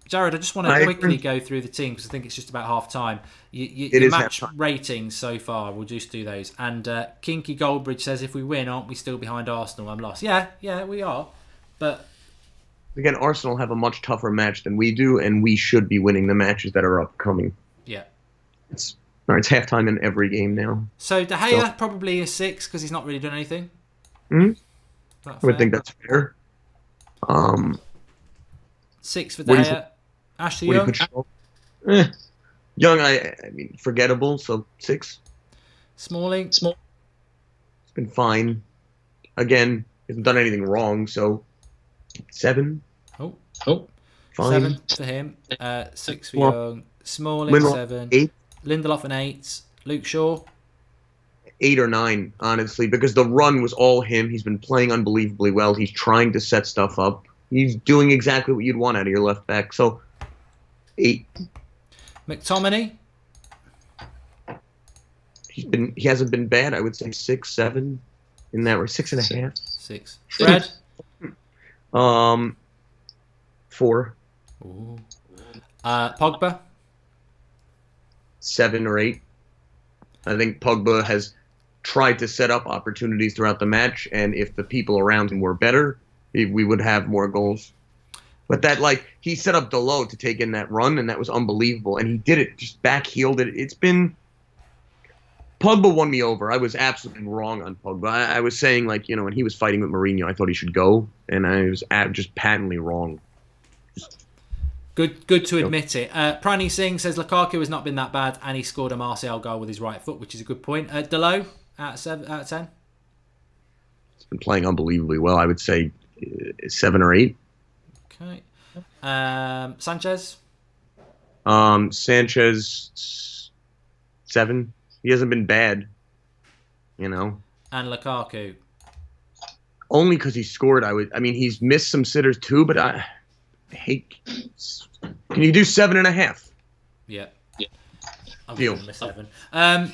Jared, I just want to quickly go through the team because I think it's just about half time. Your match ratings so far, we'll just do those. And Kinky Goldbridge says, if we win, aren't we still behind Arsenal? I'm lost. Yeah, we are. But again, Arsenal have a much tougher match than we do, and we should be winning the matches that are upcoming. Yeah. It's halftime in every game now. So Daheia probably a 6 because he's not really done anything. I would think that's fair. 6 for Daheia. Ashley Young? Young, I mean, forgettable, so 6. Smalling? It's been fine. Again, hasn't done anything wrong, so 7. Oh. Fine. 7 for him. 6 for Young. Smalling, Lindelof, 7. 8. Lindelof, an 8. Luke Shaw? 8 or 9, honestly, because the run was all him. He's been playing unbelievably well. He's trying to set stuff up. He's doing exactly what you'd want out of your left back. So, 8. McTominay? He hasn't been bad. I would say 6, 7. In that, we're 6.5. 6. Fred? 4. Ooh. Pogba? 7 or 8. I think Pogba has tried to set up opportunities throughout the match, and if the people around him were better, we would have more goals. But he set up Dalot to take in that run, and that was unbelievable. And he did it, just back-heeled it. Pogba won me over. I was absolutely wrong on Pogba. I was saying, when he was fighting with Mourinho, I thought he should go, and I was just patently wrong. Good to admit it. Prani Singh says Lukaku has not been that bad, and he scored a Martial goal with his right foot, which is a good point. Dalot, out of 10? He's been playing unbelievably well. I would say 7 or 8. Okay. Sanchez? Sanchez, 7. He hasn't been bad, And Lukaku? Only because he scored. He's missed some sitters too, but I hate. Can you do 7.5? Yeah. Deal.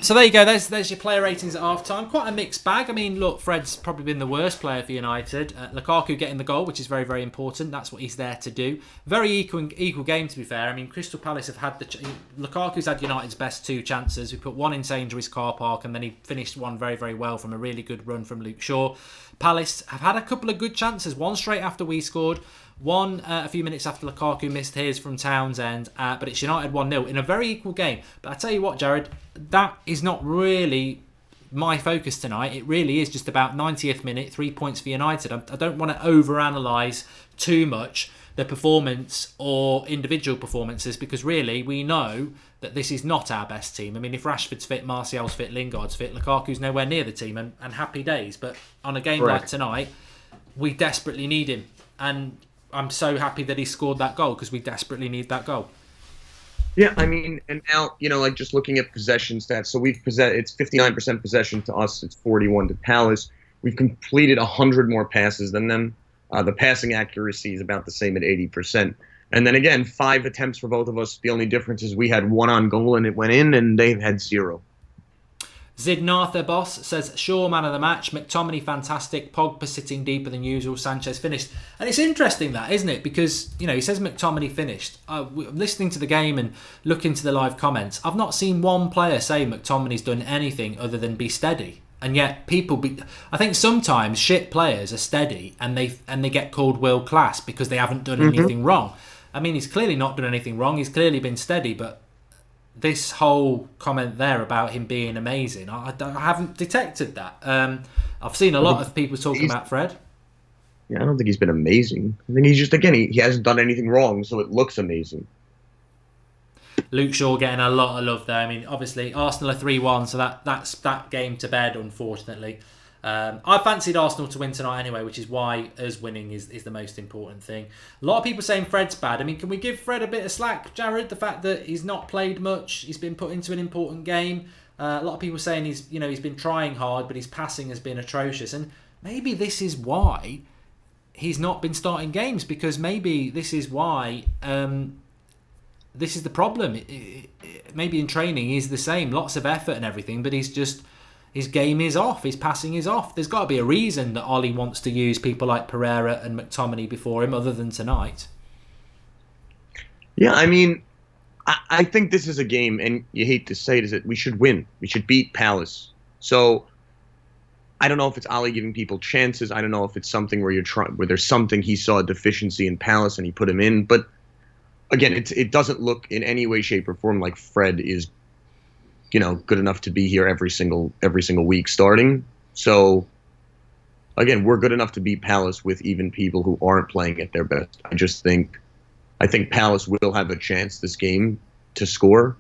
So there you go. There's your player ratings at half time. Quite a mixed bag. Look, Fred's probably been the worst player for United. Lukaku getting the goal, which is very, very important. That's what he's there to do. Very equal game, to be fair. Crystal Palace have had Lukaku's had United's best 2 chances. We put one in Sainsbury's car park, and then he finished one very, very well from a really good run from Luke Shaw. Palace have had a couple of good chances. One straight after we scored. One a few minutes after Lukaku missed his from Townsend, but it's United 1-0 in a very equal game. But I tell you what, Jared, that is not really my focus tonight. It really is just about 90th minute, 3 points for United. I don't want to overanalyse too much the performance or individual performances, because really we know that this is not our best team. If Rashford's fit, Martial's fit, Lingard's fit, Lukaku's nowhere near the team, and happy days. But on a game like tonight, we desperately need him. And I'm so happy that he scored that goal, because we desperately need that goal. Yeah, and now, just looking at possession stats, so it's 59% possession to us, it's 41 to Palace. We've completed 100 more passes than them. The passing accuracy is about the same at 80%. And then again, 5 attempts for both of us. The only difference is we had 1 on goal and it went in, and they've had 0. Zidnartha Boss says, Shaw man of the match, McTominay fantastic, Pogba sitting deeper than usual, Sanchez finished. And it's interesting that, isn't it? Because, he says McTominay finished. Listening to the game and looking to the live comments, I've not seen one player say McTominay's done anything other than be steady. And yet I think sometimes shit players are steady and they get called world class because they haven't done anything wrong. He's clearly not done anything wrong. He's clearly been steady, but this whole comment there about him being amazing, I haven't detected that. I've seen a lot of people talking about Fred. Yeah, I don't think he's been amazing. I think he's just, again, he hasn't done anything wrong, so it looks amazing. Luke Shaw getting a lot of love there. I mean, obviously, Arsenal are 3-1, so that's that game to bed, unfortunately. I fancied Arsenal to win tonight anyway, which is why us winning is the most important thing. A lot of people saying Fred's bad. I mean, can we give Fred a bit of slack, Jared? The fact that he's not played much, he's been put into an important game. A lot of people saying he's been trying hard, but his passing has been atrocious. And maybe this is why he's not been starting games, because maybe this is why this is the problem. Maybe in training he's the same, lots of effort and everything, but his game is off, his passing is off. There's got to be a reason that Ollie wants to use people like Pereira and McTominay before him, other than tonight. Yeah, I mean, I think this is a game, and you hate to say it, is that we should win. We should beat Palace. So I don't know if it's Ollie giving people chances. I don't know if it's something where where there's something he saw a deficiency in Palace and he put him in. But again, it doesn't look in any way, shape, or form like Fred is, good enough to be here every single week starting. So again, we're good enough to beat Palace with even people who aren't playing at their best. I think Palace will have a chance this game to score,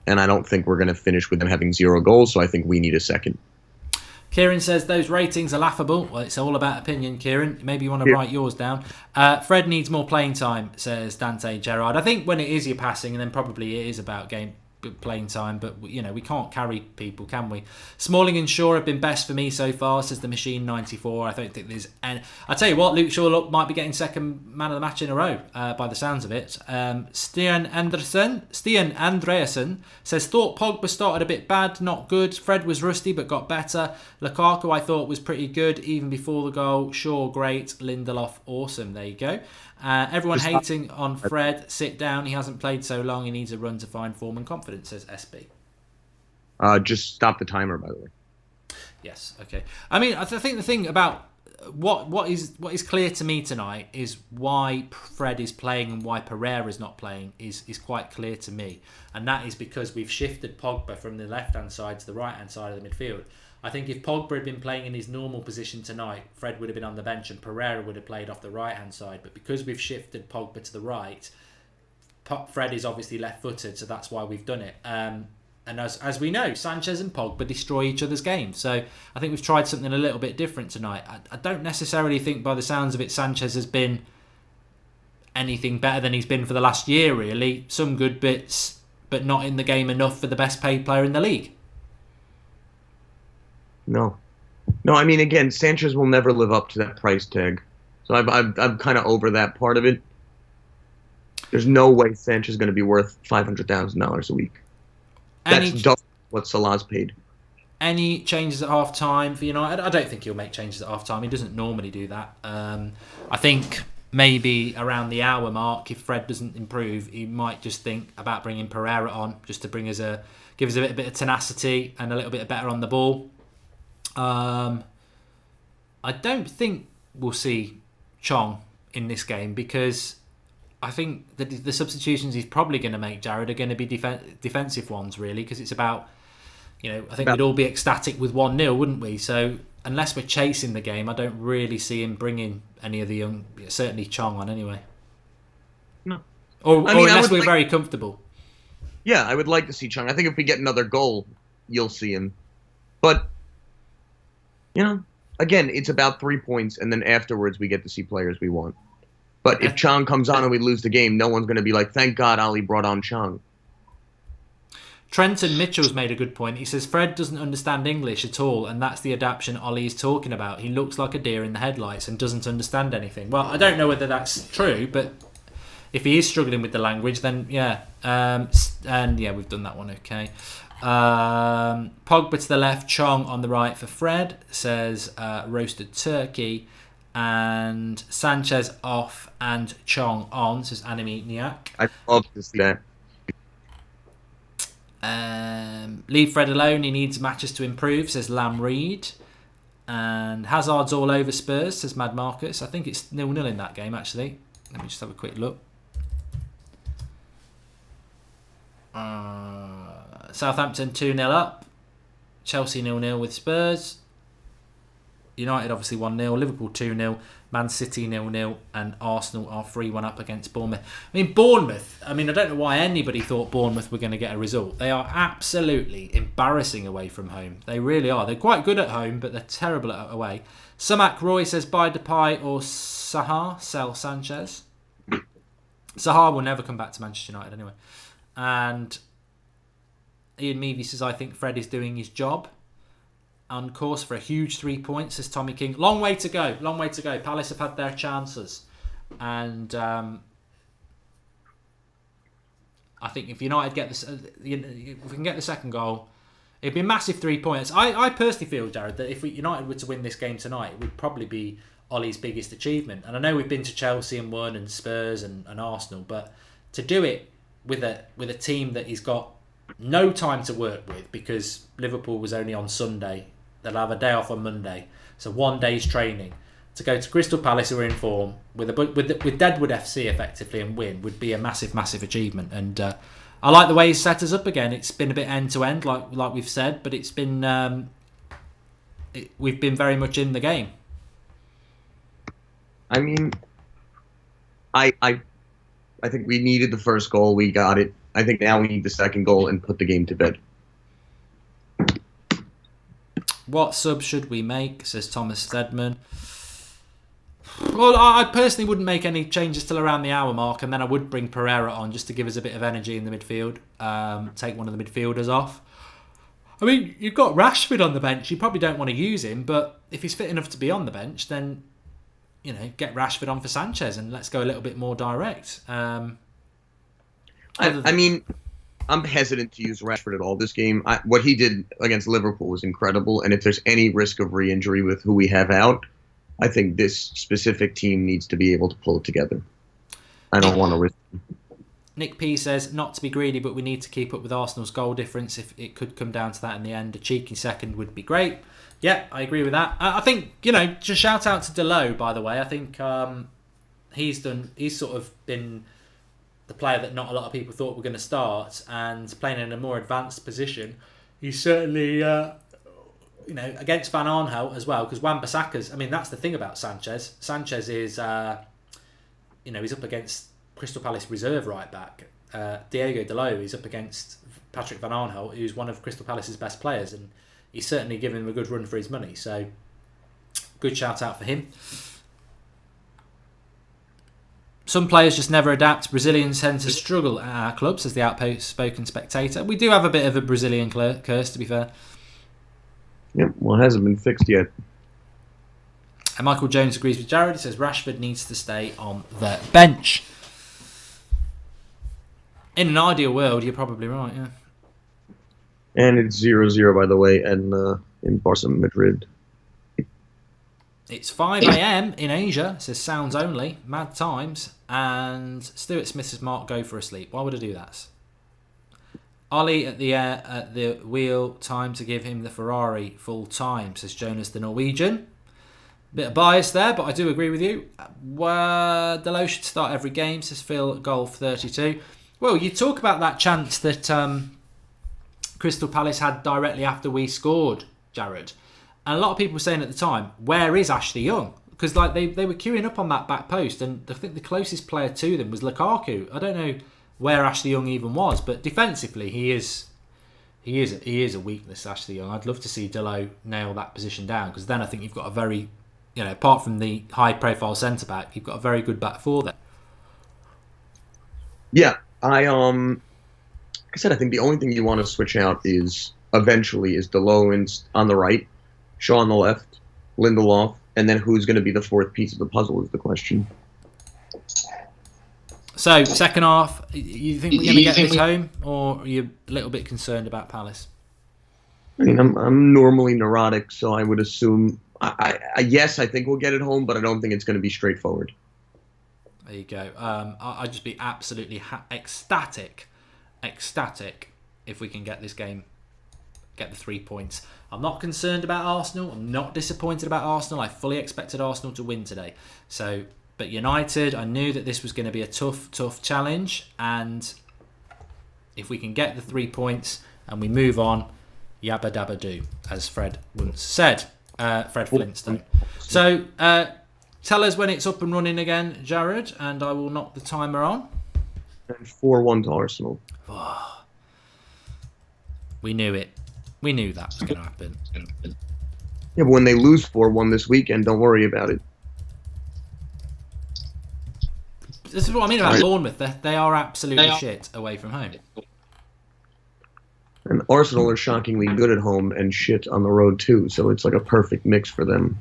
and I don't think we're going to finish with them having 0 goals. So I think we need a second. Kieran says those ratings are laughable. Well, it's all about opinion, Kieran. Maybe you want to write yours down. Fred needs more playing time, says Dante Gerard. I think when it is your passing, and then probably it is about playing time, but we can't carry people, can we? Smalling and Shaw have been best for me so far, says the Machine 94. I don't think there's any. I tell you what, Luke Shaw might be getting second man of the match in a row by the sounds of it. Stian Andreasen says thought Pogba started a bit bad, not good. Fred was rusty but got better. Lukaku I thought was pretty good even before the goal. Shaw great. Lindelof awesome. There you go. Everyone hating on Fred. Sit down. He hasn't played so long. He needs a run to find form and confidence, says SB. Just stop the timer, by the way. Yes. Okay. I mean, I think the thing about what is clear to me tonight is why Fred is playing and why Pereira is not playing is quite clear to me, and that is because we've shifted Pogba from the left-hand side to the right-hand side of the midfield. I think if Pogba had been playing in his normal position tonight, Fred would have been on the bench and Pereira would have played off the right-hand side. But because we've shifted Pogba to the right, Fred is obviously left-footed, so that's why we've done it. And as we know, Sanchez and Pogba destroy each other's games. So I think we've tried something a little bit different tonight. I don't necessarily think, by the sounds of it, Sanchez has been anything better than he's been for the last year, really. Some good bits, but not in the game enough for the best paid player in the league. No, I mean, again, Sanchez will never live up to that price tag. So I'm kind of over that part of it. There's no way Sanchez is going to be worth $500,000 a week. That's double what Salah's paid. Any changes at half time for United? I don't think he'll make changes at half time. He doesn't normally do that. I think maybe around the hour mark, if Fred doesn't improve, he might just think about bringing Pereira on just to give us a bit of tenacity and a little bit better on the ball. I don't think we'll see Chong in this game, because I think the substitutions he's probably going to make, Jared, are going to be defensive ones, really, because it's about, I think we'd all be ecstatic with 1-0, wouldn't we? So unless we're chasing the game, I don't really see him bringing any of the young, certainly Chong on anyway. No. Or unless we're very comfortable. Yeah, I would like to see Chong. I think if we get another goal, you'll see him. But again, it's about 3 points, and then afterwards we get to see players we want. But if Chong comes on and we lose the game, no one's going to be like, thank God Ali brought on Chong. Trenton Mitchell's made a good point. He says, Fred doesn't understand English at all, and that's the adaptation Ollie is talking about. He looks like a deer in the headlights and doesn't understand anything. Well, I don't know whether that's true, but if he is struggling with the language, then yeah. And yeah, we've done that one okay. Pogba to the left, Chong on the right for Fred, says roasted turkey, and Sanchez off and Chong on, says Anime Niak. I love to see that. Leave Fred alone, he needs matches to improve, says Lam Reed. And Hazard's all over Spurs, says Mad Marcus. I think it's 0-0 in that game, actually. Let me just have a quick look. Southampton 2-0 up. Chelsea 0-0 with Spurs. United obviously 1-0, Liverpool 2-0, Man City 0-0, and Arsenal are 3-1 up against Bournemouth. I mean, I don't know why anybody thought Bournemouth were going to get a result. They are absolutely embarrassing away from home. They really are. They're quite good at home, but they're terrible at away. Samak Roy says, buy Depay or Sahar, sell Sanchez. Sahar will never come back to Manchester United anyway. And Ian Meavy says, I think Fred is doing his job. On course for a huge 3 points, says Tommy King. Long way to go. Palace have had their chances. And I think if United get this, if we can get the second goal, it'd be a massive 3 points. I personally feel, Jared, that if United were to win this game tonight, it would probably be Ollie's biggest achievement. And I know we've been to Chelsea and won, and Spurs and Arsenal, but to do it with a team that he's got no time to work with, because Liverpool was only on Sunday. They'll have a day off on Monday, so 1 day's training. To go to Crystal Palace, who are in form, with Deadwood FC effectively, and win would be a massive, massive achievement. And I like the way he's set us up again. It's been a bit end to end, like we've said, but it's been we've been very much in the game. I mean, I think we needed the first goal. We got it. I think now we need the second goal and put the game to bed. What sub should we make, says Thomas Stedman. Well, I personally wouldn't make any changes till around the hour mark, and then I would bring Pereira on just to give us a bit of energy in the midfield. Take one of the midfielders off. I mean, you've got Rashford on the bench. You probably don't want to use him, but if he's fit enough to be on the bench, then get Rashford on for Sanchez and let's go a little bit more direct. I mean, I'm hesitant to use Rashford at all this game. What he did against Liverpool was incredible, and if there's any risk of re-injury with who we have out, I think this specific team needs to be able to pull it together. I don't want to risk it. Nick P says, not to be greedy, but we need to keep up with Arsenal's goal difference. If it could come down to that in the end, a cheeky second would be great. Yeah, I agree with that. I think, just shout out to Delo, by the way. I think he's sort of been the player that not a lot of people thought were going to start, and playing in a more advanced position. He's certainly, against Van Aanholt as well, because Wan-Bissaka's, I mean, that's the thing about Sanchez. Sanchez is, he's up against Crystal Palace reserve right back. Diego Delo is up against Patrick Van Aanholt, who's one of Crystal Palace's best players, and he's certainly given him a good run for his money. So, good shout out for him. Some players just never adapt. Brazilians tend to struggle at our club, says the outspoken spectator. We do have a bit of a Brazilian curse, to be fair. Yep, well, it hasn't been fixed yet. And Michael Jones agrees with Jared. He says Rashford needs to stay on the bench. In an ideal world, you're probably right, yeah. And it's 0-0, by the way, and in Barca Madrid. It's 5 a.m. in Asia, says sounds only, mad times, and Stuart Smith says Mark, go for a sleep. Why would I do that? Ollie at the wheel, time to give him the Ferrari full time, says Jonas the Norwegian. Bit of bias there, but I do agree with you. Delo should start every game, says Phil Golf 32. Well, you talk about that chance that Crystal Palace had directly after we scored, Jared. And a lot of people were saying at the time, where is Ashley Young? Because they were queuing up on that back post, and I think the closest player to them was Lukaku. I don't know where Ashley Young even was, but defensively he is a weakness, Ashley Young. I'd love to see Delo nail that position down, because then I think you've got a very, apart from the high profile centre back, you've got a very good back four there. Yeah, I said I think the only thing you want to switch out is Delo on the right, Shaw on the left, Lindelof, and then who's going to be the fourth piece of the puzzle is the question. So, second half, you think we're going to get this home, or are you a little bit concerned about Palace? I mean, I'm normally neurotic, so I would assume, yes, I think we'll get it home, but I don't think it's going to be straightforward. There you go. I'd just be absolutely ecstatic if we can get this game, get the 3 points. I'm not concerned about Arsenal. I'm not disappointed about Arsenal. I fully expected Arsenal to win today. But United, I knew that this was going to be a tough challenge. And if we can get the 3 points and we move on, yabba dabba do, as Fred once said. Fred Flintstone. So tell us when it's up and running again, Jared, and I will knock the timer on. And 4-1 to Arsenal. Oh, we knew it. We knew that was going to happen. Yeah, but when they lose 4-1 this weekend, don't worry about it. This is what I mean about Bournemouth. They are absolutely shit away from home. And Arsenal are shockingly good at home and shit on the road too, so it's like a perfect mix for them.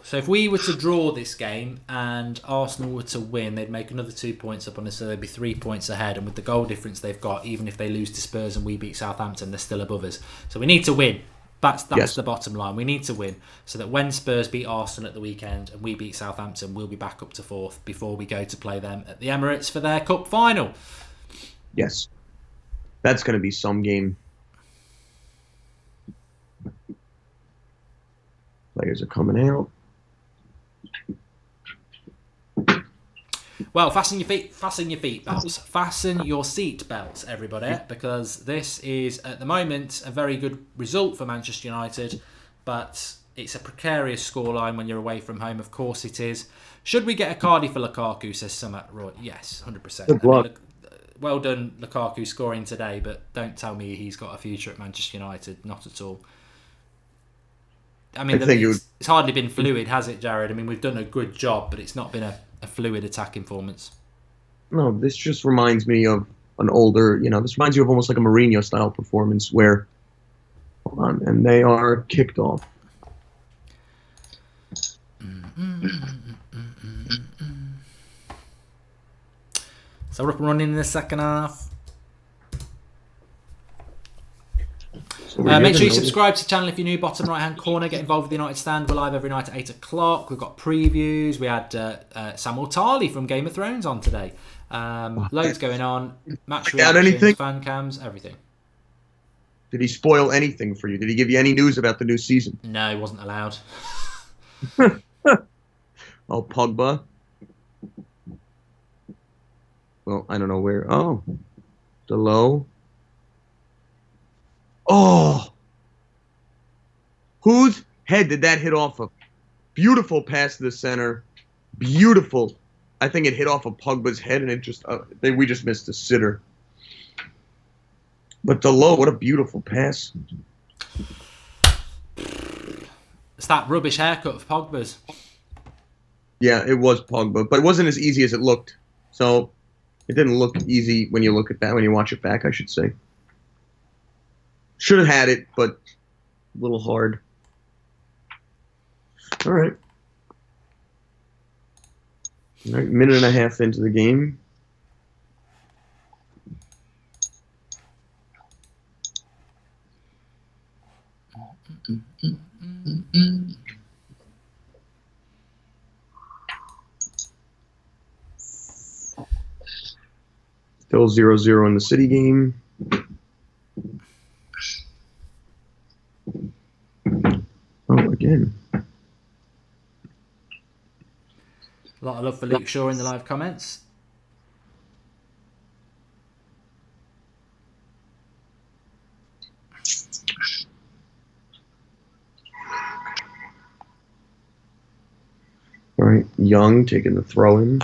So if we were to draw this game and Arsenal were to win, they'd make another 2 points up on us, so they'd be 3 points ahead. And with the goal difference they've got, even if they lose to Spurs and we beat Southampton, they're still above us. So we need to win. That's Yes. the bottom line. We need to win so that when Spurs beat Arsenal at the weekend and we beat Southampton, we'll be back up to 4th before we go to play them at the Emirates for their cup final. Yes. That's going to be some game. Players are coming out. Well, fasten your feet belts. Fasten your seat belts, everybody, because this is, at the moment, a very good result for Manchester United, but it's a precarious scoreline when you're away from home. Of course it is. Should we get a Cardi for Lukaku, says Summit Roy? Yes, 100%. Good luck. Well done, Lukaku, scoring today, but don't tell me he's got a future at Manchester United. Not at all. I mean, it's hardly been fluid, has it, Jared? I mean, we've done a good job, but it's not been a fluid attacking performance. No, this just reminds me of an older, this reminds you of almost like a Mourinho-style performance where, hold on, and they are kicked off. So we're up and running in the second half. Make sure you subscribe to the channel if you're new, bottom right hand corner. Get involved with the United Stand. We're live every night at 8 o'clock. We've got previews. We had Samuel Tarley from Game of Thrones on today. Loads going on. Match reactions, fan cams, everything. Did he spoil anything for you? Did he give you any news about the new season? No, he wasn't allowed. Oh, Pogba. Well, I don't know where. Oh, Delo. Oh, whose head did that hit off of? Beautiful pass to the center. Beautiful. I think it hit off of Pogba's head, and it just we just missed a sitter. But Delo, what a beautiful pass. It's that rubbish haircut of Pogba's. Yeah, it was Pogba, but it wasn't as easy as it looked. So it didn't look easy when you look at that, when you watch it back, I should say. Should have had it, but a little hard. All right. All right, minute and a half into the game. Still 0-0 in the City game. Oh, again. A lot of love for Luke Shaw in the live comments. All right, Young taking the throw in.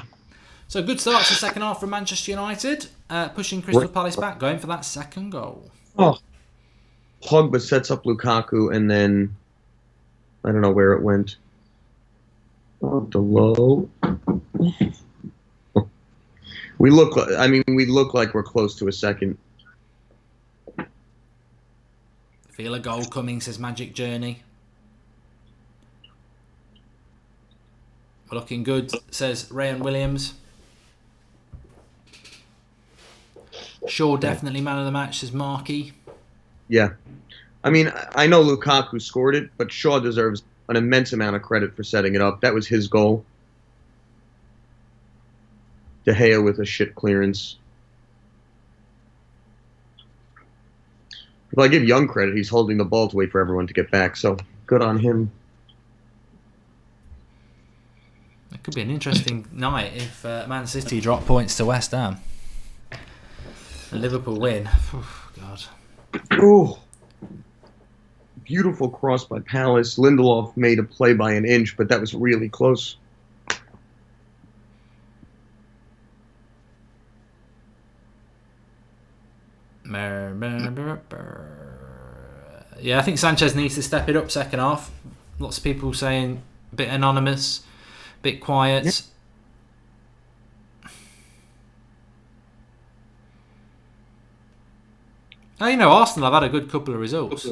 So good start to the second half from Manchester United, pushing Crystal Palace back, going for that second goal. Oh, Pogba sets up Lukaku, and then I don't know where it went. Oh, Delo. We look like we're close to a second. Feel a goal coming, says Magic Journey. We're looking good, says Rayan Williams. Shaw definitely man of the match, says Marky. Yeah. I mean, I know Lukaku scored it, but Shaw deserves an immense amount of credit for setting it up. That was his goal. Daheia with a shit clearance. If I give Young credit, he's holding the ball to wait for everyone to get back, so good on him. It could be an interesting night if Man City drop points to West Ham. A Liverpool win. Oh, God. Oh, beautiful cross by Palace. Lindelof made a play by an inch, but that was really close. Yeah, I think Sanchez needs to step it up second half. Lots of people saying a bit anonymous, a bit quiet. Yeah. Oh, you know, Arsenal have had a good couple of results.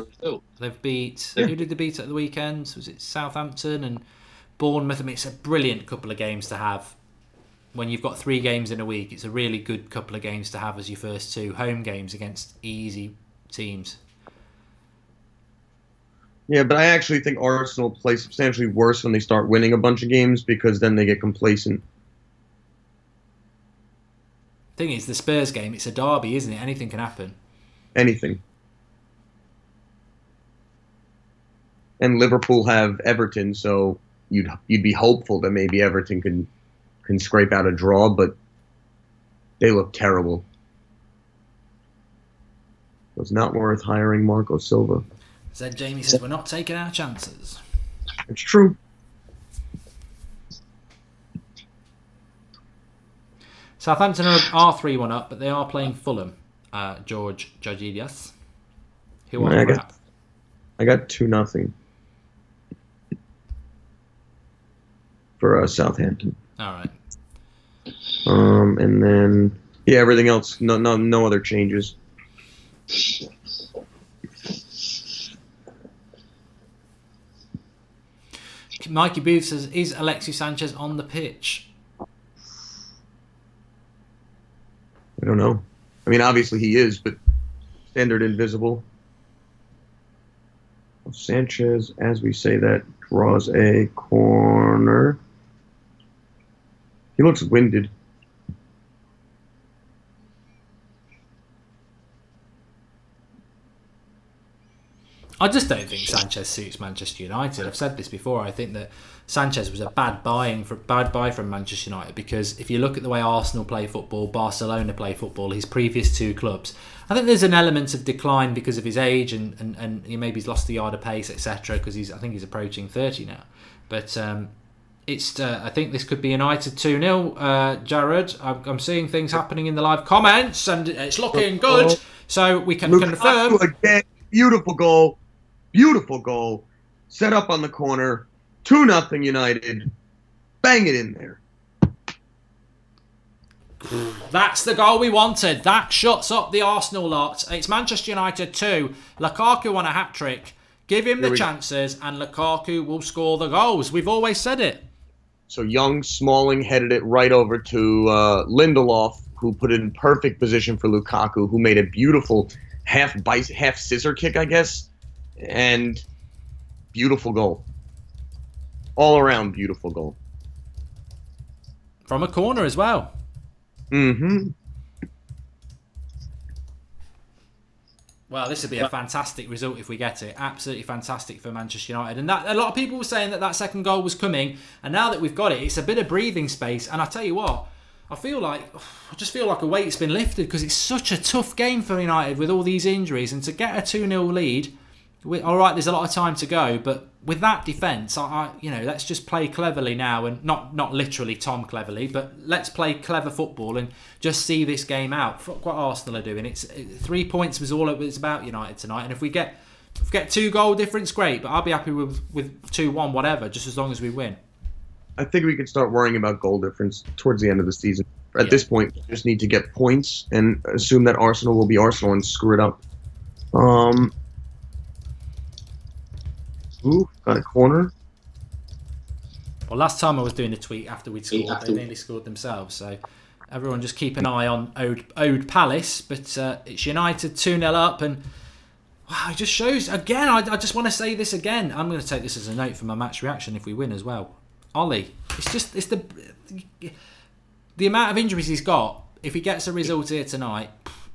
They've beat... Who did they beat at the weekend? Was it Southampton and Bournemouth? I mean, it's a brilliant couple of games to have. When you've got 3 games in a week, it's a really good couple of games to have as your first 2 home games against easy teams. Yeah, but I actually think Arsenal play substantially worse when they start winning a bunch of games because then they get complacent. Thing is, the Spurs game, it's a derby, isn't it? Anything can happen. Anything. And Liverpool have Everton, so you'd be hopeful that maybe Everton can scrape out a draw, but they look terrible. It was not worth hiring Marco Silva. Zed Jamie says we're not taking our chances. It's true. Southampton are 3-1 up, but they are playing Fulham. George Judgidias. Who are crap. I got 2-0 for Southampton. All right. And then everything else, no other changes. Mikey Booth says, is Alexis Sanchez on the pitch? I don't know. I mean, obviously he is, but standard invisible. Sanchez, as we say that, draws a corner. He looks winded. I just don't think Sanchez suits Manchester United. I've said this before. I think that Sanchez was a bad buy from Manchester United because if you look at the way Arsenal play football, Barcelona play football, his previous 2 clubs, I think there's an element of decline because of his age and maybe he's lost a yard of pace, etc. Because I think he's approaching 30 now. But I think this could be United 2-0. Jared, I'm seeing things happening in the live comments and it's looking good. So we can confirm. Again, beautiful goal. Beautiful goal. Set up on the corner. 2-0 United. Bang it in there. That's the goal we wanted. That shuts up the Arsenal lot. It's Manchester United 2. Lukaku on a hat-trick. Give him the chances and Lukaku will score the goals. We've always said it. So young Smalling headed it right over to Lindelof, who put it in perfect position for Lukaku, who made a beautiful half scissor kick, I guess. And beautiful goal. All around beautiful goal. From a corner as well. Mm-hmm. Well, this would be a fantastic result if we get it. Absolutely fantastic for Manchester United. And that a lot of people were saying that second goal was coming. And now that we've got it, it's a bit of breathing space. And I tell you what, I just feel like a weight's been lifted because it's such a tough game for United with all these injuries. And to get a 2-0 lead, all right, there's a lot of time to go, but with that defence, let's just play cleverly now, and not literally Tom cleverly, but let's play clever football and just see this game out. Fuck what Arsenal are doing. 3 points was all it was about United tonight, and if we get 2 goal difference, great. But I'll be happy with 2-1, whatever, just as long as we win. I think we could start worrying about goal difference towards the end of the season. At this point, we just need to get points and assume that Arsenal will be Arsenal and screw it up. Ooh, got a corner. Well, last time I was doing a tweet after we'd scored, they nearly scored themselves. So everyone just keep an eye on Ode Palace. But it's United 2-0 up. And wow, it just shows, again, I just want to say this again. I'm going to take this as a note for my match reaction if we win as well. Ollie, it's the amount of injuries he's got. If he gets a result here tonight,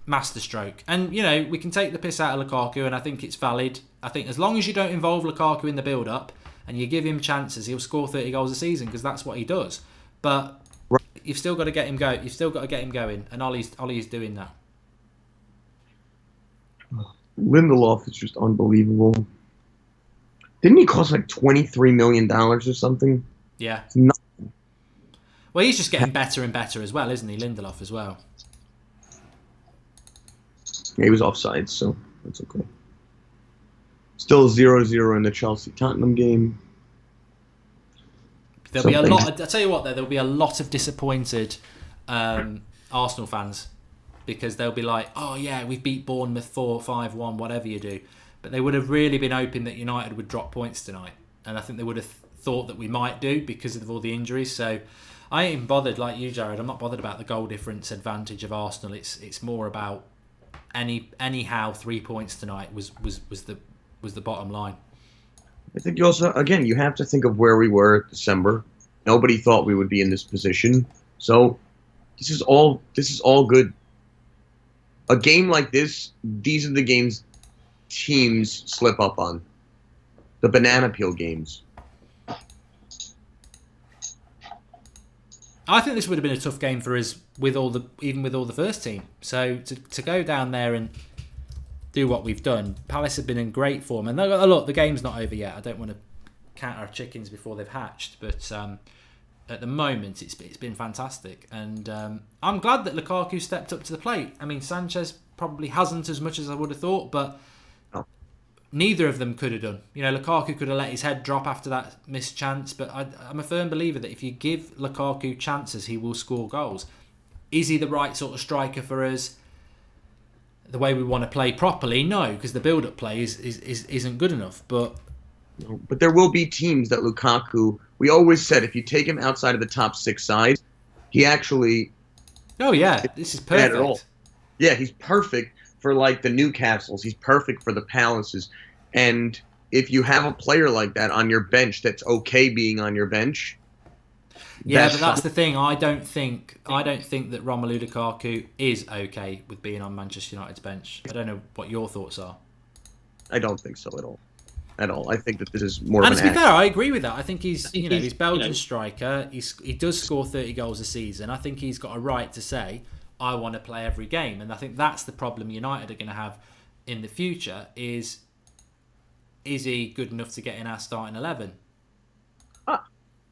masterstroke. And, we can take the piss out of Lukaku, and I think it's valid. I think as long as you don't involve Lukaku in the build-up and you give him chances, he'll score 30 goals a season because that's what he does. But you've still got to get him going. You've still got to get him going, and Ollie's doing that. Lindelof is just unbelievable. Didn't he cost like $23 million or something? Yeah. It's not, Well, he's just getting better and better as well, isn't he, Lindelof as well? yeah, he was offside, so that's okay. Still 0-0 in the Chelsea-Tottenham game. There'll be a lot. I'll tell you what, though, there'll be a lot of disappointed Arsenal fans because they'll be like, "Oh yeah, we beat Bournemouth 4-5-1, whatever you do," but they would have really been hoping that United would drop points tonight, and I think they would have thought that we might do because of all the injuries. So I ain't even bothered, like you, Jared. I'm not bothered about the goal difference advantage of Arsenal. It's more about anyhow 3 points tonight was the bottom line. I think you also, again, you have to think of where we were in December. Nobody thought we would be in this position. So this is all good. A game like this, these are the games teams slip up on. The banana peel games. I think this would have been a tough game for us even with all the first team. So to go down there and do what we've done, Palace have been in great form. And look, the game's not over yet. I don't want to count our chickens before they've hatched, but at the moment it's been fantastic. And I'm glad that Lukaku stepped up to the plate. I mean, Sanchez probably hasn't as much as I would have thought, but neither of them could have done. You know, Lukaku could have let his head drop after that missed chance, but I'm a firm believer that if you give Lukaku chances, he will score goals. Is he the right sort of striker for us? The way we want to play properly? No, because the build-up play isn't good enough. But there will be teams that Lukaku, we always said if you take him outside of the top 6 sides, he actually... Oh yeah, this is perfect. At all. Yeah, he's perfect for like the Newcastles. He's perfect for the Palaces. And if you have a player like that on your bench that's okay being on your bench... Yeah, but that's the thing. I don't think that Romelu Lukaku is okay with being on Manchester United's bench. I don't know what your thoughts are. I don't think so at all. At all. I think that this is more. And to be fair, I agree with that. I think he's Belgian striker. He does score 30 goals a season. I think he's got a right to say, I want to play every game. And I think that's the problem United are going to have in the future is he good enough to get in our starting 11?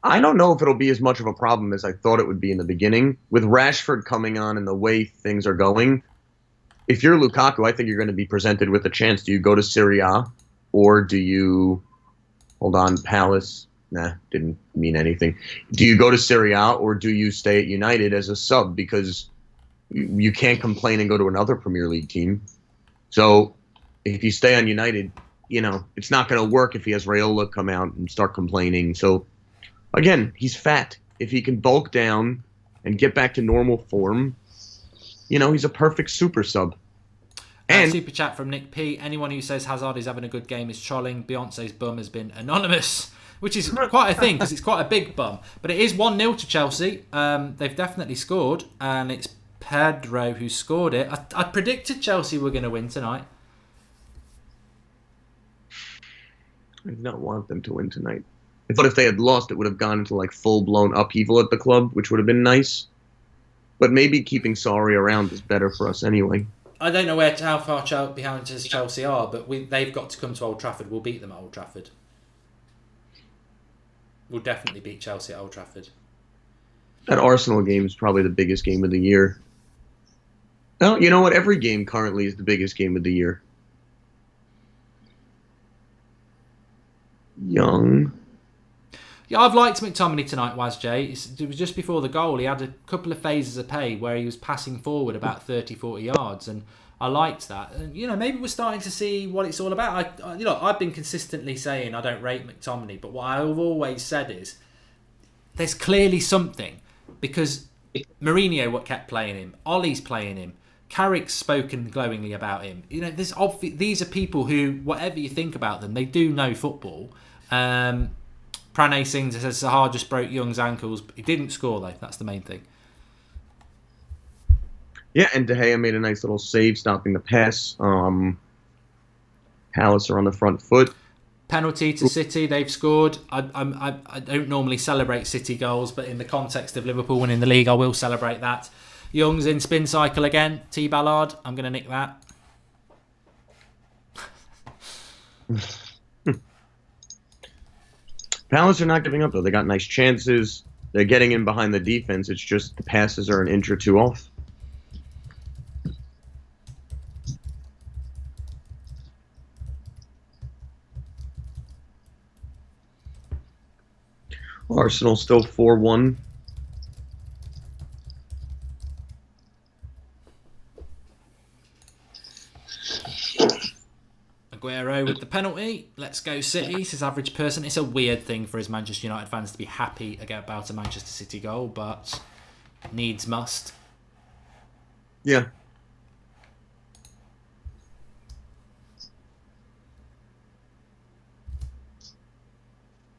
I don't know if it'll be as much of a problem as I thought it would be in the beginning. With Rashford coming on and the way things are going, if you're Lukaku, I think you're going to be presented with a chance. Do you go to Serie A or do you... Hold on, Palace. Nah, didn't mean anything. Do you go to Serie A or do you stay at United as a sub? Because you can't complain and go to another Premier League team. So if you stay on United, you know, it's not going to work if he has Raiola come out and start complaining. So... Again, he's fat. If he can bulk down and get back to normal form, you know, he's a perfect super sub. And super chat from Nick P. Anyone who says Hazard is having a good game is trolling. Beyonce's bum has been anonymous, which is quite a thing because it's quite a big bum. But it is 1-0 to Chelsea. They've definitely scored, and it's Pedro who scored it. I predicted Chelsea were going to win tonight. I did not want them to win tonight. I thought if they had lost, it would have gone into like full-blown upheaval at the club, which would have been nice. But maybe keeping Sarri around is better for us anyway. I don't know how far behind Chelsea are, but they've got to come to Old Trafford. We'll beat them at Old Trafford. We'll definitely beat Chelsea at Old Trafford. That Arsenal game is probably the biggest game of the year. Well, you know what? Every game currently is the biggest game of the year. Young... Yeah, I've liked McTominay tonight, Waz-J. It was just before the goal. He had a couple of phases of play where he was passing forward about 30, 40 yards, and I liked that. And, you know, maybe we're starting to see what it's all about. I've been consistently saying I don't rate McTominay, but what I've always said is there's clearly something because Mourinho kept playing him, Ollie's playing him, Carrick's spoken glowingly about him. You know, these are people who, whatever you think about them, they do know football. Pranay Singh says Sahar just broke Young's ankles. He didn't score, though. That's the main thing. Yeah, and Daheia made a nice little save stopping the pass. Palace are on the front foot. Penalty to City. They've scored. I don't normally celebrate City goals, but in the context of Liverpool winning the league, I will celebrate that. Young's in spin cycle again. T. Ballard. I'm going to nick that. Palace are not giving up, though. They got nice chances. They're getting in behind the defense. It's just the passes are an inch or two off. Arsenal still 4-1. Aguero with the penalty. Let's go City, says Average Person. It's a weird thing for his Manchester United fans to be happy about a Manchester City goal, but needs must. Yeah.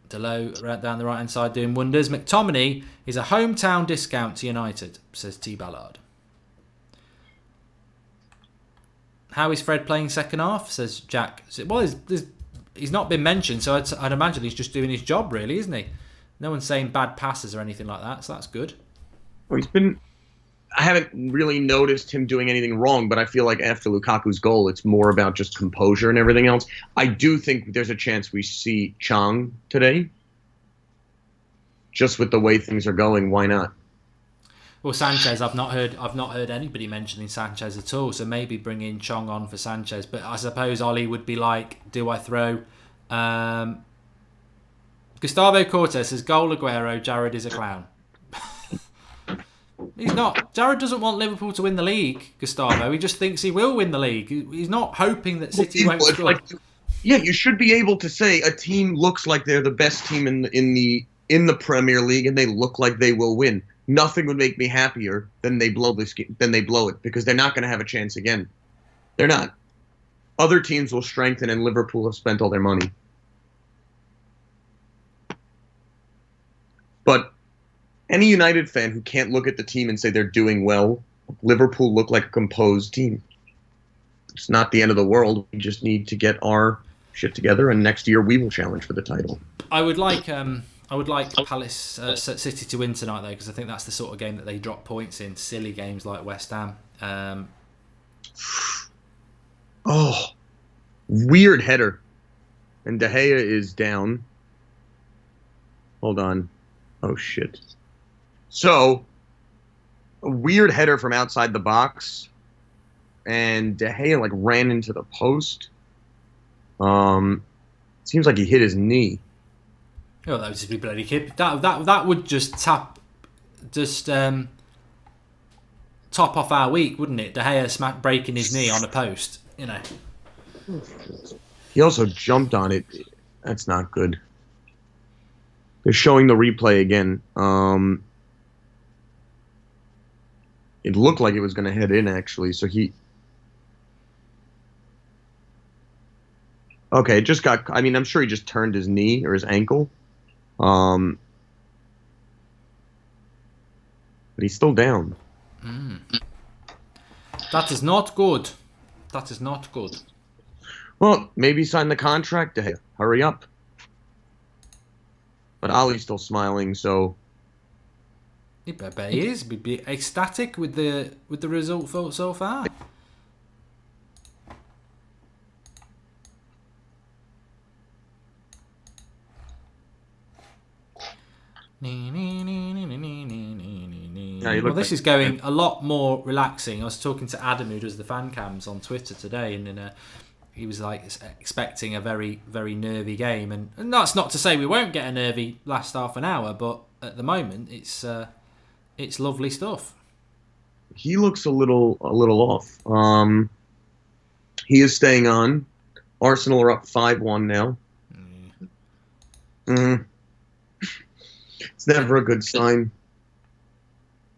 Delow right down the right-hand side doing wonders. McTominay is a hometown discount to United, says T. Ballard. How is Fred playing second half, says Jack. Well, he's not been mentioned, so I'd imagine he's just doing his job, really, isn't he? No one's saying bad passes or anything like that, so that's good. Well, I haven't really noticed him doing anything wrong, but I feel like after Lukaku's goal, it's more about just composure and everything else. I do think there's a chance we see Chong today. Just with the way things are going, why not? Well, Sanchez, I've not heard anybody mentioning Sanchez at all. So maybe bring in Chong on for Sanchez. But I suppose Ollie would be like, do I throw? Gustavo Cortez says, goal Aguero, Jared is a clown. He's not. Jared doesn't want Liverpool to win the league, Gustavo. He just thinks he will win the league. He's not hoping that City won't score. Yeah, you should be able to say a team looks like they're the best team in the Premier League and they look like they will win. Nothing would make me happier than they blow it, because they're not going to have a chance again. They're not. Other teams will strengthen, and Liverpool have spent all their money. But any United fan who can't look at the team and say they're doing well, Liverpool look like a composed team. It's not the end of the world. We just need to get our shit together, and next year we will challenge for the title. I would like Palace City to win tonight, though, because I think that's the sort of game that they drop points in. Silly games like West Ham. Weird header. And Daheia is down. Hold on. Oh, shit. So, a weird header from outside the box. And Daheia, ran into the post. Seems like he hit his knee. Oh, that would just be bloody kid. That would just top off our week, wouldn't it? Daheia breaking his knee on a post, you know. He also jumped on it. That's not good. They're showing the replay again. It looked like it was going to head in, actually. So okay, it just got... I mean, I'm sure he just turned his knee or his ankle. But he's still down. That is not good. That is not good. Well, maybe sign the contract. Hurry up. But Ollie's still smiling, so... He is. He'd be ecstatic with the result so far. Well, this is going a lot more relaxing. I was talking to Adam, who does the fan cams on Twitter today, and he was expecting a very, very nervy game. And that's not to say we won't get a nervy last half an hour, but at the moment it's lovely stuff. He looks a little off. He is staying on. Arsenal are up 5-1 now. It's never a good sign.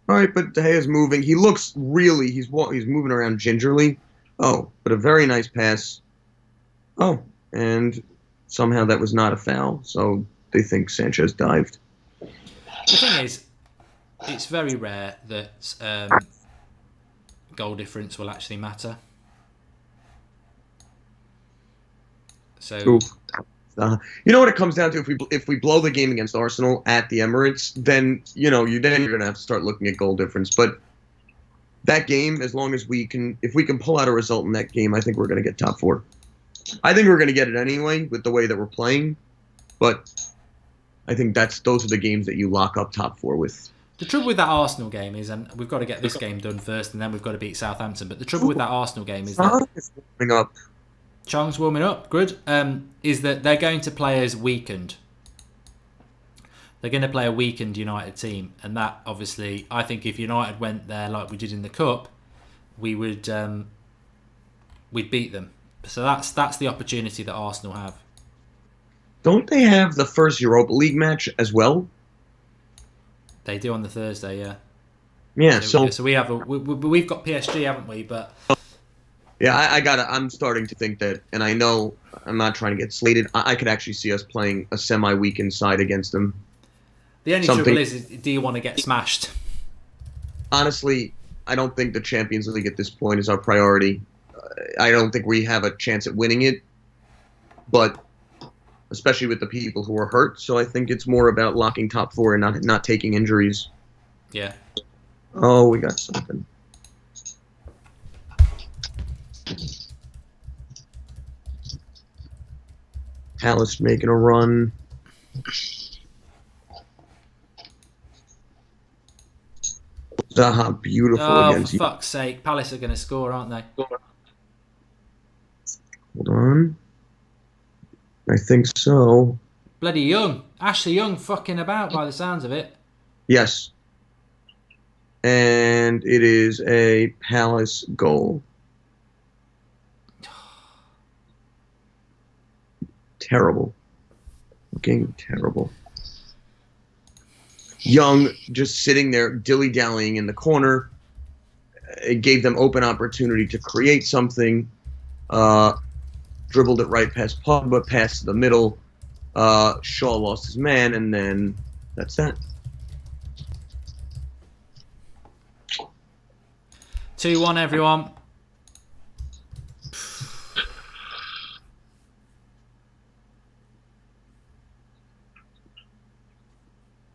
All right, but Daheya's moving. He looks really... He's moving around gingerly. Oh, but a very nice pass. Oh, and somehow that was not a foul, so they think Sanchez dived. The thing is, it's very rare that goal difference will actually matter. So... Ooh. You know what it comes down to? If we blow the game against Arsenal at the Emirates, then you're going to have to start looking at goal difference. But that game, as long as if we can pull out a result in that game, I think we're going to get top 4. I think we're going to get it anyway with the way that we're playing, but I think those are the games that you lock up top four with. The trouble with that Arsenal game is, and we've got to get this game done first, and then we've got to beat Southampton. But the trouble with that Arsenal game is that warming up. Chong's warming up. Good. Is that they're going to play as weakened. They're going to play a weakened United team, and that obviously, I think if United went there like we did in the cup, we'd beat them. So that's the opportunity that Arsenal have. Don't they have the first Europa League match as well? They do on the Thursday, yeah. Yeah, so we've got PSG, haven't we? But yeah, I'm starting to think that, and I know I'm not trying to get slated. I could actually see us playing a semi-weakened side against them. The only trouble is, do you want to get smashed? Honestly, I don't think the Champions League at this point is our priority. I don't think we have a chance at winning it, but especially with the people who are hurt. So I think it's more about locking top four and not taking injuries. Yeah. Oh, we got something. Palace making a run. Zaha, beautiful against you. For fuck's sake. Palace are going to score, aren't they? Hold on. I think so. Bloody Young. Ashley Young fucking about by the sounds of it. Yes. And it is a Palace goal. Terrible. Looking terrible. Young just sitting there dilly-dallying in the corner. It gave them open opportunity to create something. Dribbled it right past Pogba, passed to the middle. Shaw lost his man, and then that's that. 2-1, everyone.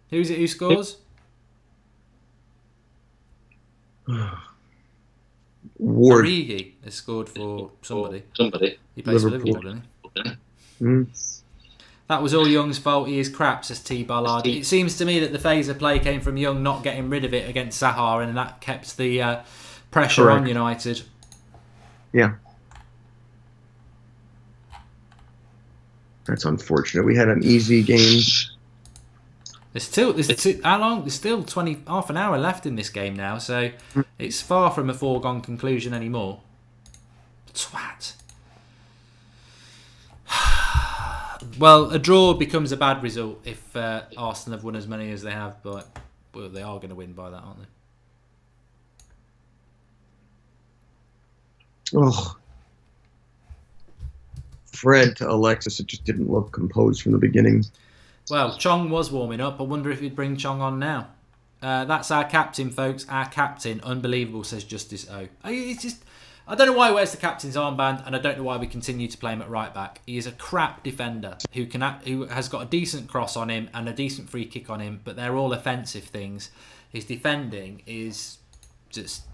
Who's it who scores? Ward. Origi has scored for somebody. He plays Liverpool. for Liverpool, doesn't he? That was all Young's fault. He is crap, says T. Ballard. It seems to me that the phase of play came from Young not getting rid of it against Zaha, and that kept the pressure on United. Yeah. That's unfortunate. We had an easy game. There's still how long? There's still half an hour left in this game now, so it's far from a foregone conclusion anymore. Twat. Well, a draw becomes a bad result if Arsenal have won as many as they have, but they are going to win by that, aren't they? Oh. Fred to Alexis, it just didn't look composed from the beginning. Well, Chong was warming up. I wonder if he'd bring Chong on now. That's our captain, folks. Our captain. Unbelievable, says Justice O. I don't know why he wears the captain's armband, and I don't know why we continue to play him at right back. He is a crap defender who has got a decent cross on him and a decent free kick on him, but they're all offensive things. His defending is just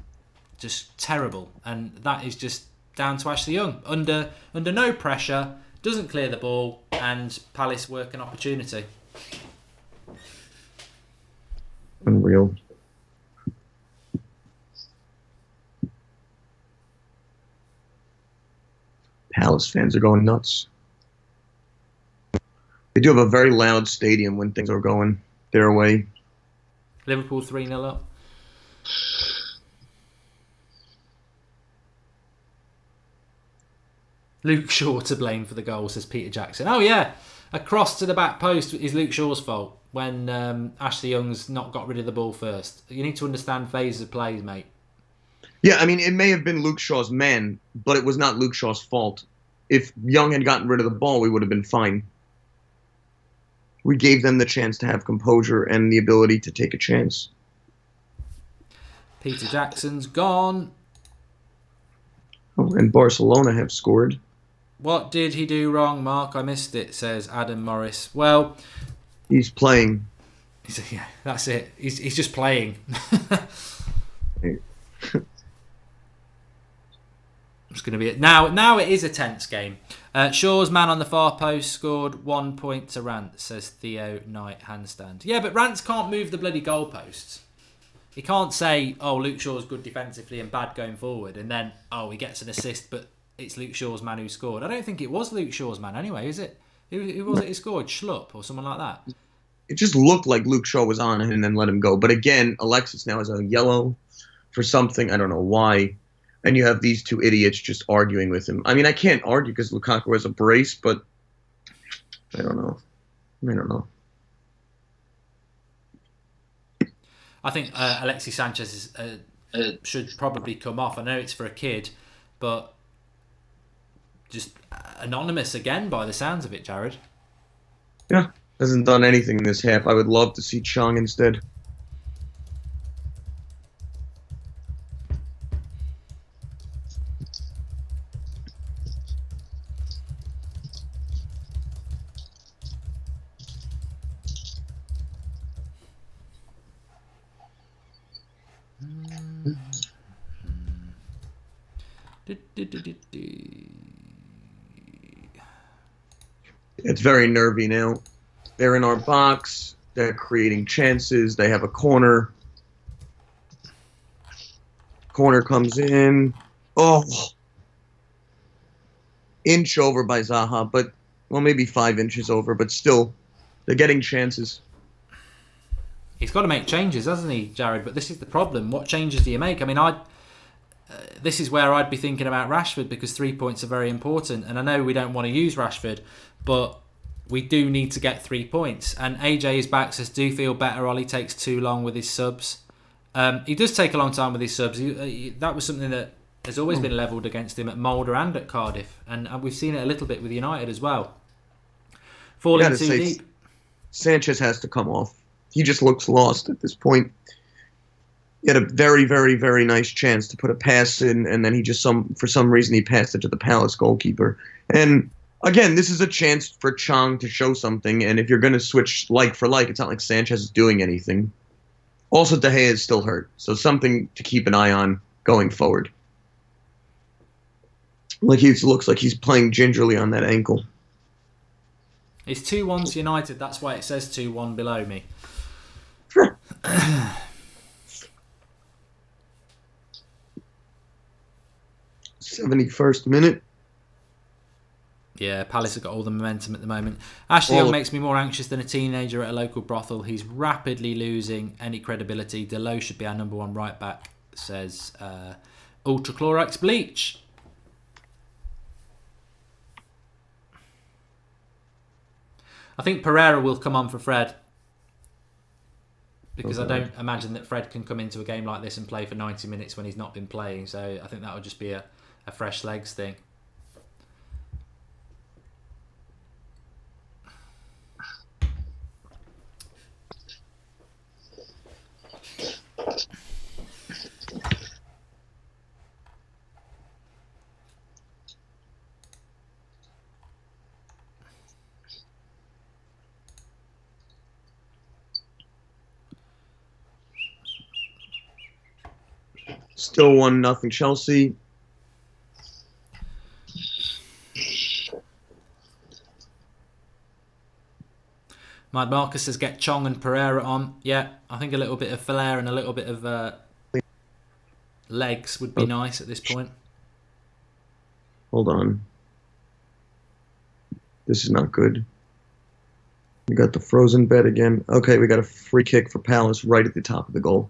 terrible, and that is just down to Ashley Young. Under no pressure, doesn't clear the ball, and Palace work an opportunity. Unreal. Palace fans are going nuts. They do have a very loud stadium when things are going their way. Liverpool 3-0 up. Luke Shaw to blame for the goal, says Peter Jackson. Oh yeah, a cross to the back post is Luke Shaw's fault when Ashley Young's not got rid of the ball first. You need to understand phases of plays, mate. Yeah, I mean, it may have been Luke Shaw's man, but it was not Luke Shaw's fault. If Young had gotten rid of the ball, we would have been fine. We gave them the chance to have composure and the ability to take a chance. Peter Jackson's gone. Oh, and Barcelona have scored. What did he do wrong, Mark? I missed it, says Adam Morris. Well, he's playing. Yeah, that's it. He's just playing. It's going to be it. Now it is a tense game. Shaw's man on the far post scored 1 point to Rance, says Theo Knight handstand. Yeah, but Rance can't move the bloody goalposts. He can't say, oh, Luke Shaw's good defensively and bad going forward, and then, oh, he gets an assist, but it's Luke Shaw's man who scored. I don't think it was Luke Shaw's man anyway, is it? Who was it who scored? Schlupp or someone like that? It just looked like Luke Shaw was on and then let him go. But again, Alexis now has a yellow for something. I don't know why. And you have these two idiots just arguing with him. I mean, I can't argue because Lukaku has a brace, but I don't know. I think Alexis Sanchez should probably come off. I know it's for a kid, but just anonymous again by the sounds of it, Jared. Yeah, hasn't done anything this half. I would love to see Chong instead. It's very nervy now. They're in our box. They're creating chances. They have a corner. Corner comes in. Oh. Inch over by Zaha, but, well, maybe 5 inches over, but still, they're getting chances. He's got to make changes, hasn't he, Jared? But this is the problem. What changes do you make? I mean, this is where I'd be thinking about Rashford, because 3 points are very important. And I know we don't want to use Rashford, but we do need to get 3 points. And AJ's back says, do feel better. Ollie takes too long with his subs. He does take a long time with his subs. That was something that has always been levelled against him at Mulder and at Cardiff. And we've seen it a little bit with United as well. Falling too deep. Sanchez has to come off. He just looks lost at this point. He had a very, very, very nice chance to put a pass in, and then he just for some reason he passed it to the Palace goalkeeper. And again, this is a chance for Chong to show something, and if you're going to switch like for like, it's not like Sanchez is doing anything. Also, Daheia is still hurt, so something to keep an eye on going forward. Like he looks like he's playing gingerly on that ankle. It's 2-1 to United. That's why it says 2-1 below me. 71st minute. Yeah, Palace have got all the momentum at the moment. Ashley Young makes me more anxious than a teenager at a local brothel. He's rapidly losing any credibility. Delo should be our number one right back, says Ultra Clorox Bleach. I think Pereira will come on for Fred, because I don't imagine that Fred can come into a game like this and play for 90 minutes when he's not been playing. So I think that would just be a fresh legs thing. Still 1-0 Chelsea. Mad Marcus says get Chong and Pereira on. Yeah, I think a little bit of flair and a little bit of legs would be nice at this point. Hold on. This is not good. We got the frozen bed again. Okay, we got a free kick for Palace right at the top of the goal.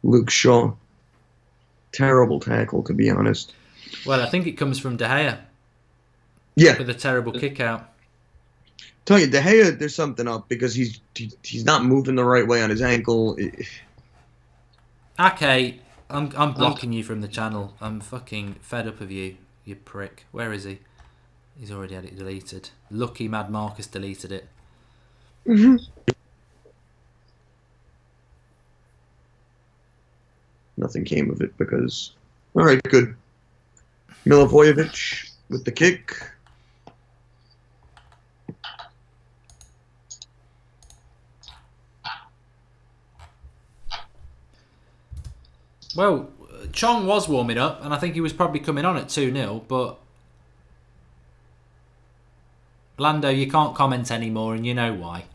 Luke Shaw. Terrible tackle, to be honest. Well, I think it comes from Daheia. Yeah. With a terrible kick out. Tell you, Daheia, there's something up because he's not moving the right way on his ankle. Okay, I'm blocking you from the channel. I'm fucking fed up of you, you prick. Where is he? He's already had it deleted. Lucky Mad Marcus deleted it. Mm-hmm. Nothing came of it because... All right, good. Milivojevic with the kick. Well, Chong was warming up, and I think he was probably coming on at 2-0, but Lando, you can't comment anymore, and you know why.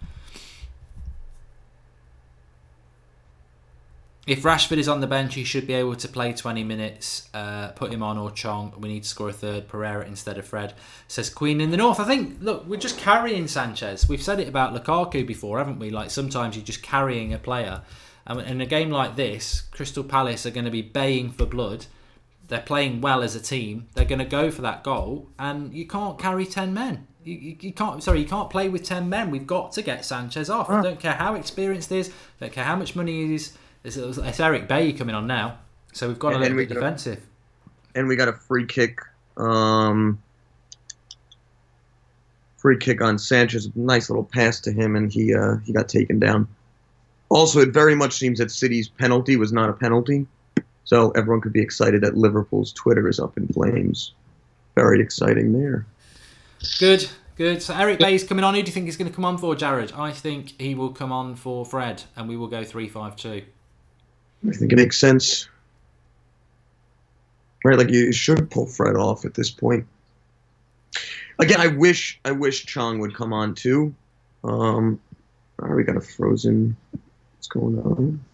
If Rashford is on the bench, he should be able to play 20 minutes. Put him on or Chong. We need to score a third. Pereira instead of Fred, says Queen in the North. I think, look, we're just carrying Sanchez. We've said it about Lukaku before, haven't we? Like, sometimes you're just carrying a player. And in a game like this, Crystal Palace are going to be baying for blood. They're playing well as a team. They're going to go for that goal. And you can't carry 10 men. You can't play with 10 men. We've got to get Sanchez off. I don't care how experienced he is. I don't care how much money he is. It's Eric Bailly coming on now, so we've got a little bit defensive. And we got a free kick. Free kick on Sanchez. Nice little pass to him, and he got taken down. Also, it very much seems that City's penalty was not a penalty, so everyone could be excited that Liverpool's Twitter is up in flames. Very exciting there. Good. So Eric Bay's coming on. Who do you think he's going to come on for, Jared? I think he will come on for Fred, and we will go 3-5-2. I think it makes sense. Right, like you should pull Fred off at this point. Again, I wish Chong would come on too. We got a frozen. What's going on?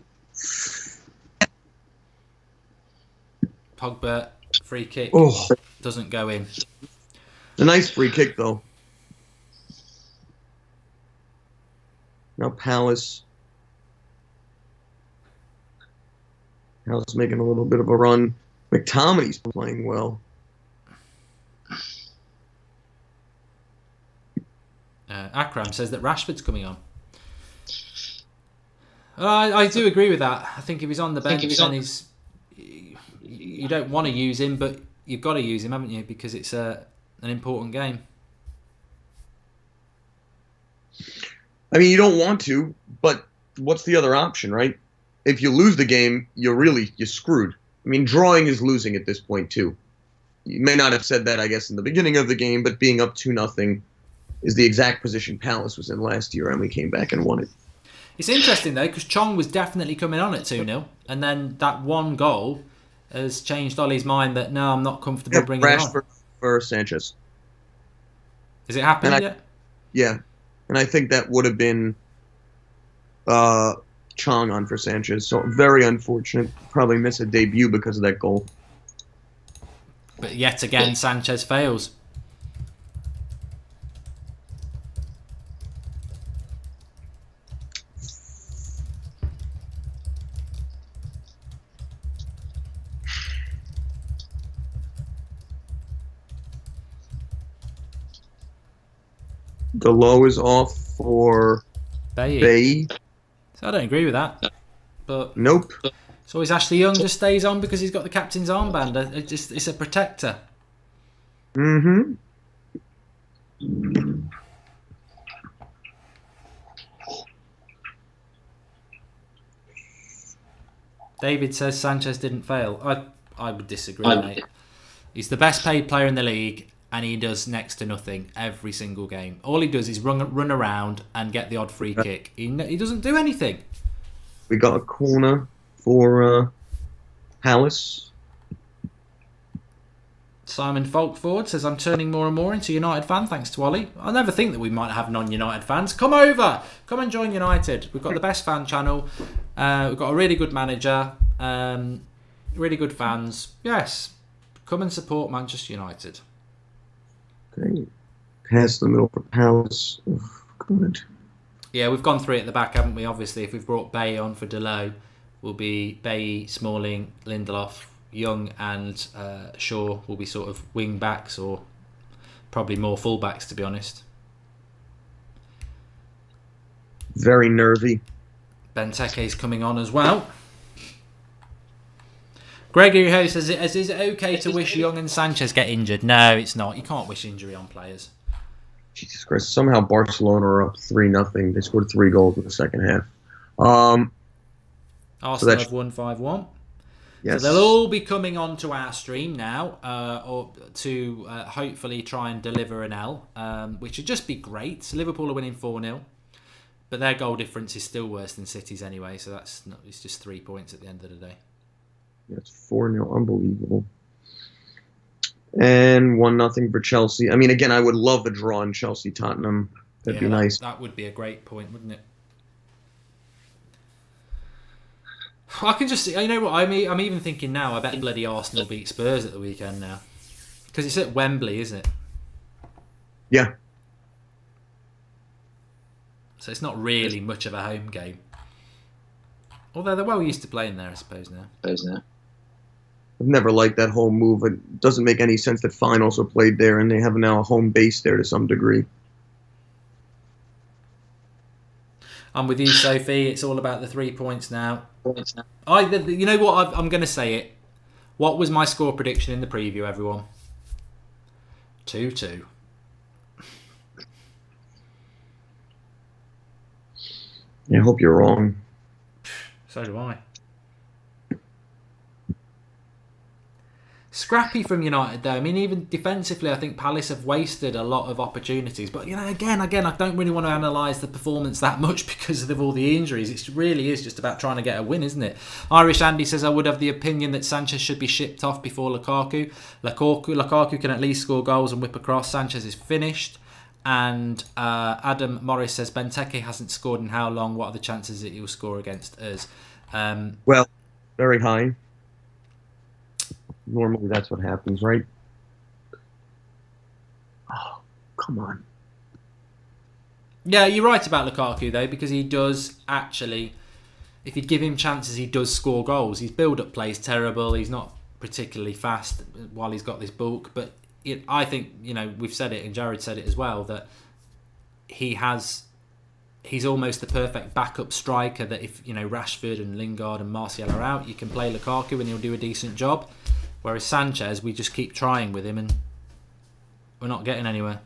Pogba free kick doesn't go in. A nice free kick though. Now Palace making a little bit of a run. McTominay's playing well. Akram says that Rashford's coming on. I do agree with that. I think if he's on the bench, then you don't want to use him, but you've got to use him, haven't you? Because it's an important game. I mean, you don't want to, but what's the other option, right? If you lose the game, you're screwed. I mean, drawing is losing at this point too. You may not have said that, I guess, in the beginning of the game, but being up 2-0 is the exact position Palace was in last year, and we came back and won it. It's interesting though, because Chong was definitely coming on at 2-0, and then that one goal has changed Ollie's mind that no, I'm not comfortable bringing it on. For Sanchez. Has it happened yet? Yeah, and I think that would have been Chong on for Sanchez. So very unfortunate. Probably miss a debut because of that goal. But yet again, Sanchez fails. The low is off for Bailly. So I don't agree with that. But nope. So is Ashley Young just stays on because he's got the captain's armband? It's a protector. Mm-hmm. David says Sanchez didn't fail. I would disagree, mate. He's the best paid player in the league, and he does next to nothing every single game. All he does is run around and get the odd free kick. He doesn't do anything. We got a corner for Palace. Simon Folkford says, I'm turning more and more into a United fan thanks to Ollie. I never think that we might have non-United fans. Come over. Come and join United. We've got the best fan channel. We've got a really good manager. Really good fans. Yes. Come and support Manchester United. Okay. Pass the middle for Palace. Oh, good. Yeah, we've gone 3 at the back, haven't we? Obviously, if we've brought Bay on for Delo, will be Bay, Smalling, Lindelof, Young and Shaw will be sort of wing backs or probably more full backs, to be honest. Very nervy. Benteke's coming on as well. Gregory Ho says, is it okay to wish Young and Sanchez get injured? No, it's not. You can't wish injury on players. Jesus Christ. Somehow Barcelona are up 3-0. They scored 3 goals in the second half. Arsenal have won 5-1. Yes. So they'll all be coming onto our stream now or to hopefully try and deliver an L, which would just be great. So Liverpool are winning 4-0, but their goal difference is still worse than City's anyway, so it's just 3 points at the end of the day. That's 4-0. Unbelievable. And 1-0 for Chelsea. I mean, again, I would love a draw in Chelsea-Tottenham. That'd be nice. That would be a great point, wouldn't it? I can just see, you know what, I'm even thinking now, I bet bloody Arsenal beat Spurs at the weekend now. Because it's at Wembley, isn't it? Yeah. So it's not really much of a home game. Although they're well used to playing there, I suppose, now. I've never liked that whole move. It doesn't make any sense that finals are played there and they have now a home base there to some degree. I'm with you, Sophie. It's all about the 3 points now. You know what? I'm going to say it. What was my score prediction in the preview, everyone? 2-2. I hope you're wrong. So do I. Scrappy from United, though. I mean, even defensively, I think Palace have wasted a lot of opportunities. But, you know, again, I don't really want to analyse the performance that much because of all the injuries. It really is just about trying to get a win, isn't it? Irish Andy says, I would have the opinion that Sanchez should be shipped off before Lukaku. Lukaku can at least score goals and whip across. Sanchez is finished. And Adam Morris says, Benteke hasn't scored in how long? What are the chances that he'll score against us? Well, very high. Normally that's what happens, right? Oh, come on. Yeah, you're right about Lukaku, though, because he does actually, if you give him chances, he does score goals. His build-up play is terrible. He's not particularly fast while he's got this bulk. But I think, you know, we've said it, and Jared said it as well, that he's almost the perfect backup striker that if, you know, Rashford and Lingard and Marcia are out, you can play Lukaku and he'll do a decent job. Whereas Sanchez, we just keep trying with him and we're not getting anywhere.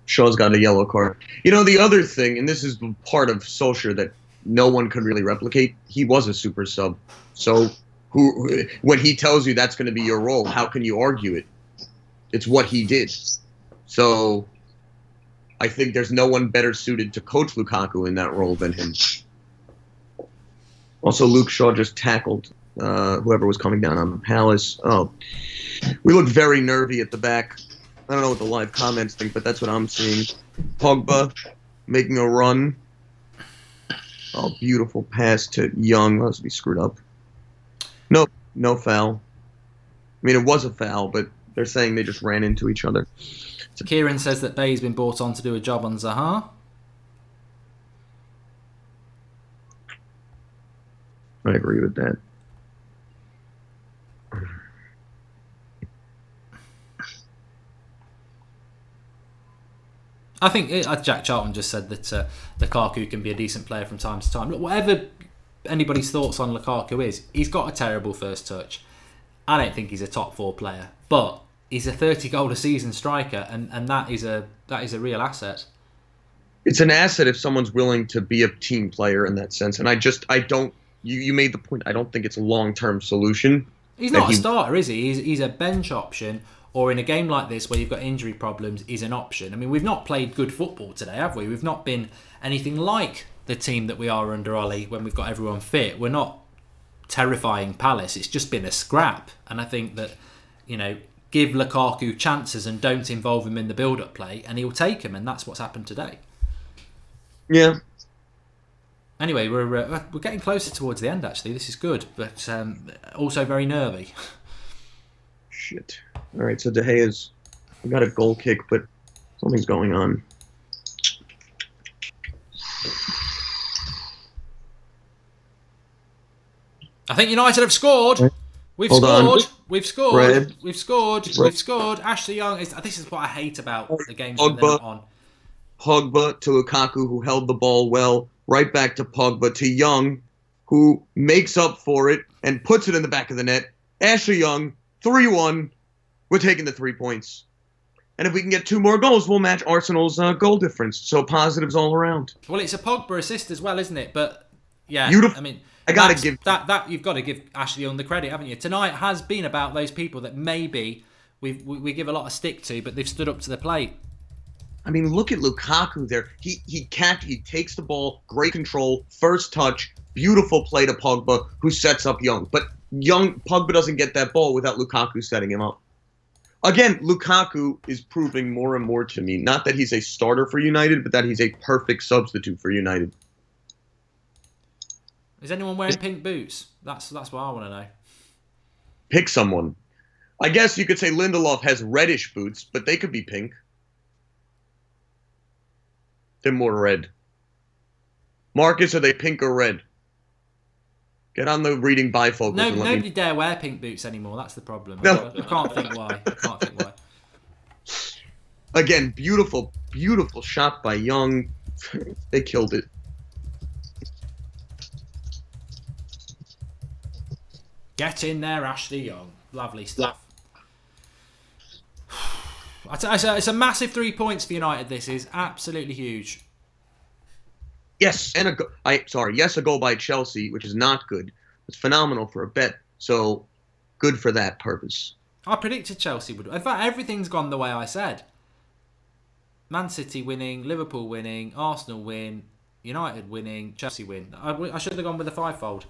Shaw's got a yellow card. You know, the other thing, and this is part of Solskjaer that no one could really replicate, he was a super sub. So when he tells you that's going to be your role, how can you argue it? It's what he did. So I think there's no one better suited to coach Lukaku in that role than him. Also, Luke Shaw just tackled whoever was coming down on the Palace. Oh, we look very nervy at the back. I don't know what the live comments think, but that's what I'm seeing. Pogba making a run. Oh, beautiful pass to Young. Must be screwed up. Nope, no foul. I mean, it was a foul, but they're saying they just ran into each other. Kieran says that Bay's been brought on to do a job on Zaha. I agree with that. I think Jack Charlton just said that Lukaku can be a decent player from time to time. Look, whatever anybody's thoughts on Lukaku is, he's got a terrible first touch. I don't think he's a top 4 player, but he's a 30-goal-a-season striker, and that is a real asset. It's an asset if someone's willing to be a team player in that sense. And I don't. You made the point. I don't think it's a long-term solution. He's not a starter, is he? He's a bench option. Or in a game like this where you've got injury problems, is an option. I mean, we've not played good football today, have we? We've not been anything like the team that we are under Ollie when we've got everyone fit. We're not terrifying Palace. It's just been a scrap. And I think that, you know, give Lukaku chances and don't involve him in the build-up play, and he'll take them, and that's what's happened today. Yeah. Anyway, we're getting closer towards the end, actually. This is good, but also very nervy. Shit. All right, so Daheia's got a goal kick, but something's going on. I think United have scored. We've scored. Ashley Young. This is what I hate about the games when they're not on. Pogba to Lukaku, who held the ball well. Right back to Pogba to Young, who makes up for it and puts it in the back of the net. Ashley Young, 3-1. We're taking the 3 points. And if we can get 2 more goals, we'll match Arsenal's goal difference. So positives all around. Well, it's a Pogba assist as well, isn't it? But yeah, beautiful. I mean, I gotta give that you've got to give Ashley Young the credit, haven't you? Tonight has been about those people that maybe we give a lot of stick to, but they've stood up to the plate. I mean, look at Lukaku there. He takes the ball, great control, first touch, beautiful play to Pogba, who sets up Young. But Pogba doesn't get that ball without Lukaku setting him up. Again, Lukaku is proving more and more to me, not that he's a starter for United, but that he's a perfect substitute for United. Is anyone wearing pink boots? That's what I want to know. Pick someone. I guess you could say Lindelof has reddish boots, but they could be pink. They're more red. Marcus, are they pink or red? Get on the reading bifocals. No, nobody dare wear pink boots anymore. That's the problem. No. I can't think why. Again, beautiful, beautiful shot by Young. They killed it. Get in there, Ashley Young. Lovely stuff. It's a massive 3 points for United. This is absolutely huge. Yes, and a goal by Chelsea, which is not good. It's phenomenal for a bet, so good for that purpose. I predicted Chelsea would. In fact, everything's gone the way I said. Man City winning, Liverpool winning, Arsenal win, United winning, Chelsea win. I should have gone with a fivefold.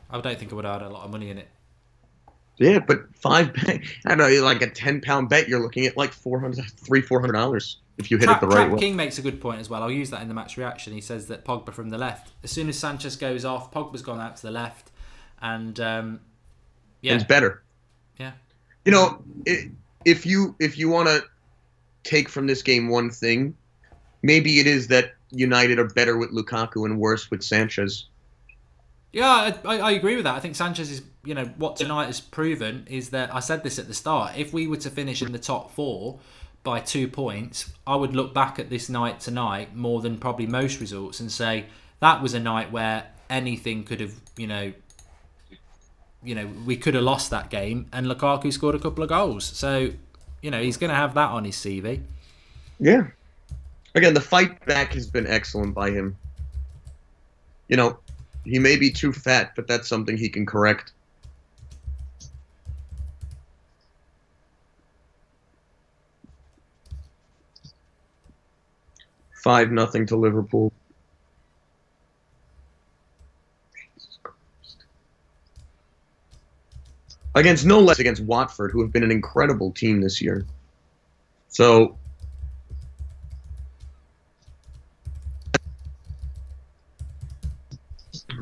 I don't think I would have had a lot of money in it. Yeah, but I don't know, like a £10 bet, you're looking at like $400 if you hit it the right way. King makes a good point as well. I'll use that in the match reaction. He says that Pogba from the left. As soon as Sanchez goes off, Pogba's gone out to the left, and it's better. Yeah. You know, if you want to take from this game one thing, maybe it is that United are better with Lukaku and worse with Sanchez. Yeah, I agree with that. I think Sanchez is, what tonight has proven is that, I said this at the start, if we were to finish in the top 4 by 2 points, I would look back at this night tonight more than probably most results and say that was a night where anything could have, we could have lost that game, and Lukaku scored a couple of goals. So, he's going to have that on his CV. Yeah. Again, the fight back has been excellent by him. He may be too fat, but that's something he can correct. Five nothing to Liverpool. Against no less against Watford, who have been an incredible team this year. So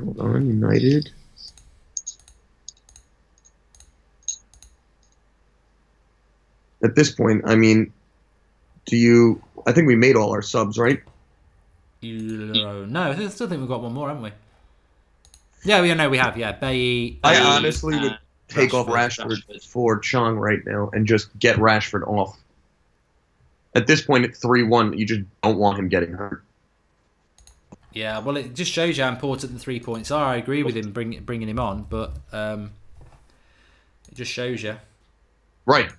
hold on, United. At this point, I mean, I think we made all our subs, right? No, I still think we've got one more, haven't we? Yeah, we have. Yeah, Bailly. I honestly would take off Rashford for Chong right now and just get Rashford off. At this point, at 3-1, you just don't want him getting hurt. Yeah, well, it just shows you how important the 3 points are. I agree with him bringing him on, but it just shows you. Right.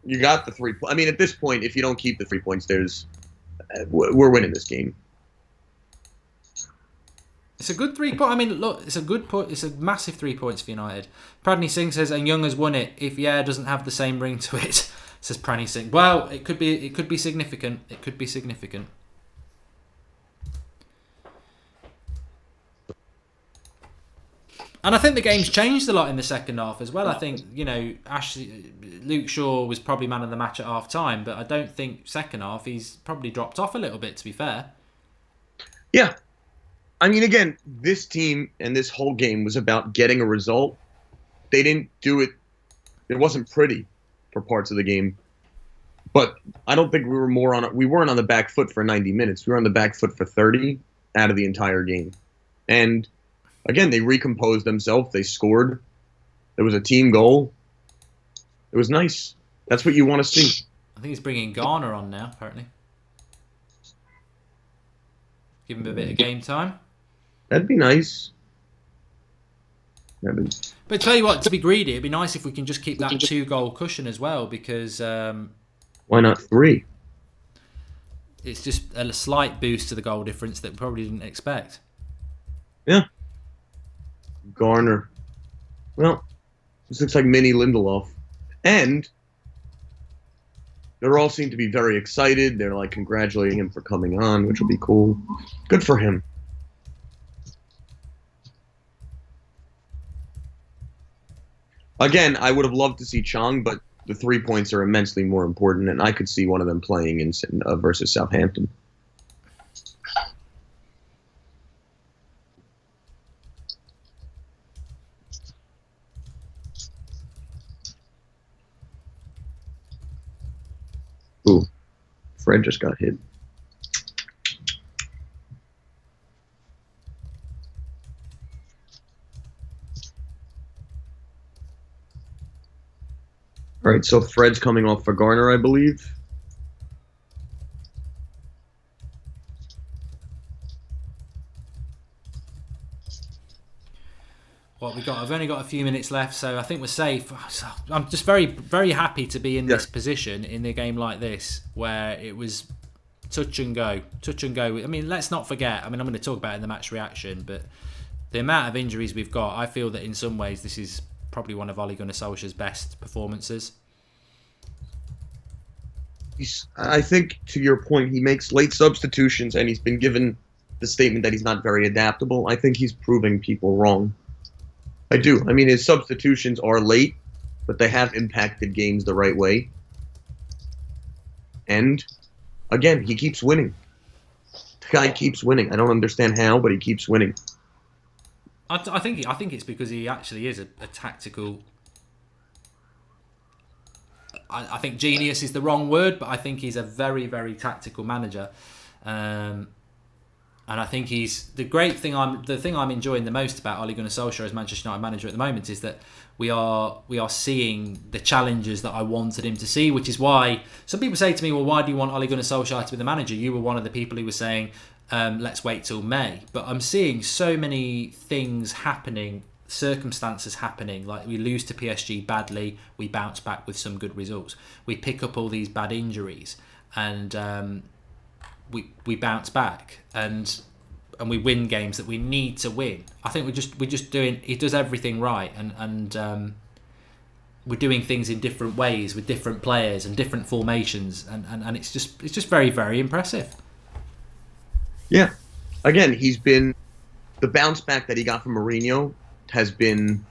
You got the 3 points. I mean, at this point, if you don't keep the 3 points, we're winning this game. It's a good 3 point. I mean, look, it's a good point. It's a massive 3 points for United. Pradney Singh says, and Young has won it. If doesn't have the same ring to it, says Pradney Singh. Well, it could be significant. It could be significant. And I think the game's changed a lot in the second half as well. I think, Luke Shaw was probably man of the match at half time, but I don't think second half he's probably dropped off a little bit, to be fair. Yeah. I mean, again, this team and this whole game was about getting a result. They didn't do it. It wasn't pretty for parts of the game. But I don't think we weren't on the back foot for 90 minutes. We were on the back foot for 30 out of the entire game. And again, they recomposed themselves. They scored. There was a team goal. It was nice. That's what you want to see. I think he's bringing Garner on now, apparently. Give him a bit of game time. That'd be nice. But tell you what, to be greedy, it'd be nice if we can just keep that 2-goal cushion as well, because why not 3? It's just a slight boost to the goal difference that we probably didn't expect. Yeah. Garner. Well, this looks like mini Lindelof. And they all seem to be very excited. They're like congratulating him for coming on, which will be cool. Good for him. Again, I would have loved to see Chong, but the 3 points are immensely more important, and I could see one of them playing in versus Southampton. Ooh, Fred just got hit. All right, so Fred's coming off for Garner, I believe. What we got? I've only got a few minutes left, so I think we're safe. I'm just very, very happy to be in this position in a game like this, where it was touch and go. I mean, let's not forget. I mean, I'm going to talk about it in the match reaction, but the amount of injuries we've got, I feel that in some ways this is probably one of Ole Gunnar Solskjaer's best performances. I think, to your point, he makes late substitutions, and he's been given the statement that he's not very adaptable. I think he's proving people wrong. I do. I mean, his substitutions are late, but they have impacted games the right way. And, again, he keeps winning. The guy keeps winning. I don't understand how, but he keeps winning. I think it's because he actually is a tactical... I think genius is the wrong word, but I think he's a very, very tactical manager. And I think he's the thing I'm enjoying the most about Ole Gunnar Solskjaer as Manchester United manager at the moment is that we are seeing the challenges that I wanted him to see, which is why some people say to me, well, why do you want Ole Gunnar Solskjaer to be the manager? You were one of the people who were saying, let's wait till May. But I'm seeing so many things happening, circumstances happening, like we lose to PSG badly, we bounce back with some good results. We pick up all these bad injuries and we bounce back and we win games that we need to win. I think we're just doing, he does everything right and we're doing things in different ways with different players and different formations and it's just very, very impressive. Yeah. Again, he's been the bounce back that he got from Mourinho has been,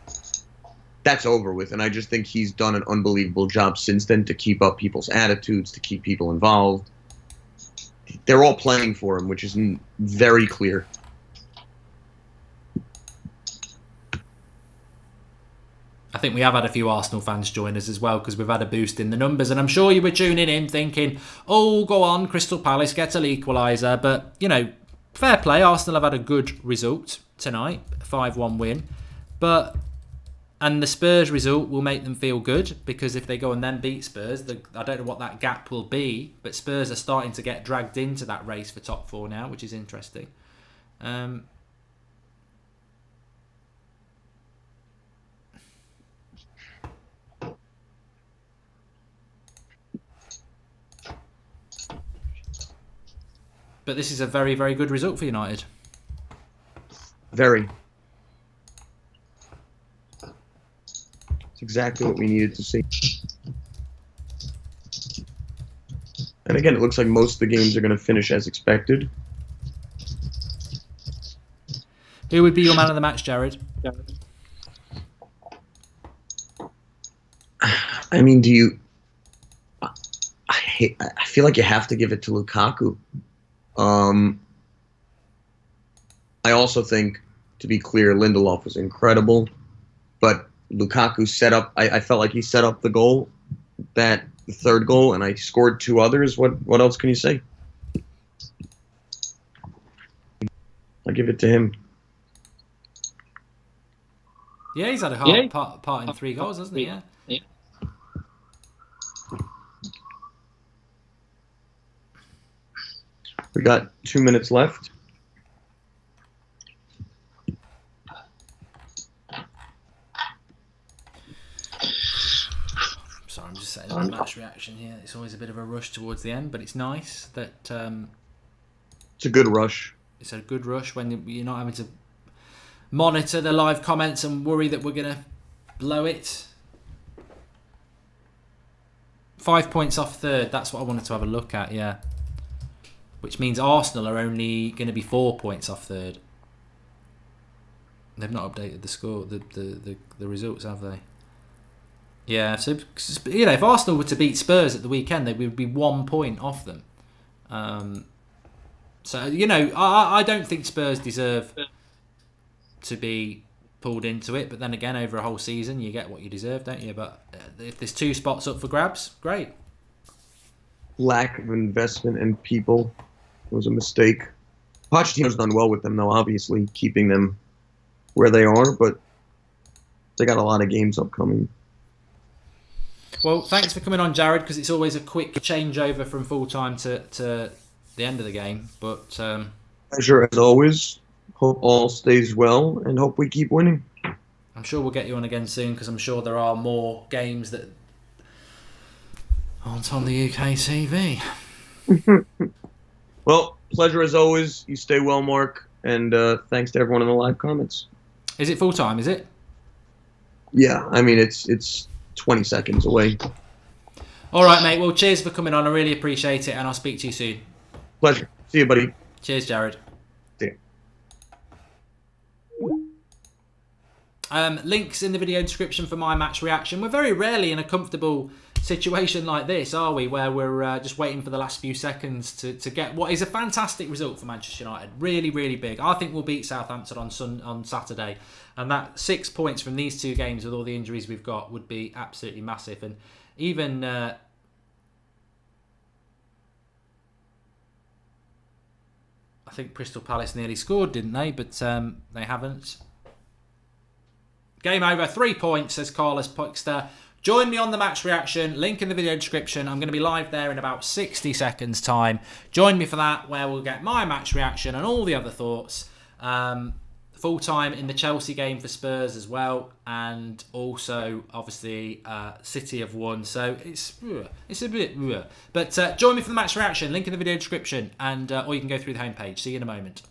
that's over with, and I just think he's done an unbelievable job since then to keep up people's attitudes, to keep people involved. They're all playing for him, which is very clear. I think we have had a few Arsenal fans join us as well because we've had a boost in the numbers, and I'm sure you were tuning in thinking, oh, go on, Crystal Palace gets an equaliser, but, you know, fair play, Arsenal have had a good result tonight, 5-1 win. And the Spurs result will make them feel good because if they go and then beat Spurs, I don't know what that gap will be, but Spurs are starting to get dragged into that race for top four now, which is interesting. But this is a very, very good result for United. Very. It's exactly what we needed to see. And again, it looks like most of the games are going to finish as expected. Who would be your man of the match, Jared? I mean, do you... I feel like you have to give it to Lukaku. I also think, to be clear, Lindelof was incredible, but Lukaku set up. I felt like he set up the goal, the third goal, and I scored two others. What else can you say? I'll give it to him. Yeah, he's had a hard part in 3 goals, hasn't he? Yeah. We got 2 minutes left. Sorry, I'm just saying the match reaction here. It's always a bit of a rush towards the end, but it's nice that it's a good rush. It's a good rush when you're not having to monitor the live comments and worry that we're going to blow it. 5 points off third. That's what I wanted to have a look at, yeah. Which means Arsenal are only going to be 4 points off third. They've not updated the score, the results, have they? Yeah, so if Arsenal were to beat Spurs at the weekend, they would be 1 point off them. So I don't think Spurs deserve to be pulled into it, but then again, over a whole season, you get what you deserve, don't you? But if there's 2 spots up for grabs, great. Lack of investment in people was a mistake. Pochettino's done well with them, though, obviously, keeping them where they are, but they got a lot of games upcoming. Well, thanks for coming on, Jared, because it's always a quick changeover from full-time to the end of the game. But pleasure, as always. Hope all stays well, and hope we keep winning. I'm sure we'll get you on again soon, because I'm sure there are more games that aren't on the UK TV. Well, pleasure as always. You stay well, Mark, and thanks to everyone in the live comments. Is it full-time, is it? Yeah, I mean, it's 20 seconds away. All right, mate. Well, cheers for coming on. I really appreciate it, and I'll speak to you soon. Pleasure. See you, buddy. Cheers, Jared. See you. Links in the video description for my match reaction. We're very rarely in a comfortable situation like this, are we? Where we're just waiting for the last few seconds to get what is a fantastic result for Manchester United. Really, really big. I think we'll beat Southampton on Saturday. And that 6 points from these 2 games with all the injuries we've got would be absolutely massive. And even I think Crystal Palace nearly scored, didn't they? But they haven't. Game over. 3 points, says Carlos Puxter. Join me on the match reaction. Link in the video description. I'm going to be live there in about 60 seconds time. Join me for that, where we'll get my match reaction and all the other thoughts. Full time in the Chelsea game for Spurs as well, and also obviously City have won, so it's a bit. But join me for the match reaction. Link in the video description, and or you can go through the homepage. See you in a moment.